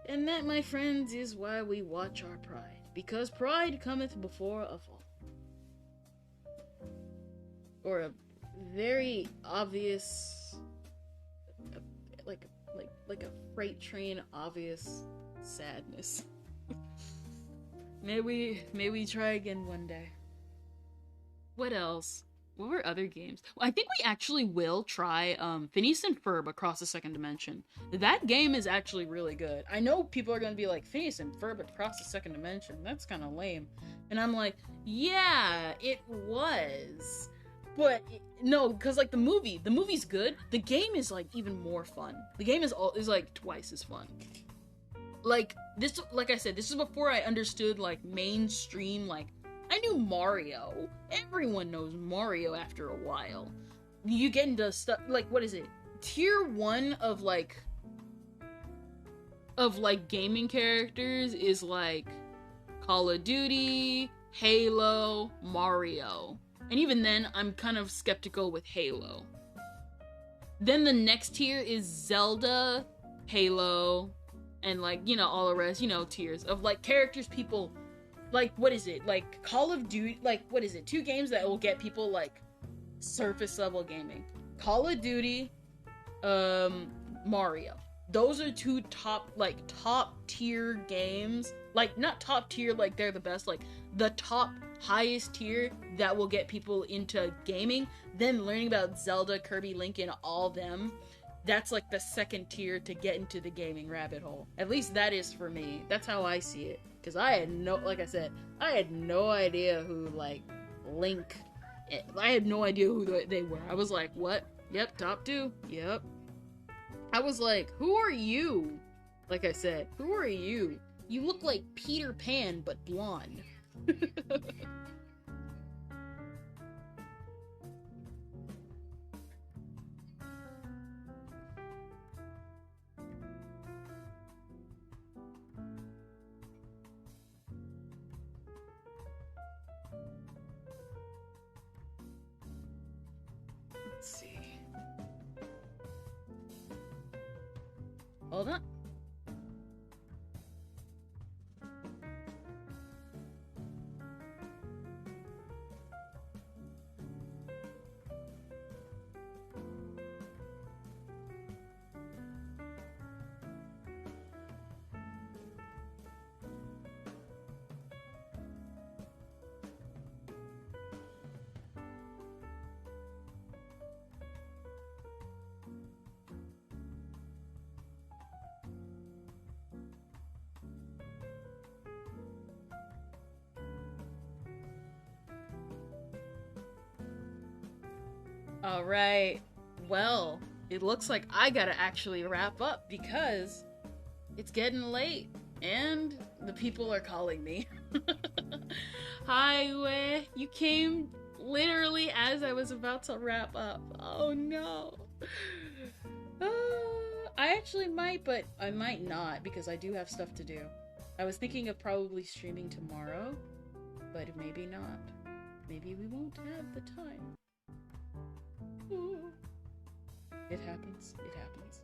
And that, my friends, is why we watch our pride. Because pride cometh before a fall. Or a very obvious... like a freight train obvious sadness. May we try again one day. What else? What were other games? Well, I think we actually will try Phineas and Ferb Across the Second Dimension. That game is actually really good. I know people are going to be like, Phineas and Ferb Across the Second Dimension? That's kind of lame. And I'm like, yeah, it was. But, no, because like the movie's good. The game is like even more fun. The game is like twice as fun. Like I said, this is before I understood, like, mainstream, like, I knew Mario. Everyone knows Mario after a while. You get into stuff, like, what is it? Tier 1 of, like, gaming characters is, like, Call of Duty, Halo, Mario. And even then, I'm kind of skeptical with Halo. Then the next tier is Zelda, Halo, and, like, you know, all the rest, you know, tiers of, like, characters people, like, what is it? Like, Call of Duty, like, what is it? 2 games that will get people, like, surface level gaming. Call of Duty, Mario. Those are 2 top tier games. Like, not top tier, like, they're the best, like, the top highest tier that will get people into gaming. Then learning about Zelda, Kirby, Link, and all them. That's like the second tier to get into the gaming rabbit hole. At least that is for me. That's how I see it. Because I had like I said, I had no idea who, like, Link, I had no idea who they were. I was like, what? Yep, top 2. Yep. I was like, who are you? Like I said, who are you? You look like Peter Pan, but blonde. Let's see. Hold on. Alright, well, it looks like I gotta actually wrap up because It's getting late, and the people are calling me. Hi, We. You came literally as I was about to wrap up. Oh no. I actually might, but I might not because I do have stuff to do. I was thinking of probably streaming tomorrow, but maybe not. Maybe we won't have the time. Ooh. It happens. It happens.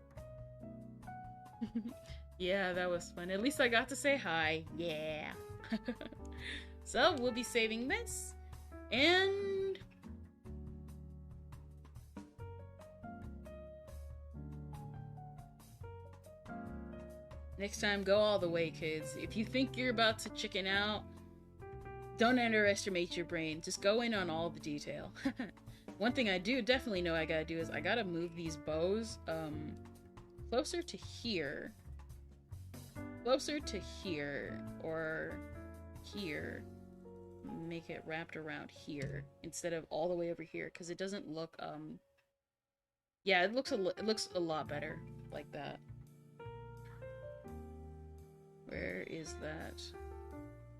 Yeah, that was fun. At least I got to say hi. Yeah. So, we'll be saving this. And... next time, go all the way, kids. If you think you're about to chicken out, don't underestimate your brain. Just go in on all the detail. One thing I do definitely know I gotta do is I gotta move these bows closer to here. Closer to here, or here. Make it wrapped around here instead of all the way over here, because it doesn't look yeah, it looks a lot better like that. Where is that?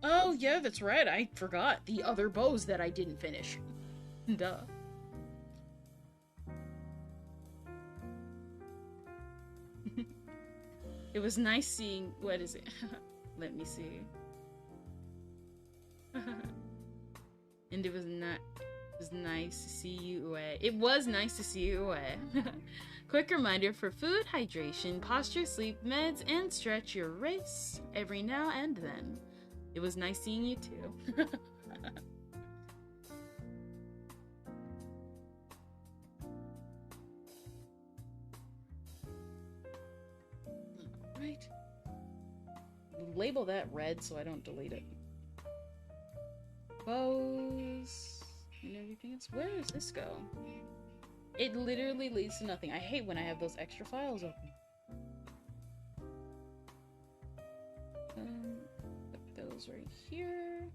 Oh yeah, that's right, I forgot the other bows that I didn't finish. Duh. It was nice seeing, what is it? Let me see. And it was nice to see you away. It was nice to see you away. Quick reminder for food, hydration, posture, sleep, meds, and stretch your wrists every now and then. It was nice seeing you too. Right. Label that red so I don't delete it. Bows and everything else. Where does this go? It literally leads to nothing. I hate when I have those extra files open. Put those right here.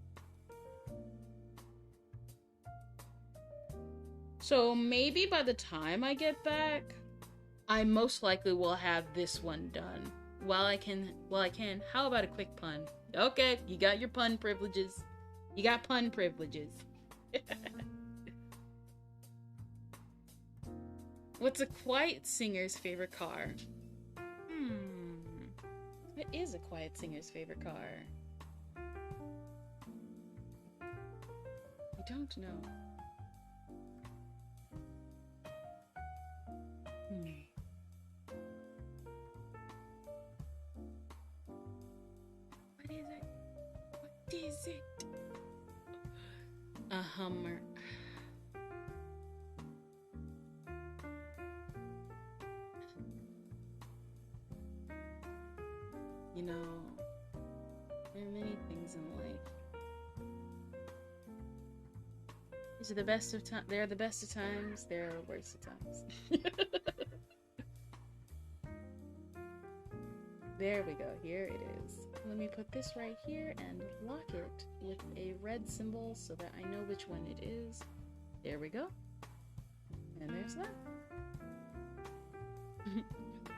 So maybe by the time I get back, I most likely will have this one done. While I can, how about a quick pun? Okay, you got your pun privileges. You got pun privileges. What's a quiet singer's favorite car? What is a quiet singer's favorite car? I don't know. What is it? What is it? A Hummer. You know, there are many things in life. These are the best of times. They are the best of times. They are the worst of times. There we go. Here it is. Let me put this right here and lock it with a red symbol so that I know which one it is. There we go. And there's that.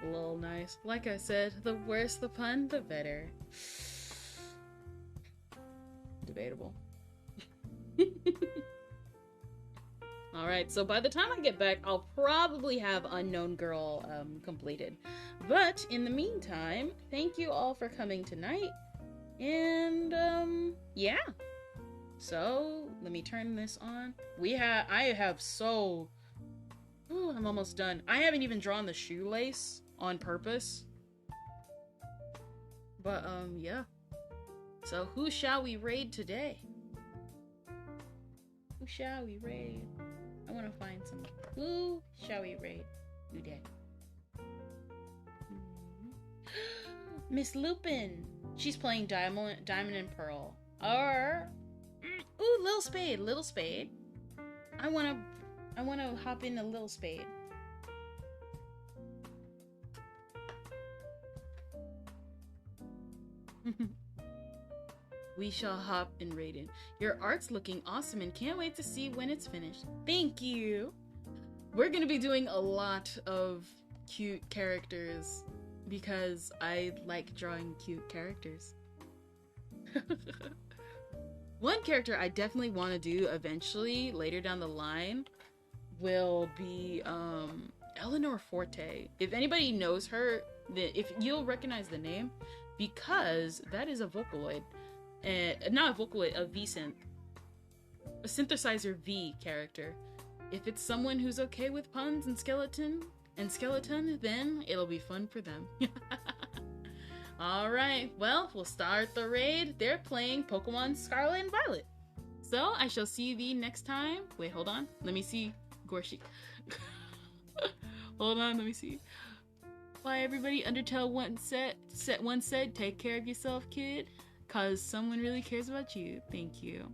Lol, nice. Like I said, the worse the pun, the better. Debatable. Alright, so by the time I get back, I'll probably have Unknown Girl completed. But in the meantime, thank you all for coming tonight. And yeah. So let me turn this on. I have so ooh, I'm almost done. I haven't even drawn the shoelace on purpose. But yeah. So who shall we raid today? Who shall we raid? I want to find some. Who shall we raid today? Miss Lupin. She's playing Diamond and Pearl. Or ooh, Little Spade. Little Spade. I wanna hop in a Little Spade. We shall hop in Raiden. Your art's looking awesome and can't wait to see when it's finished. Thank you! We're gonna be doing a lot of cute characters because I like drawing cute characters. One character I definitely want to do eventually, later down the line, will be Eleanor Forte. If anybody knows her, if you'll recognize the name, because that is a Vocaloid. Not a Vocaloid, a V-Synth. A synthesizer V character. If it's someone who's okay with puns and skeleton, then it'll be fun for them. Alright, well, we'll start the raid. They're playing Pokemon Scarlet and Violet. So, I shall see thee next time. Wait, hold on. Let me see. Gorshi. Hold on, let me see. Bye, everybody. Undertale one said, take care of yourself, kid. Cause someone really cares about you. Thank you.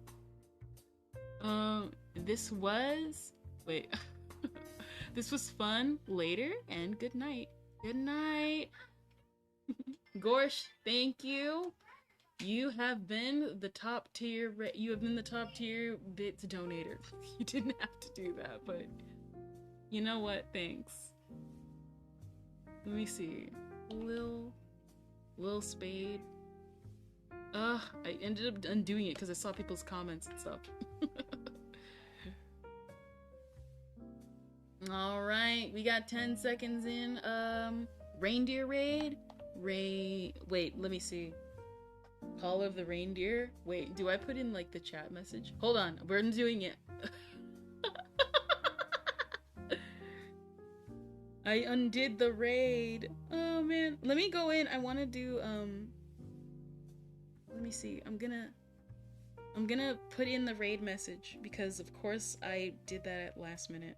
This was... Wait. This was fun. Later, and good night. Good night. Gorsh, thank you. You have been the top tier bits donator. You didn't have to do that, but you know what? Thanks. Let me see. Lil Spade. I ended up undoing it because I saw people's comments and stuff. Alright, we got 10 seconds in. Reindeer raid? Wait, let me see. Call of the Reindeer? Wait, do I put in like the chat message? Hold on, we're doing it. I undid the raid. Oh man, let me go in. I want to do let me see. I'm gonna put in the raid message because of course I did that at last minute.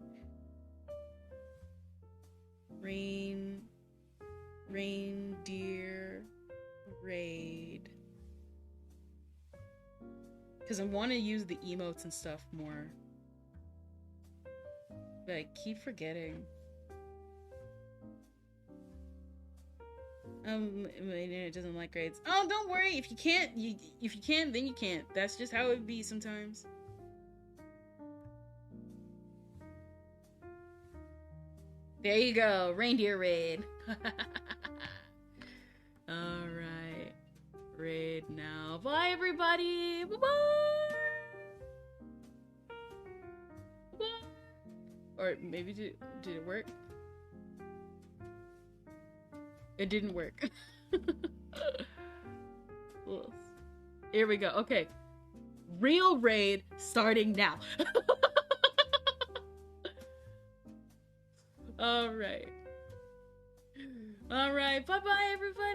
Reindeer raid. Because I want to use the emotes and stuff more. But I keep forgetting. It doesn't like raids. Oh, don't worry. If you can't, if you can, then you can't. That's just how it be sometimes. There you go, reindeer raid. Alright. Raid now. Bye everybody! Bye-bye! Bye! Or maybe did it work? It didn't work. Here we go. Okay. Real raid starting now. Alright. Alright. Bye-bye, everybody.